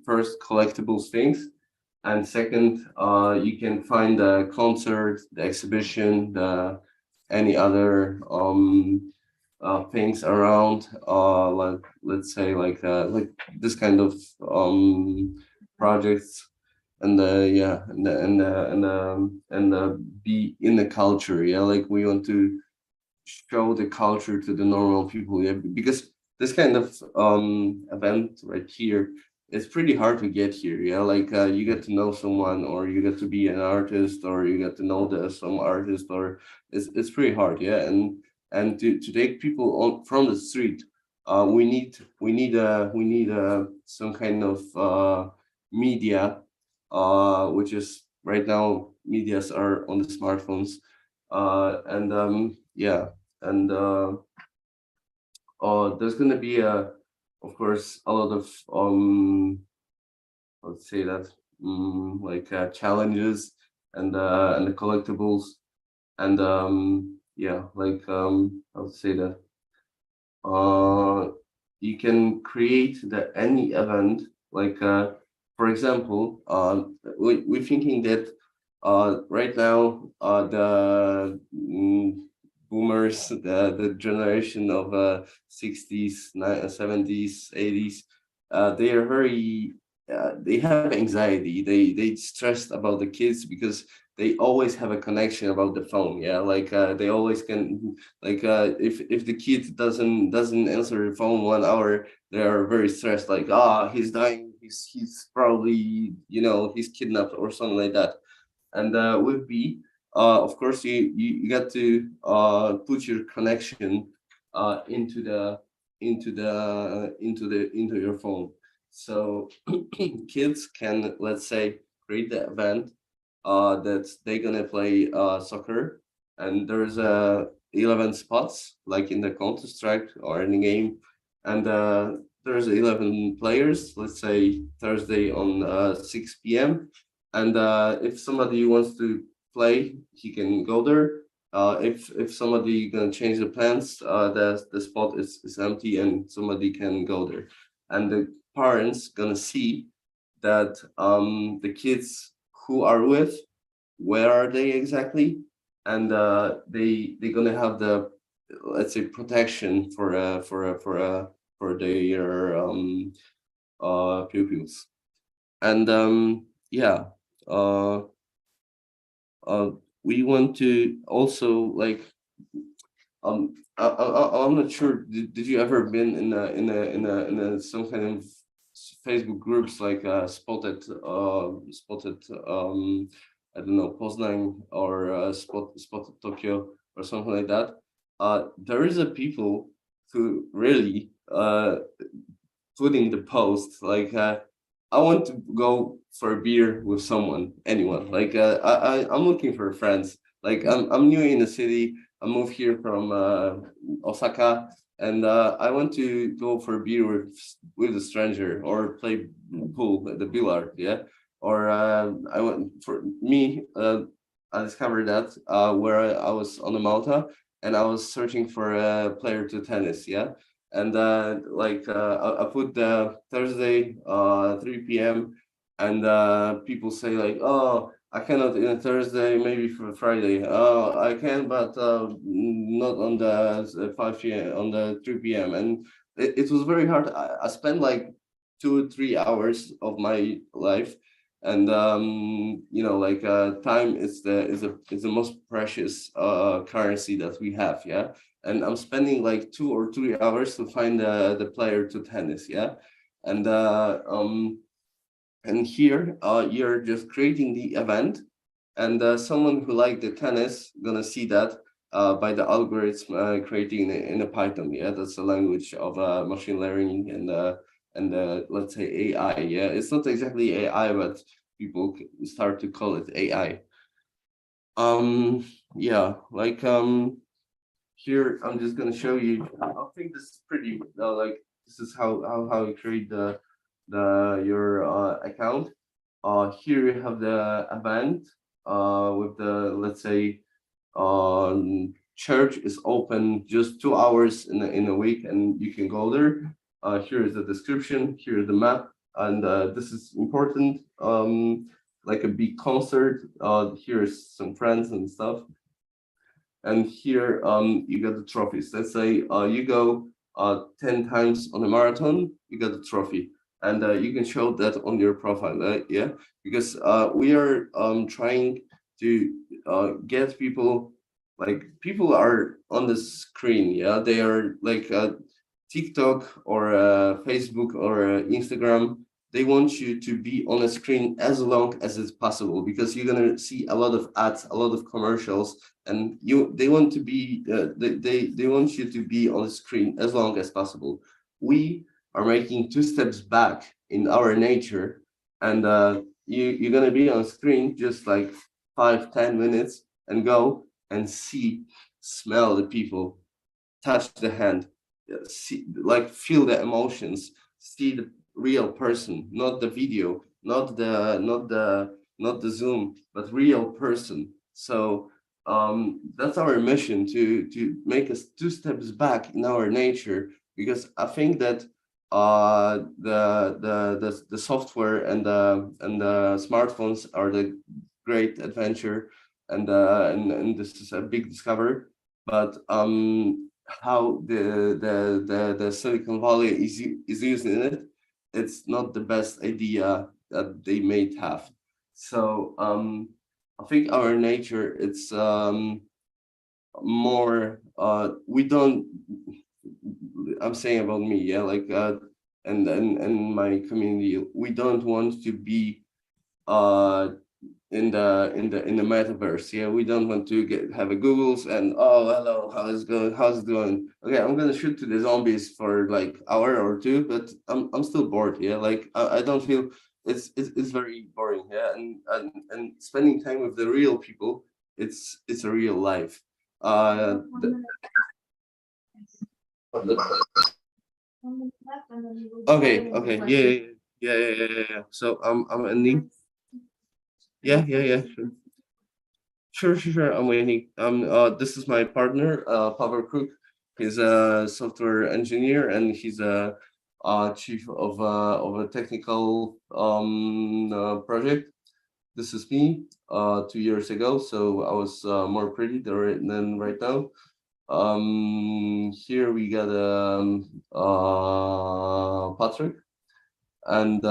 first collectibles things, and second you can find the concert, the exhibition, the any other things around, like, let's say like this kind of projects, and yeah, and be in the culture, yeah, like we want to show the culture to the normal people, yeah, because this kind of event right here is pretty hard to get here, yeah, like you get to know someone, or you get to be an artist, or you get to know some artist, or it's pretty hard, yeah, and to take people on from the street, we need some kind of media, which is right now medias are on the smartphones, and yeah, and there's gonna be of course a lot of let's say that like challenges and the collectibles, and yeah, like I would say that you can create any event, like for example, we're thinking that right now the boomers, the generation of 60s, 70s, 80s, they are very they have anxiety, they stressed about the kids because they always have a connection about the phone, yeah, like they always can, like if the kid doesn't answer the phone 1 hour, they are very stressed, like he's dying, he's probably, you know, he's kidnapped or something like that. And with B, of course you got to put your connection into your phone, so kids can, let's say, create the event that they're gonna play soccer, and there's 11 spots like in the Counter-Strike or any game, and there's 11 players, let's say Thursday on 6 p.m. and if somebody wants to play, he can go there. If somebody gonna change the plans, the spot is empty and somebody can go there, and the parents gonna see that the kids who are with, where are they exactly, and they're gonna have the, let's say, protection for for their pupils. And yeah, we want to also like I'm not sure. Did you ever been in a some kind of Facebook groups like spotted I don't know, Poznań or spotted Tokyo or something like that? There is a people who really putting the post like I want to go for a beer with someone, anyone. Like I'm looking for friends. Like I'm new in the city. I moved here from Osaka, and I want to go for a beer with a stranger or play pool, the billiard, yeah. Or I went for me. I discovered that where I was on the Malta, and I was searching for a player to tennis, yeah. And I put the Thursday 3 p.m. and people say like, oh, I cannot in a Thursday, maybe for Friday. I can, but not on the 5 p.m. on the 3 p.m. And it was very hard. I spent like 2 or 3 hours of my life, and like time is the most precious currency that we have, yeah. And I'm spending like 2 or 3 hours to find the player to tennis, yeah. And here you're just creating the event, and someone who liked the tennis gonna see that by the algorithm creating in a Python, yeah. That's a language of machine learning and let's say AI, yeah. It's not exactly AI, but people start to call it AI. Yeah, like here I'm just gonna show you. I think this is pretty like this is how you create your account. Here you have the event with the, let's say, church is open just 2 hours in a week, and you can go there. Here is the description. Here is the map, and this is important. Like a big concert. Here's some friends and stuff. And here you got the trophies. Let's say you go 10 times on a marathon, you got the trophy. And you can show that on your profile, yeah, because we are trying to get people, like people are on the screen, yeah, they are like TikTok or Facebook or Instagram. They want you to be on a screen as long as it's possible, because you're gonna see a lot of ads, a lot of commercials, and they want to be they want you to be on the screen as long as possible. We are making 2 steps back in our nature, and you're gonna be on screen just like 5-10 minutes and go and see, smell the people, touch the hand, see, like feel the emotions, see the real person, not the video, not the Zoom, but real person. So that's our mission, to make us 2 steps back in our nature, because I think that the software and the smartphones are the great adventure, and this is a big discovery, but how the Silicon Valley is using it, it's not the best idea that they may have. So I think our nature, it's more we don't, I'm saying about me, yeah, like and my community, we don't want to be in the metaverse, yeah. We don't want to have a Googles and, oh, hello, how's it going? Okay, I'm gonna shoot to the zombies for like hour or 2, but I'm still bored, yeah. Like I don't feel, it's very boring, yeah. And spending time with the real people, it's a real life. Okay, yeah. So I'm ending. Yeah, sure. I'm waiting. This is my partner, Pavel Kruk. He's a software engineer, and he's a chief of a technical project. This is me 2 years ago, so I was more pretty than right now. Here we got Patrick, and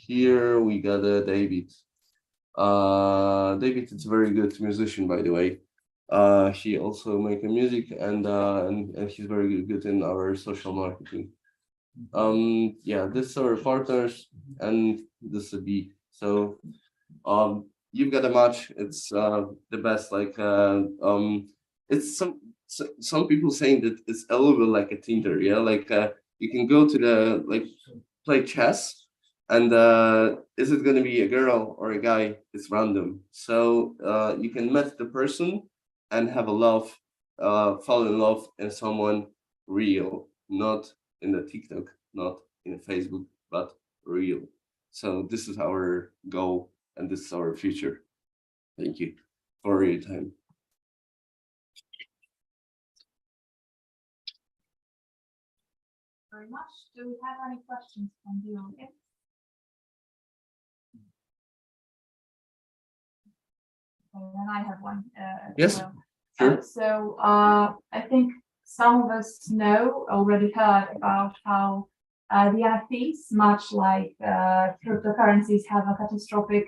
here we got David. David is a very good musician, by the way. He also make music, and he's very good in our social marketing. Yeah, this is our partners, and this is a B. So you've got a match. It's the best. Like it's some people saying that it's a little bit like a Tinder. Yeah, like you can go to the play chess, and is it going to be a girl or a guy? It's random. So you can meet the person and have a love, fall in love in someone real, not in the TikTok, not in Facebook, but real. So this is our goal, and this is our future. Thank you for your time. Very much. Do we have any questions from the audience? And I have one. Yes, well. sure. So I think some of us already heard about how the NFTs, much like cryptocurrencies, have a catastrophic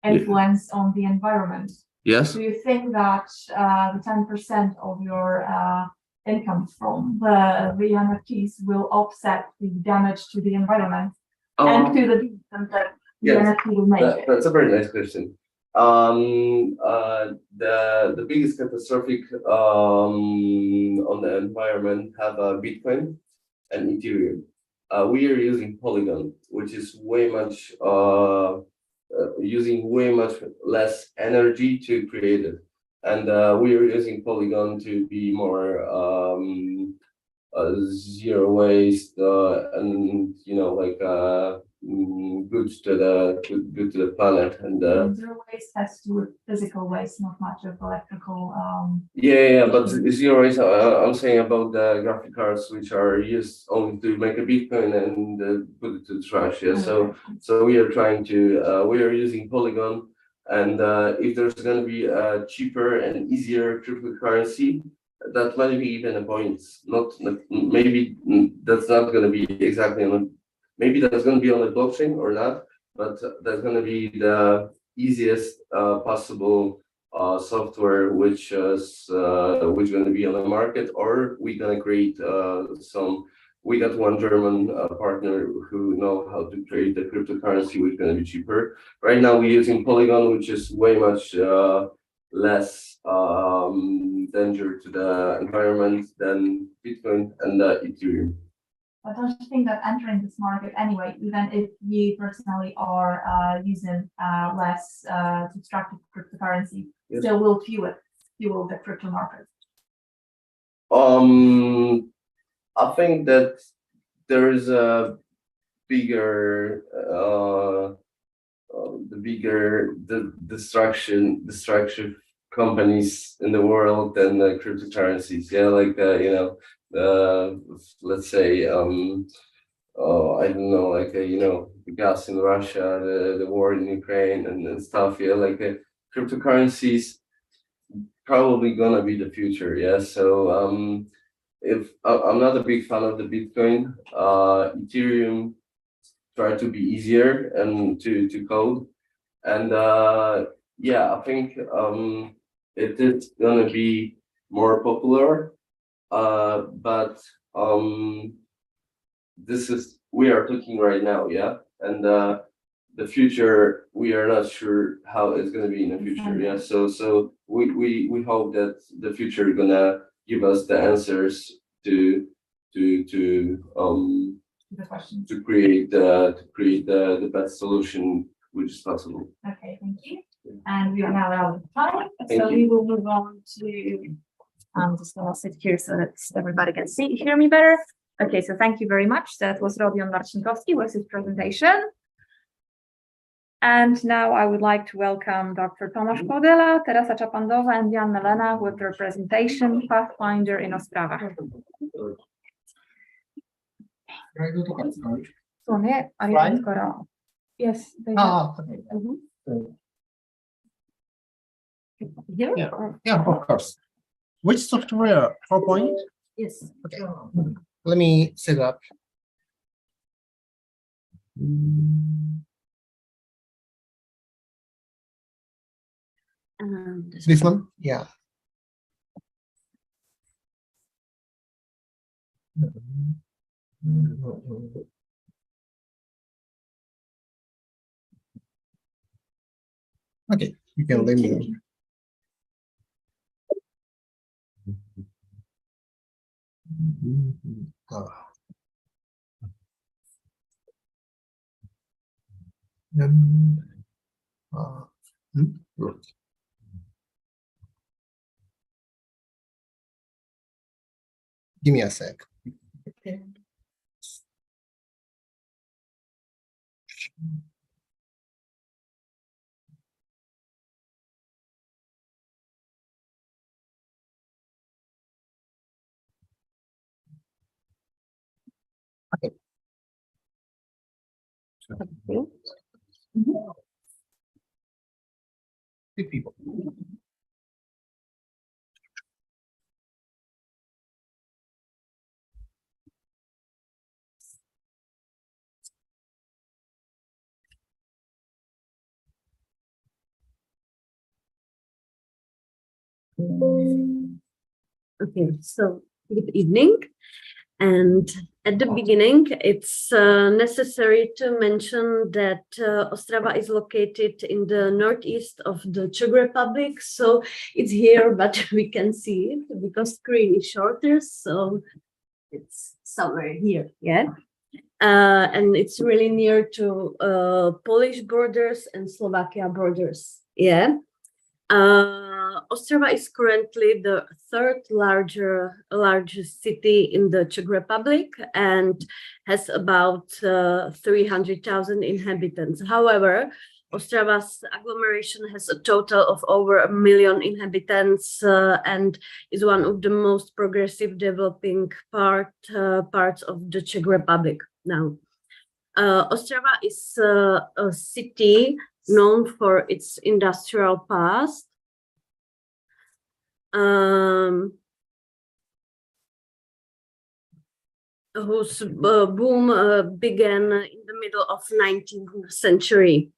influence on the environment. Yes. Do you think that the 10% of your income from the NFTs will offset the damage to the environment and to the decent that the NFT will make? That's a very nice question. The biggest catastrophic on the environment have Bitcoin and Ethereum. We are using Polygon, which is way much using way much less energy to create it, and we are using Polygon to be more zero waste and good to the planet. And zero waste has to do with physical waste, not much of electrical. But zero waste. I'm saying about the graphic cards, which are used only to make a Bitcoin and put it to the trash. Yeah. Okay. So we are trying to we are using Polygon, and if there's going to be a cheaper and easier cryptocurrency, that might be even a point. Not maybe that's not going to be exactly on. Maybe that's going to be on the blockchain or not, but that's going to be the easiest possible software which is going to be on the market, or we're going to create some. We got one German partner who know how to create the cryptocurrency, which is going to be cheaper. Right now we're using Polygon, which is way much less danger to the environment than Bitcoin and Ethereum. But don't you think that entering this market anyway, even if you personally are using less destructive cryptocurrency, still will fuel the crypto market? I think that there is a bigger the destruction companies in the world than the cryptocurrencies. Yeah, like let's say I don't know, like the gas in Russia, the war in Ukraine and stuff. Yeah, like cryptocurrencies probably gonna be the future. Yeah, so if I'm not a big fan of the Bitcoin, Ethereum try to be easier and to code, and I think it is gonna be more popular. But this is we are talking right now, yeah, and the future we are not sure how it's gonna be in the future, yeah. So we hope that the future is gonna give us the answers to create the best solution which is possible. Okay, thank you. And we are now out of time, so we will move on to. I'm just gonna sit here so that everybody can hear me better. Okay, so thank you very much. That was Rodion Marcinkowski with his presentation. And now I would like to welcome Dr. Tomasz Kodela, Teresa Czapandowa, and Jan Melena with their presentation, Pathfinder in Ostrava. Yes. Yeah, of course. Which software? PowerPoint? Yes. Okay. Let me set up. This one? Yeah. Okay, you can let me know. Give me a sec. Okay. Good people. Okay, so good evening. And at the beginning, it's necessary to mention that Ostrava is located in the northeast of the Czech Republic. So it's here, but we can see it because screen is shorter. So it's somewhere here, yeah. And it's really near to Polish borders and Slovakia borders, yeah. Ostrava is currently the third largest city in the Czech Republic and has about 300,000 inhabitants. However, Ostrava's agglomeration has a total of over 1 million inhabitants and is one of the most progressive developing parts of the Czech Republic now. Ostrava is a city known for its industrial past, whose boom began in the middle of 19th century.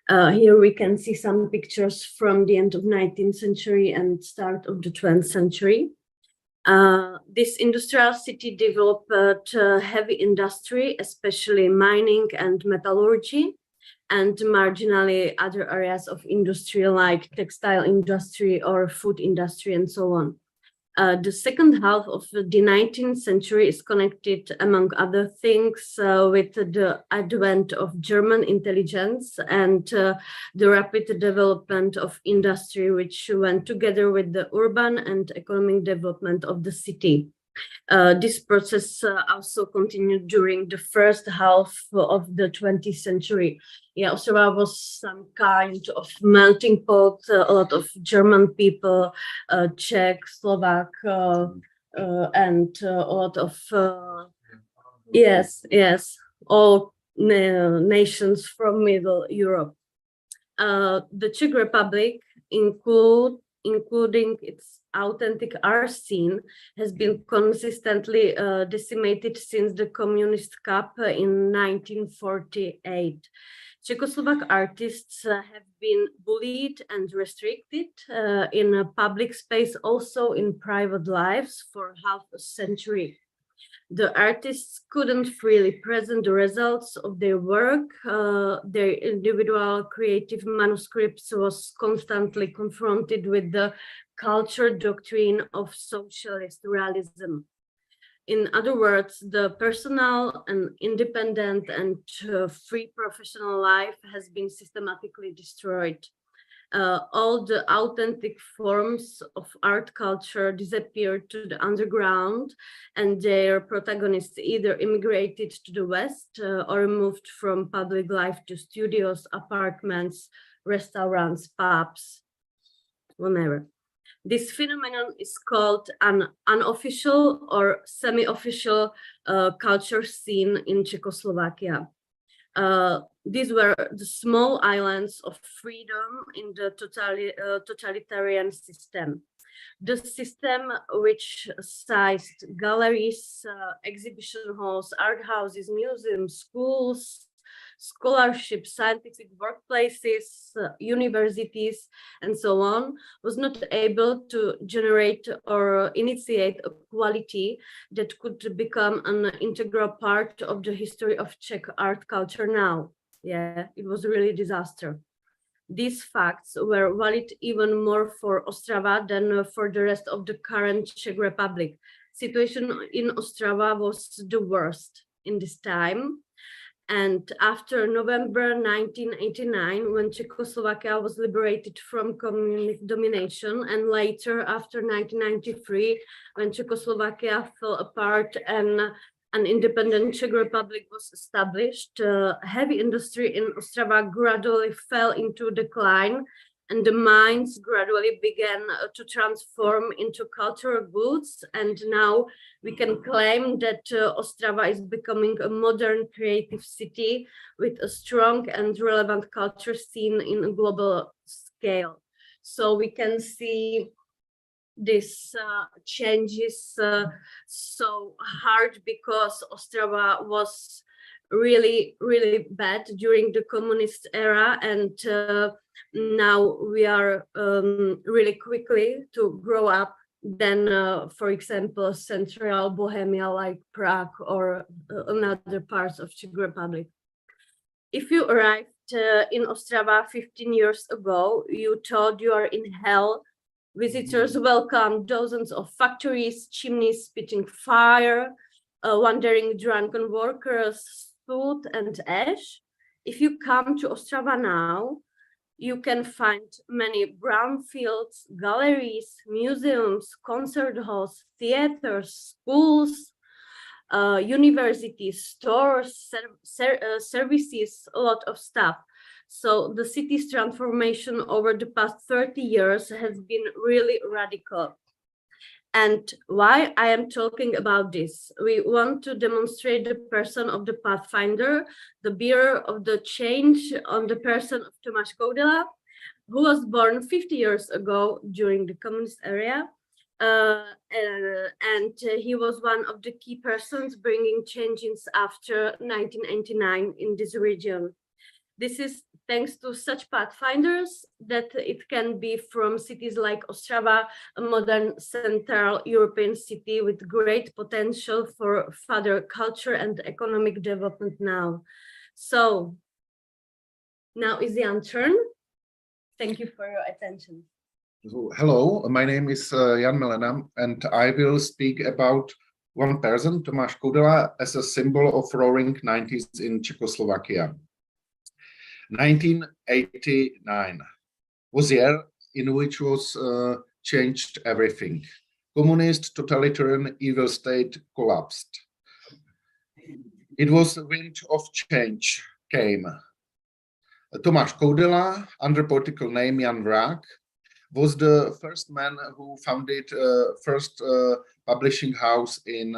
Here we can see some pictures from the end of 19th century and start of the 20th century. This industrial city developed heavy industry, especially mining and metallurgy, and marginally other areas of industry like textile industry or food industry and so on. The second half of the 19th century is connected, among other things, with the advent of German intelligence and the rapid development of industry, which went together with the urban and economic development of the city. This process also continued during the first half of the 20th century. Yeah, Ostrava was some kind of melting pot. A lot of German people, Czech, Slovak, and a lot of all nations from Middle Europe. The Czech Republic, including its authentic art scene, has been consistently decimated since the communist coup in 1948. Czechoslovak artists have been bullied and restricted in a public space, also in private lives, for half a century. The artists couldn't freely present the results of their work. Their individual creative manuscripts was constantly confronted with the culture doctrine of socialist realism. In other words, the personal and independent and free professional life has been systematically destroyed. All the authentic forms of art culture disappeared to the underground, and their protagonists either immigrated to the West or moved from public life to studios, apartments, restaurants, pubs, whatever. This phenomenon is called an unofficial or semi-official culture scene in Czechoslovakia. These were the small islands of freedom in the totalitarian system. The system which sized galleries, exhibition halls, art houses, museums, schools, scholarships, scientific workplaces, universities, and so on, was not able to generate or initiate a quality that could become an integral part of the history of Czech art culture now. Yeah, it was really a disaster. These facts were valid even more for Ostrava than for the rest of the current Czech Republic. Situation in Ostrava was the worst in this time. And after November 1989, when Czechoslovakia was liberated from communist domination, and later after 1993, when Czechoslovakia fell apart and an independent Czech Republic was established, heavy industry in Ostrava gradually fell into decline, and the mines gradually began to transform into cultural goods. And now we can claim that Ostrava is becoming a modern creative city with a strong and relevant culture scene in a global scale. So we can see this changes so hard because Ostrava was really bad during the communist era, and now we are really quickly to grow up than for example Central Bohemia like Prague or another parts of Czech Republic. If you arrived in Ostrava 15 years ago, you thought you are in hell. Visitors welcomed dozens of factories, chimneys spitting fire, wandering drunken workers, soot and ash. If you come to Ostrava now, you can find many brownfields, galleries, museums, concert halls, theaters, schools, universities, stores, services, a lot of stuff. So the city's transformation over the past 30 years has been really radical. And why I am talking about this? We want to demonstrate the person of the Pathfinder, the bearer of the change on the person of Tomáš Koudela, who was born 50 years ago during the communist era. And he was one of the key persons bringing changes after 1989 in this region. This is thanks to such pathfinders that it can be from cities like Ostrava, a modern Central European city with great potential for further culture and economic development now. So now is Jan's turn. Thank you for your attention. Hello, my name is Jan Milena, and I will speak about one person, Tomáš Koudela, as a symbol of roaring 90s in Czechoslovakia. 1989 was the year in which was changed everything. Communist totalitarian evil state collapsed. It was the wind of change came. Tomáš Koudela, under political name Jan Vrák, was the first man who founded first publishing house in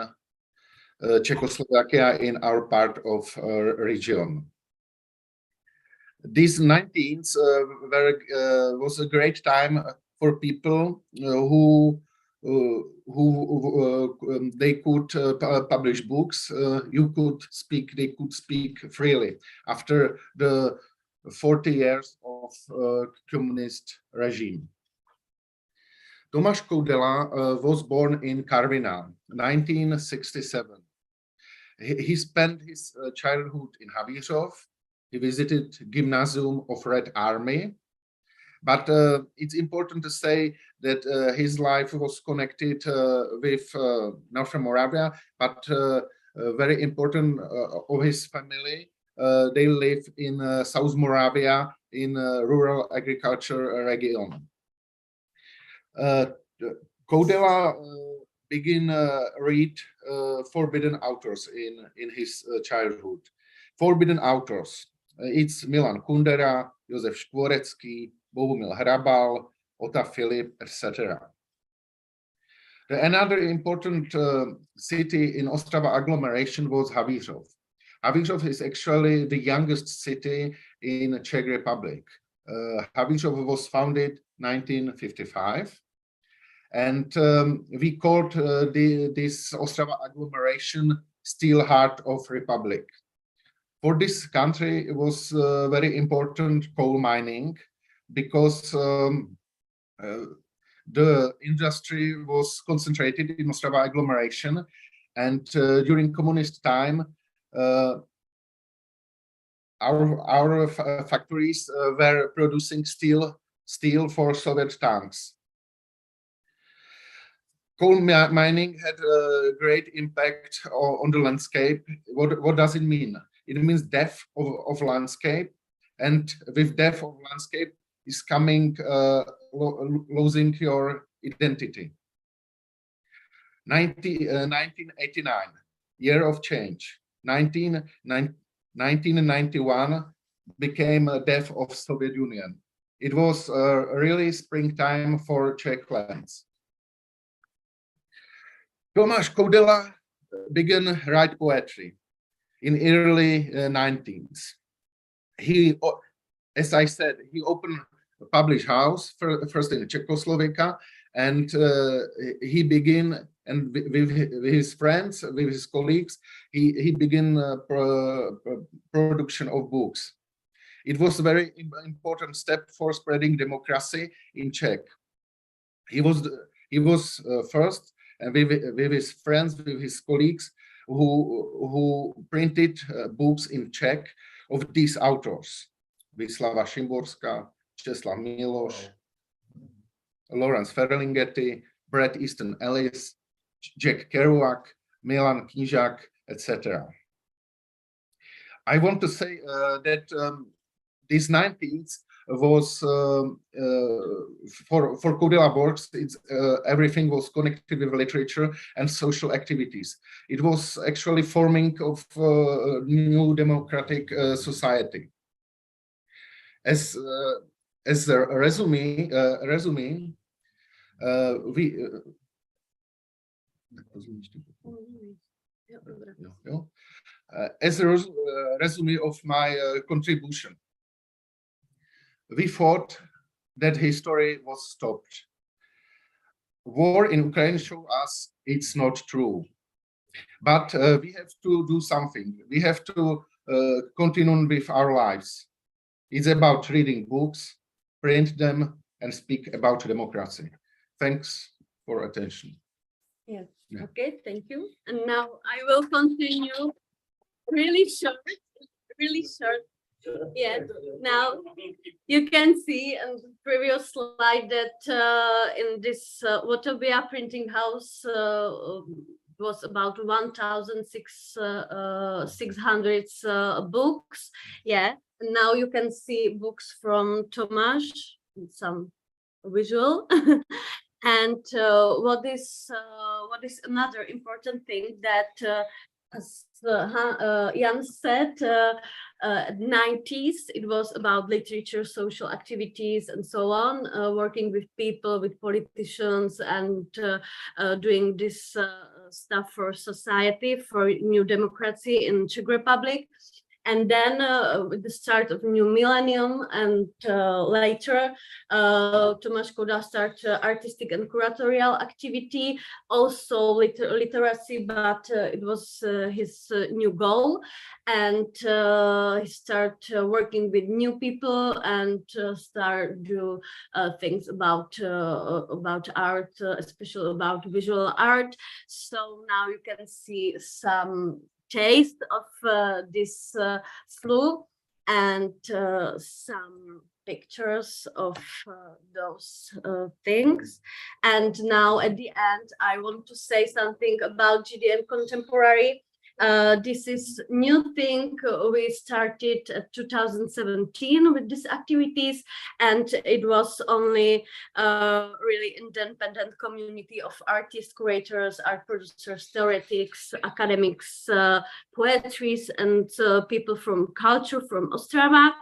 Czechoslovakia in our part of region. These 19s was a great time for people who they could publish books. They could speak freely after the 40 years of communist regime. Tomáš Koudela was born in Karviná, 1967. He spent his childhood in Havířov. He visited Gymnasium of Red Army, but it's important to say that his life was connected with Northern Moravia, but very important of his family. They live in South Moravia in rural agriculture region. Koudela began read forbidden authors in his childhood. Forbidden authors. It's Milan Kundera, Josef Škvorecký, Bohumil Hrabal, Ota Filip, etc. Another important city in Ostrava agglomeration was Havířov. Havířov is actually the youngest city in Czech Republic. Havířov was founded 1955. And we called this Ostrava agglomeration Steel Heart of Republic. For this country, it was very important coal mining because the industry was concentrated in Ostrava agglomeration, and during communist time, our factories were producing steel for Soviet tanks. Coal mining had a great impact on the landscape. What does it mean? It means death of landscape, and with death of landscape is coming losing your identity. 1989, year of change. 1991 became a death of Soviet Union. It was really springtime for Czech lands. Tomáš Koudela began write poetry in early 19th. He, as I said, he opened a publish house first in Czechoslovakia, and he began, and with his friends, with his colleagues, he began production of books. It was a very important step for spreading democracy in Czech. He was first, and with his friends, with his colleagues, who printed books in Czech of these authors: Wisława Szymborska, Czesław Miloš, Lawrence Ferlinghetti, Bret Easton Ellis, Jack Kerouac, Milan Knížák, etc. I want to say that this 19th was for Koudela works. Everything was connected with literature and social activities. It was actually forming of new democratic society. As a resume, as a resume of my contribution. We thought that history was stopped. War in Ukraine showed us it's not true. But we have to do something. We have to continue with our lives. It's about reading books, print them, and speak about democracy. Thanks for attention. Yes. Yeah. Okay, thank you. And now I will continue really short. Yeah, now you can see in the previous slide that in this Watobia printing house was about 1,600 books. Yeah, and now you can see books from Tomáš, some visual. And what is another important thing that as Jan said, 90s, it was about literature, social activities, and so on, working with people, with politicians, and doing this stuff for society, for new democracy in Czech Republic. And then with the start of new millennium and later, Tomáš Koudela started artistic and curatorial activity, also literacy, but it was his new goal. And he started working with new people and start do things about art, especially about visual art. So now you can see some taste of this slew and some pictures of those things. And now at the end, I want to say something about GDM Contemporary. This is new thing we started 2017 with these activities, and it was only really independent community of artists, curators, art producers, theoretics, academics, poetries, and people from culture from Ostrava.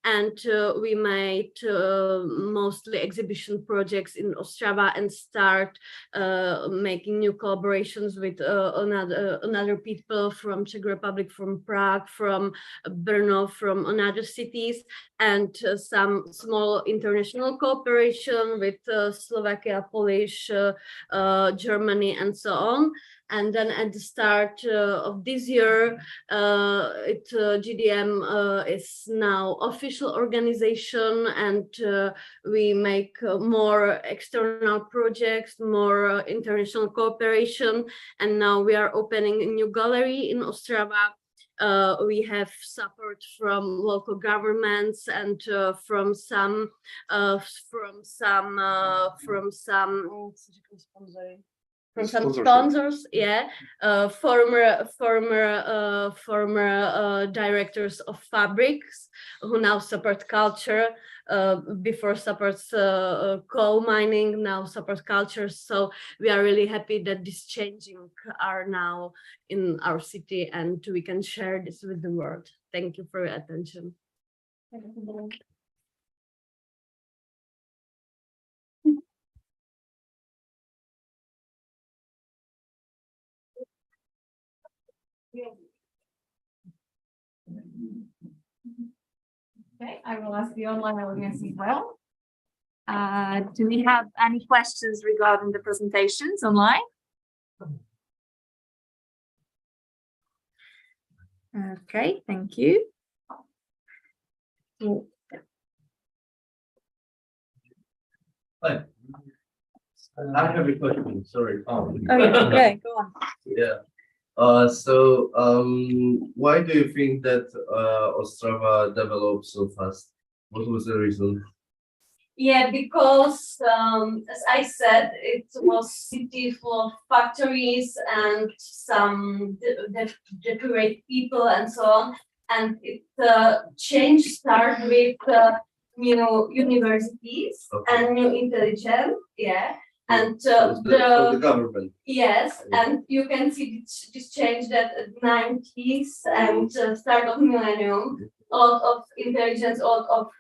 And we made mostly exhibition projects in Ostrava and start making new collaborations with another people from Czech Republic, from Prague, from Brno, from another cities, and some small international cooperation with Slovakia, Polish, Germany, and so on. And then at the start of this year, GDM is now official organization, and we make more external projects, more international cooperation. And now we are opening a new gallery in Ostrava. We have support from local governments and from some sponsors, yeah, former directors of fabrics who now support culture, before supports coal mining, now support culture. So we are really happy that this changing are now in our city, and we can share this with the world. Thank you for your attention. Okay, I will ask the online audience as well. Do we have any questions regarding the presentations online? Okay, thank you. Hi. I have a question, sorry. Okay, go on. Yeah. Why do you think that Ostrava developed so fast? What was the reason? Yeah, because as I said, it was city full of factories and some decorate people and so on. And it change started with new universities and new intelligence. Yeah. And the government. Yes, and you can see this change that at 90s and start of millennium, a lot of intelligence, a lot of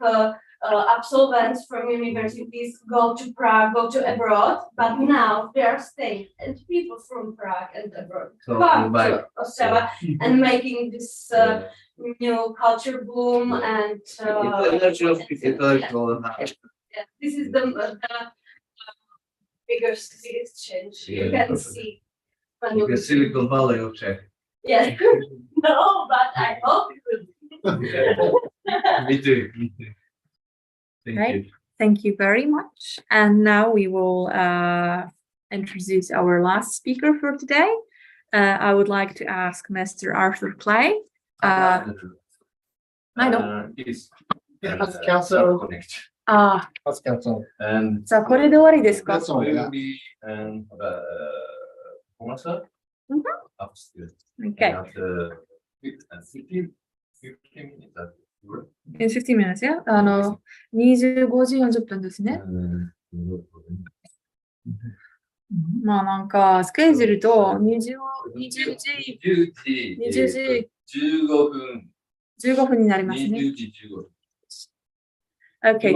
absolvents from universities go to Prague, go to abroad, but now they are staying, and people from Prague and abroad come to Ostrava and making this new culture boom and Intellectual. This is the biggest change you can see. The Silicon Valley of Czech. Yes, no, but I hope it will be. Me too. Thank Right. you. Thank you very much. And now we will introduce our last speaker for today. I would like to ask Mr. Arthur Clay. I know. And さあ、これで終わりですか？ will be upstairs. Okay. After 15 minutes. In 15 minutes, yeah? 25時40分ですね。まあなんか、スケジュールと20時15分になりますね。Okay,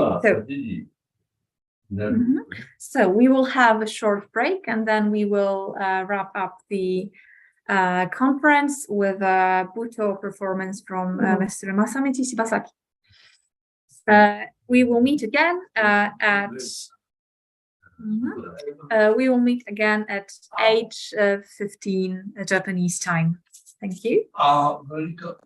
so we will have a short break and then we will wrap up the conference with a Buto performance from Mr. Masamichi Shibasaki. We will meet again at 8:15 Japanese time. Thank you. Very good.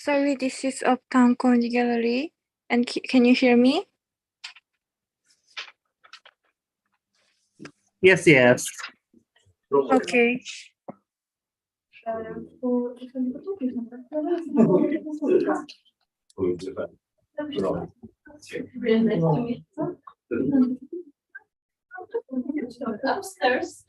sorry, this is Uptown Comedy Gallery. And can you hear me? Yes, yes. Okay. Upstairs.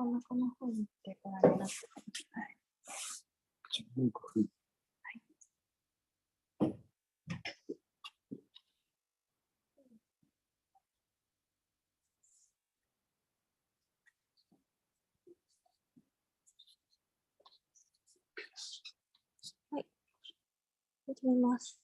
ん中の方に行ってご覧になってください。はい、始めます。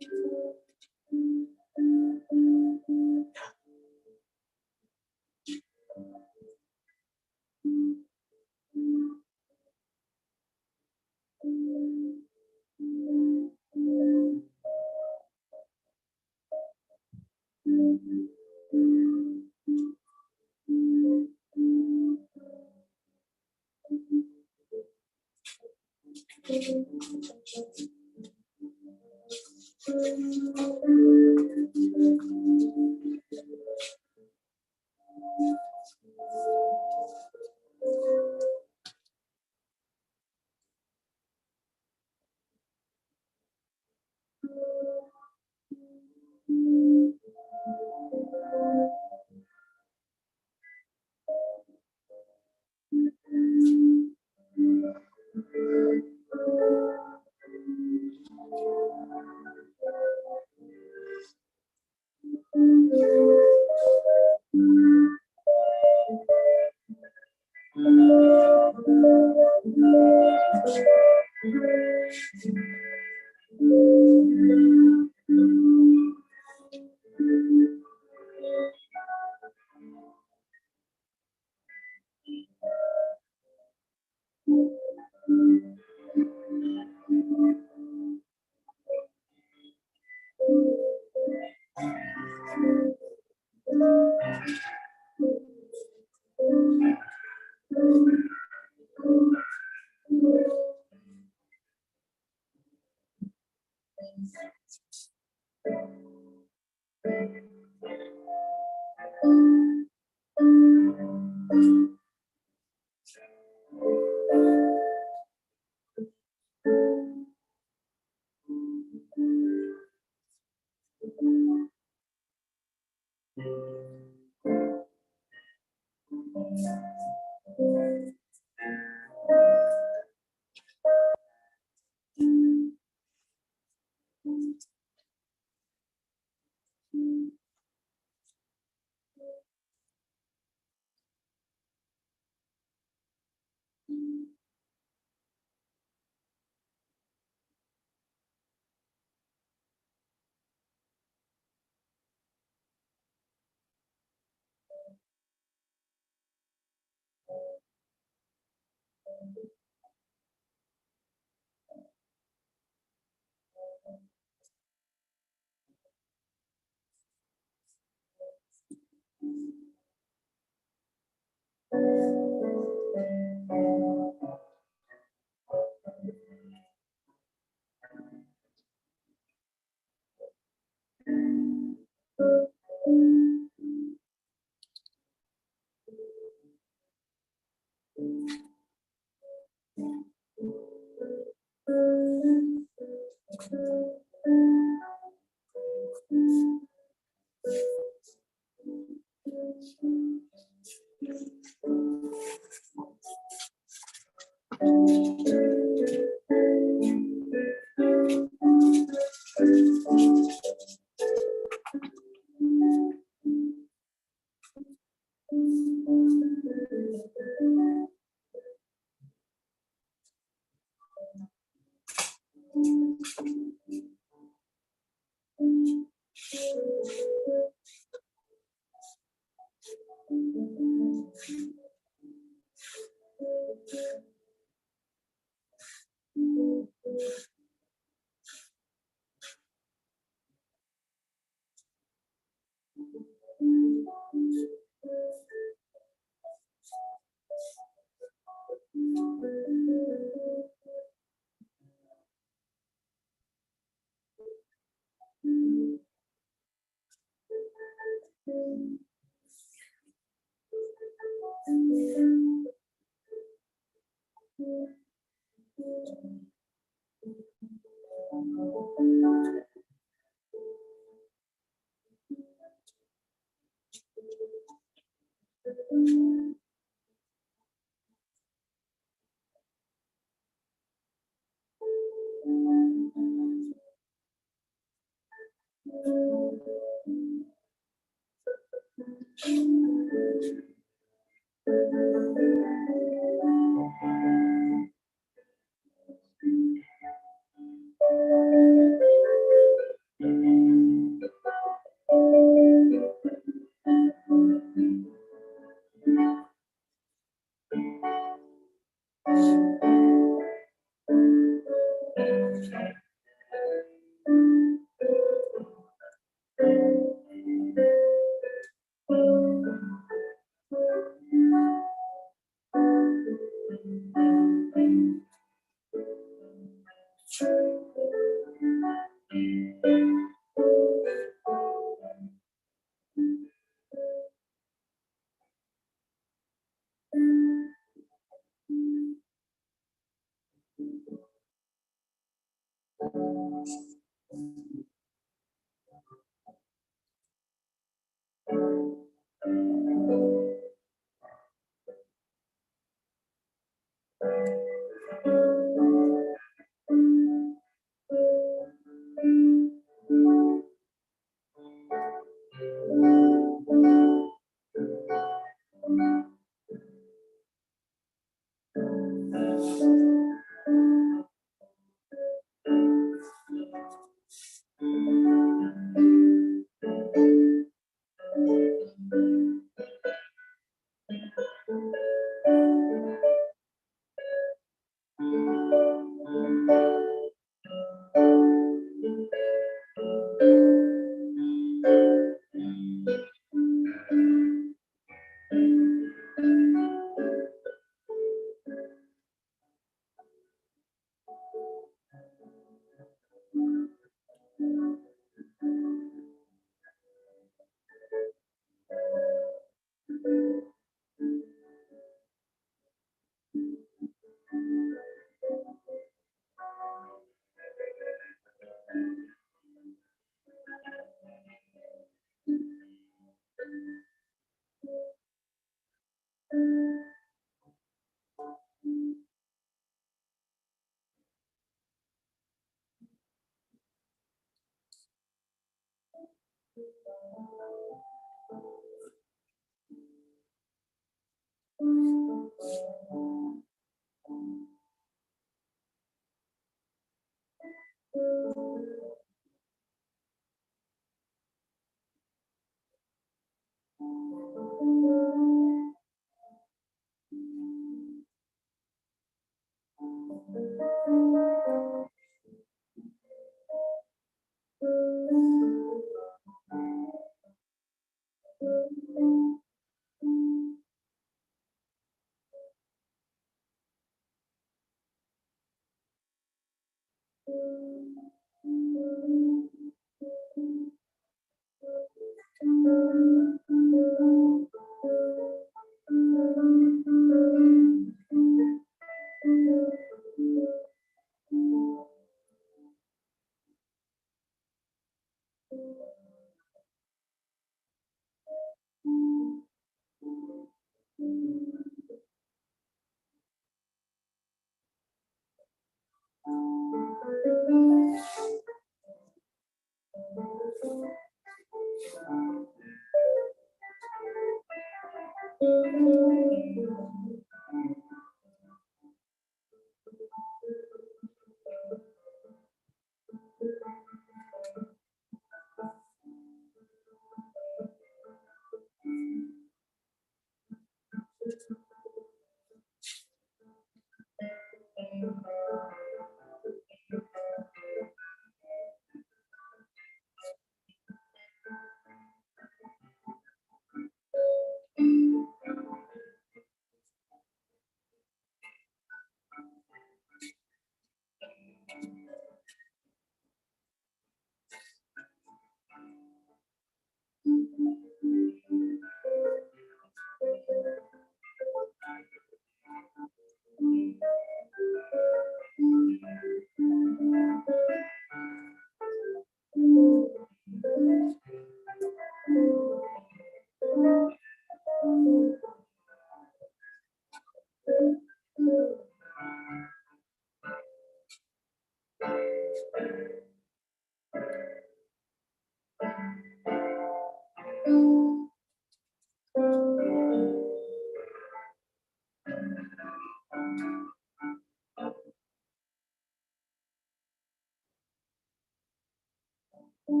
Thank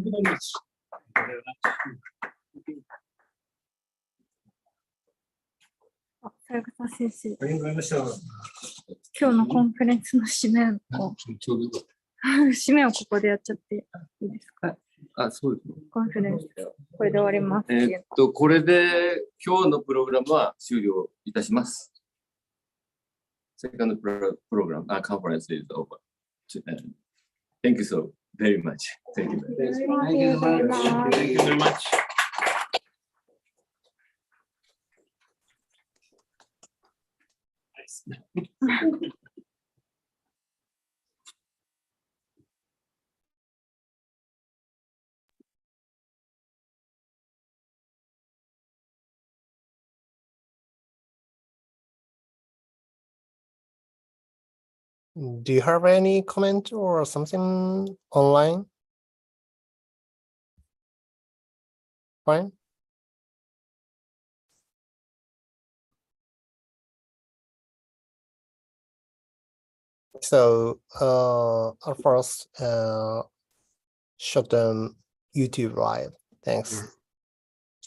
you very much.あ、さやかさん先生。ありがとうございました。今日のコンフェレンスの締めを、締めをここでやっちゃっていいですか？あ、そうですね。コンフェレンス、これで終わります。これで今日のプログラムは終了いたします。Second program, conference is over. Thank you so very much. Thank you very much. Thank you very much. Thank you very much. Do you have any comment or something online? Fine. So I'll first shut down YouTube live. Thanks.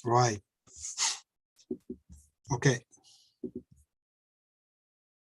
Right. Okay.